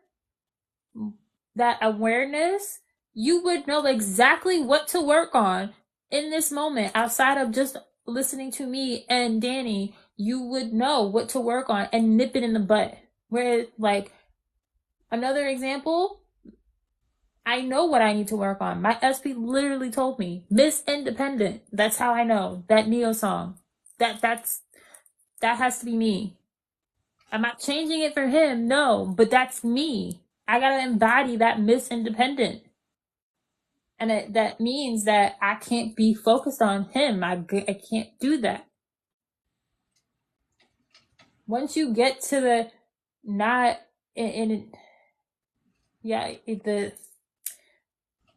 S1: that awareness, you would know exactly what to work on in this moment outside of just listening to me and Danny. You would know what to work on and nip it in the butt. Where, like, another example, I know what I need to work on. My SP literally told me, Miss Independent. That's how I know. That Neo song. That has to be me. I'm not changing it for him, no, but that's me. I gotta embody that Miss Independent. And that means that I can't be focused on him. I can't do that. Once you get to the not in yeah, the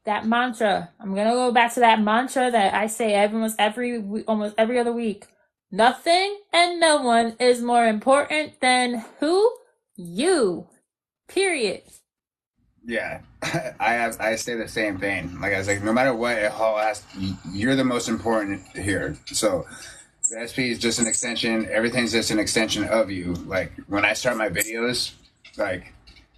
S1: that mantra. I'm gonna go back to that mantra that I say almost every other week. Nothing and no one is more important than who? You. Period.
S2: Yeah, I say the same thing. Like I was like, no matter what, it all has. You're the most important here. So the SP is just an extension. Everything's just an extension of you. Like when I start my videos, like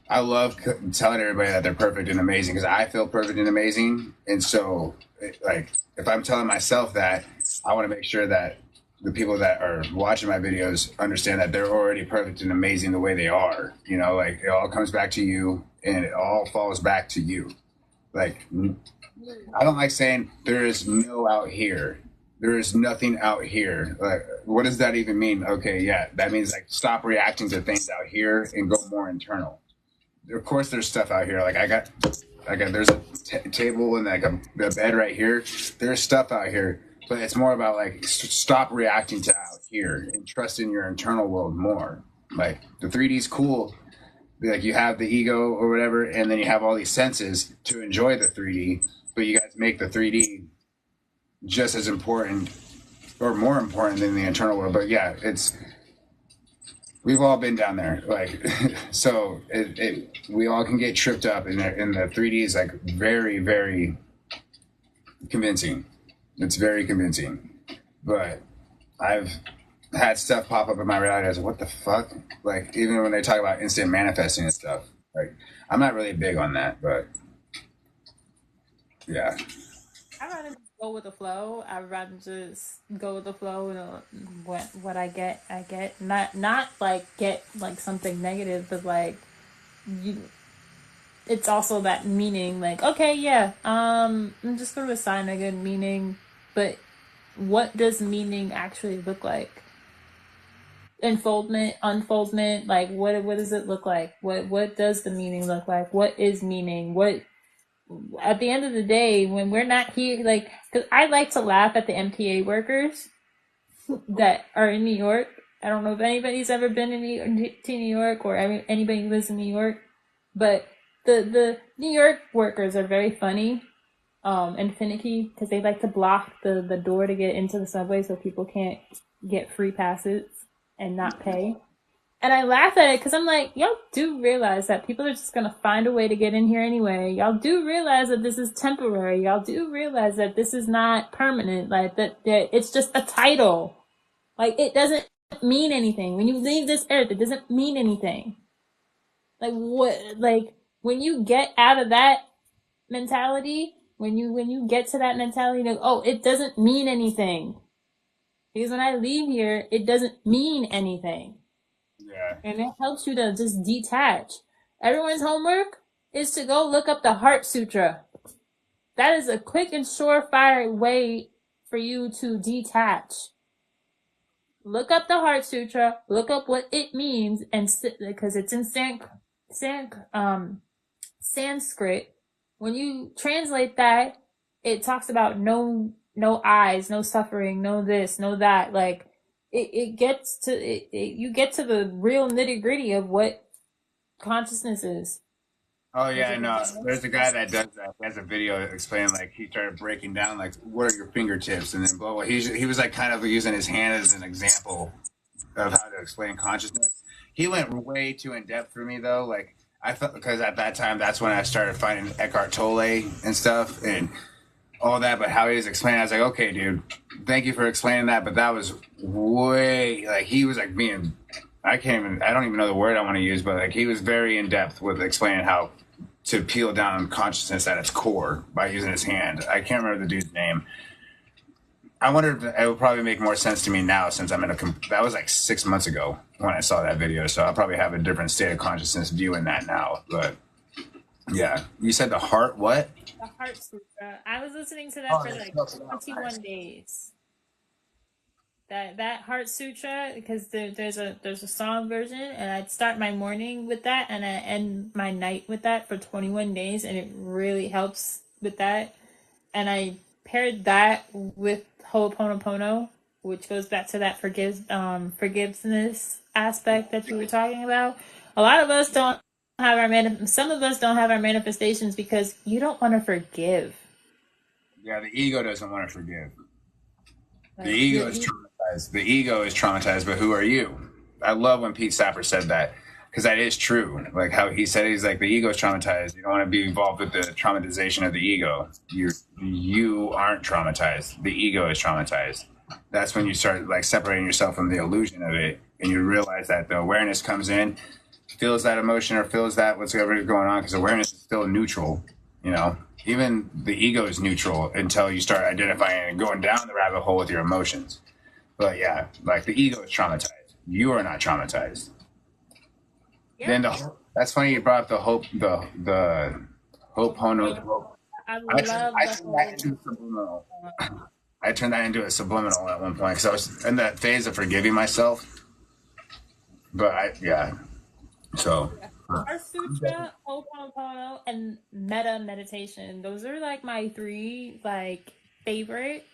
S2: I love telling everybody that they're perfect and amazing because I feel perfect and amazing. And so, like, if I'm telling myself that, I want to make sure that the people that are watching my videos understand that they're already perfect and amazing the way they are. You know, like it all comes back to you and it all falls back to you. Like, I don't like saying there is no out here. There is nothing out here. Like, what does that even mean? Okay, yeah, that means like stop reacting to things out here and go more internal. Of course, there's stuff out here. Like there's a table and like a bed right here. There's stuff out here, but it's more about like stop reacting to out here and trust in your internal world more. Like the 3D is cool. Like you have the ego or whatever, and then you have all these senses to enjoy the 3D, but you guys make the 3D just as important or more important than the internal world. But yeah, we've all been down there, like so we all can get tripped up, and the 3D is like very, very convincing. It's very convincing, but I've had stuff pop up in my reality. I was like, what the fuck? Like even when they talk about instant manifesting and stuff, like I'm not really big on that, but yeah.
S1: I'd rather just go with the flow. I'd rather just go with the flow. What I get, I get. Not like get like something negative, but like you. It's also that meaning. Like okay, yeah. I'm just gonna assign a good meaning, but what does meaning actually look like? Enfoldment, unfoldment. Like what does it look like? What does the meaning look like? What is meaning? What at the end of the day, when we're not here, like, because I like to laugh at the MTA workers that are in New York. I don't know if anybody's ever been to New York or anybody who lives in New York, but the New York workers are very funny and finicky because they like to block the door to get into the subway so people can't get free passes and not pay. And I laugh at it because I'm like, y'all do realize that people are just going to find a way to get in here anyway. Y'all do realize that this is temporary. Y'all do realize that this is not permanent. Like that it's just a title. Like it doesn't mean anything. When you leave this earth, it doesn't mean anything. Like what, like when you get out of that mentality, when you get to that mentality, like, oh, it doesn't mean anything. Because when I leave here, it doesn't mean anything.
S2: Yeah.
S1: And it helps you to just detach. Everyone's homework is to go look up the Heart Sutra. That is a quick and surefire way for you to detach. Look up the Heart Sutra, look up what it means, and because it's in Sanskrit. When you translate that, it talks about no eyes, no suffering, no this, no that. Like it gets to you get to the real nitty gritty of what consciousness is.
S2: Oh
S1: Is
S2: yeah,
S1: it
S2: no. There's a guy that does that. He has a video explaining like he started breaking down like what are your fingertips and then blah blah. He was like kind of using his hand as an example of how to explain consciousness. He went way too in depth for me though. Like I felt because at that time that's when I started finding Eckhart Tolle and stuff and all that. But how he was explaining, I was like, okay, dude, thank you for explaining that. But that was way like he was like being. I don't even know the word I want to use, but like he was very in depth with explaining how to peel down consciousness at its core by using his hand. I can't remember the dude's name. I wonder if it would probably make more sense to me now since I'm in that was like 6 months ago when I saw that video. So I'll probably have a different state of consciousness viewing that now. But yeah, you said the heart, what?
S1: the Heart Sutra? I was listening to that
S2: Oh,
S1: for
S2: that's
S1: like
S2: so nice.
S1: 21 days. That Heart Sutra because there's a song version and I'd start my morning with that and I end my night with that for 21 days and it really helps with that. And I paired that with Ho'oponopono, which goes back to that forgiveness aspect that you were talking about. A lot of us don't. have our some of us don't have our manifestations because you don't want to forgive.
S2: Yeah, the ego doesn't want to forgive. The
S1: Like
S2: ego is traumatized. The ego is traumatized, but who are you? I love when Pete Sapper said that because that is true. Like how he said, he's like the ego is traumatized. You don't want to be involved with the traumatization of the ego. You aren't traumatized. The ego is traumatized. That's when you start like separating yourself from the illusion of it, and you realize that the awareness comes in, feels that emotion or feels that whatever going on, because awareness is still neutral. You know, even the ego is neutral until you start identifying and going down the rabbit hole with your emotions. But yeah, like the ego is traumatized. You are not traumatized.
S1: yeah.
S2: Then that's funny you brought up the hope, the hope hono.
S1: I
S2: I turned,
S1: love
S2: I
S1: the
S2: turned that
S1: whole.
S2: into a subliminal. I turned that into a subliminal at one point because I was in that phase of forgiving myself. But yeah, so
S1: Our sutra, Ho'oponopono, and metta meditation. Those are like my three like favorite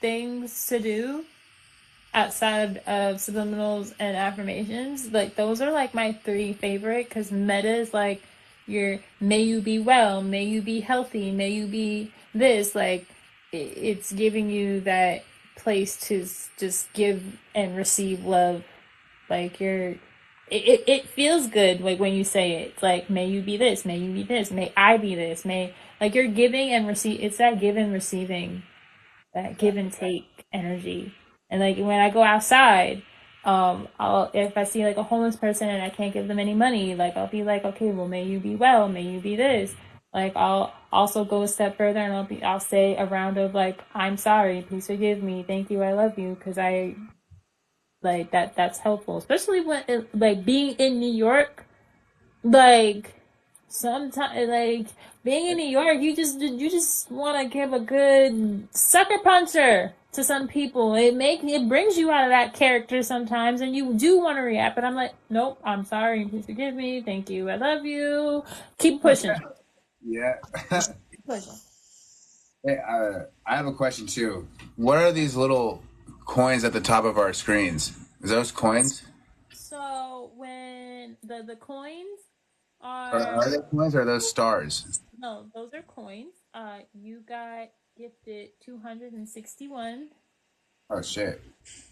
S1: things to do outside of subliminals and affirmations. Like those are like my three favorite because metta is like your may you be well, may you be healthy, may you be this. Like it's giving you that place to just give and receive love. Like it feels good like when you say it. It's like may you be this, may you be this, may I be this, may like you're giving and receive. It's that give and receiving, that give and take energy. And like when I go outside, I'll if I see like a homeless person and I can't give them any money, like I'll be like, okay, well, may you be well, may you be this. Like I'll also go a step further and I'll say a round of like, I'm sorry, please forgive me, thank you, I love you, because I like that's helpful, especially when like being in New York, like sometimes like being in New York, you just want to give a good sucker puncher to some people. It brings you out of that character sometimes, and you do want to react. But I'm like, nope, I'm sorry, please forgive me, thank you, I love you. Keep pushing,
S2: yeah.
S1: keep pushing.
S2: Hey, I have a question too. What are these little coins at the top of our screens? Is those coins?
S1: So when the coins
S2: Or
S1: are
S2: are they coins or are those stars?
S1: no, those are coins. You got gifted 261
S2: Oh shit.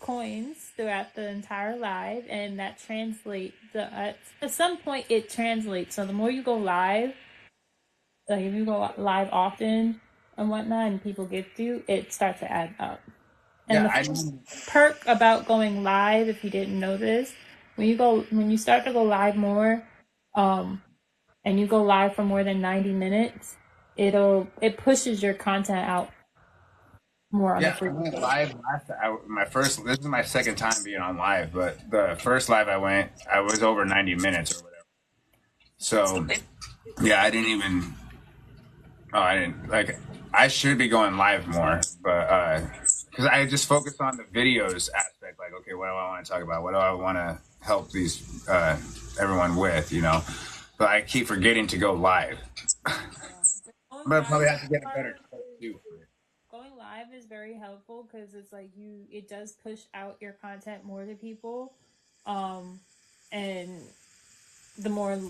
S1: coins throughout the entire live, and that translate the at some point it translates. So the more you go live, like if you go live often and whatnot, and people gift you, it starts to add up. And
S2: Yeah,
S1: the first perk about going live, if you didn't know this, when you start to go live more, um, and you go live for more than 90 minutes, it pushes your content out more on the
S2: yeah.
S1: free.
S2: I went live last. My first. This is my second time being on live, but the first live I was over 90 minutes or whatever. So yeah, I didn't even. Oh, I didn't like. I should be going live more, but because I just focused on the videos aspect. Like, okay, what do I want to talk about? What do I want to help these everyone with? You know, but I keep forgetting to go live.
S1: Going
S2: I'm gonna
S1: live
S2: probably have to get a better clip too.
S1: going live is very helpful because it's like it does push out your content more to people, and the more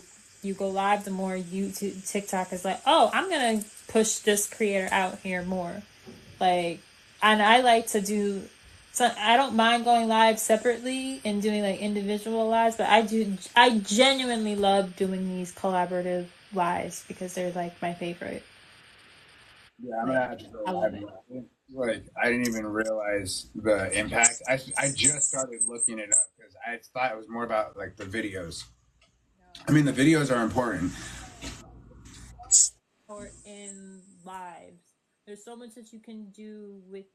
S1: you go live, the more YouTube TikTok is like, oh, I'm gonna push this creator out here more. Like, and I like to do. So I don't mind going live separately and doing like individual lives, but I genuinely love doing these collaborative lives because they're like my favorite.
S2: Yeah, I'm
S1: Like
S2: gonna have to go
S1: I love
S2: live
S1: it.
S2: more. Like, I didn't even realize the impact. I just started looking it up because I thought it was more about like the videos. I mean, the videos are important.
S1: Or in lives. There's so much that you can do with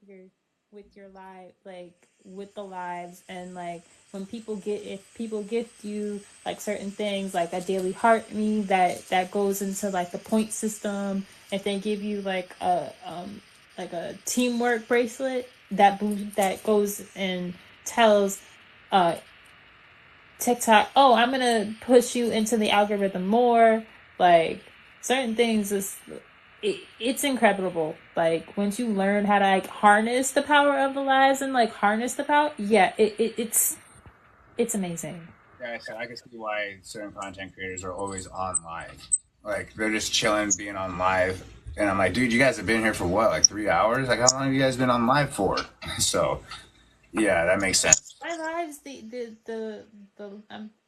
S1: your live, like with the lives, and like when people get if people gift you like certain things like a daily heart me that goes into like the point system. If they give you like a teamwork bracelet that goes and tells uh TikTok, oh, I'm gonna push you into the algorithm more. Like certain things is it's incredible. Like once you learn how to like harness the power of the lives and like harness the power, yeah, it's amazing.
S2: Yeah, so I can see why certain content creators are always on live. Like they're just chilling, being on live, and I'm like, dude, you guys have been here for what, like 3 hours? Like, how long have you guys been on live for? So, yeah, that makes sense.
S1: My lives, the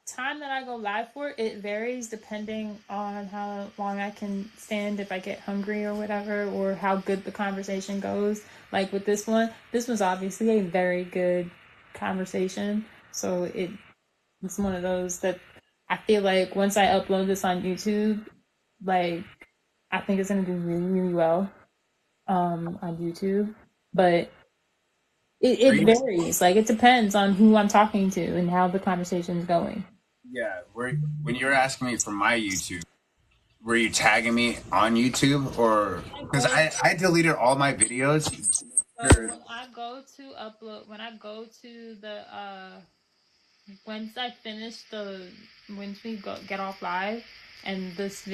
S1: time that I go live for, it varies depending on how long I can stand, if I get hungry or whatever, or how good the conversation goes. Like with this was obviously a very good conversation. So it's one of those that I feel like once I upload this on YouTube, like I think it's gonna do really, really well on YouTube. But
S2: Are
S1: it
S2: you?
S1: varies. Like it depends on who I'm talking to and how the conversation is going.
S2: Yeah, when you were asking me for my YouTube, were you tagging me on YouTube or
S1: I
S2: because
S1: go
S2: I deleted all my videos?
S1: so when I go to upload when I go to the once I finish the once we go get off live and this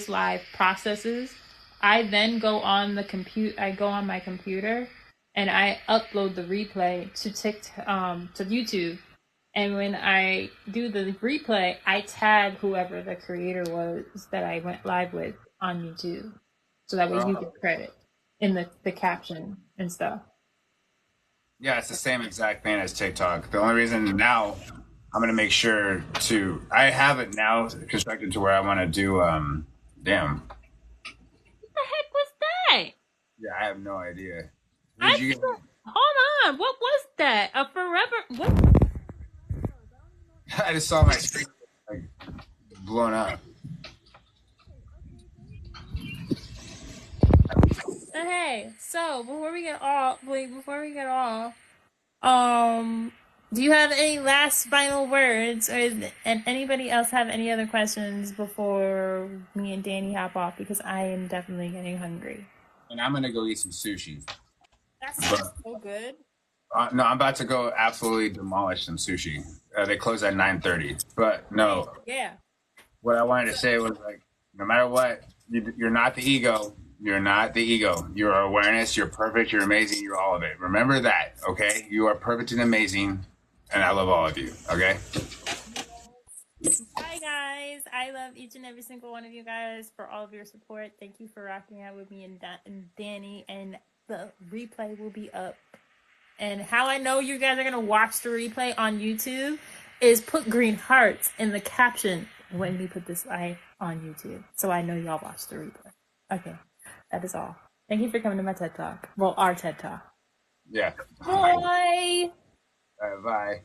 S1: live processes, I then go on the compute I go on my computer and I upload the replay to to YouTube. And when I do the replay, I tag whoever the creator was that I went live with on YouTube. So that way you
S2: Uh,
S1: get credit in the caption and stuff.
S2: yeah, it's the same exact thing as TikTok. The only reason now I'm gonna make sure to I have it now constructed to where I want to do damn.
S1: What the heck was that?
S2: Yeah, I have no idea. Did
S1: I
S2: you
S1: still, hold on. What was that? A forever what?
S2: I just saw my screen like blown up.
S1: Hey, so before we get off, um, do you have any last final words, and anybody else have any other questions before me and Danny hop off? Because I am definitely getting hungry.
S2: And I'm gonna go eat some sushi.
S1: That sounds
S2: But
S1: so good.
S2: no, I'm about to go absolutely demolish some sushi. They close at 9:30. But
S1: Hey,
S2: no,
S1: yeah.
S2: what I wanted to say was like, no matter what, you're not the ego. You're not the ego. You're awareness. You're perfect. You're amazing. You're all of it. Remember that, okay? You are perfect and amazing, and I love all of you. Okay.
S1: Bye, guys. I love each and every single one of you guys for all of your support. Thank you for rocking out with me and Danny. And the replay will be up. And how I know you guys are going to watch the replay on YouTube is put green hearts in the caption when we put this live on YouTube. So I know y'all watched the replay. Okay. That is all. Thank you for coming to my TED Talk. Well, our TED Talk.
S2: Yeah.
S1: Bye.
S2: Bye.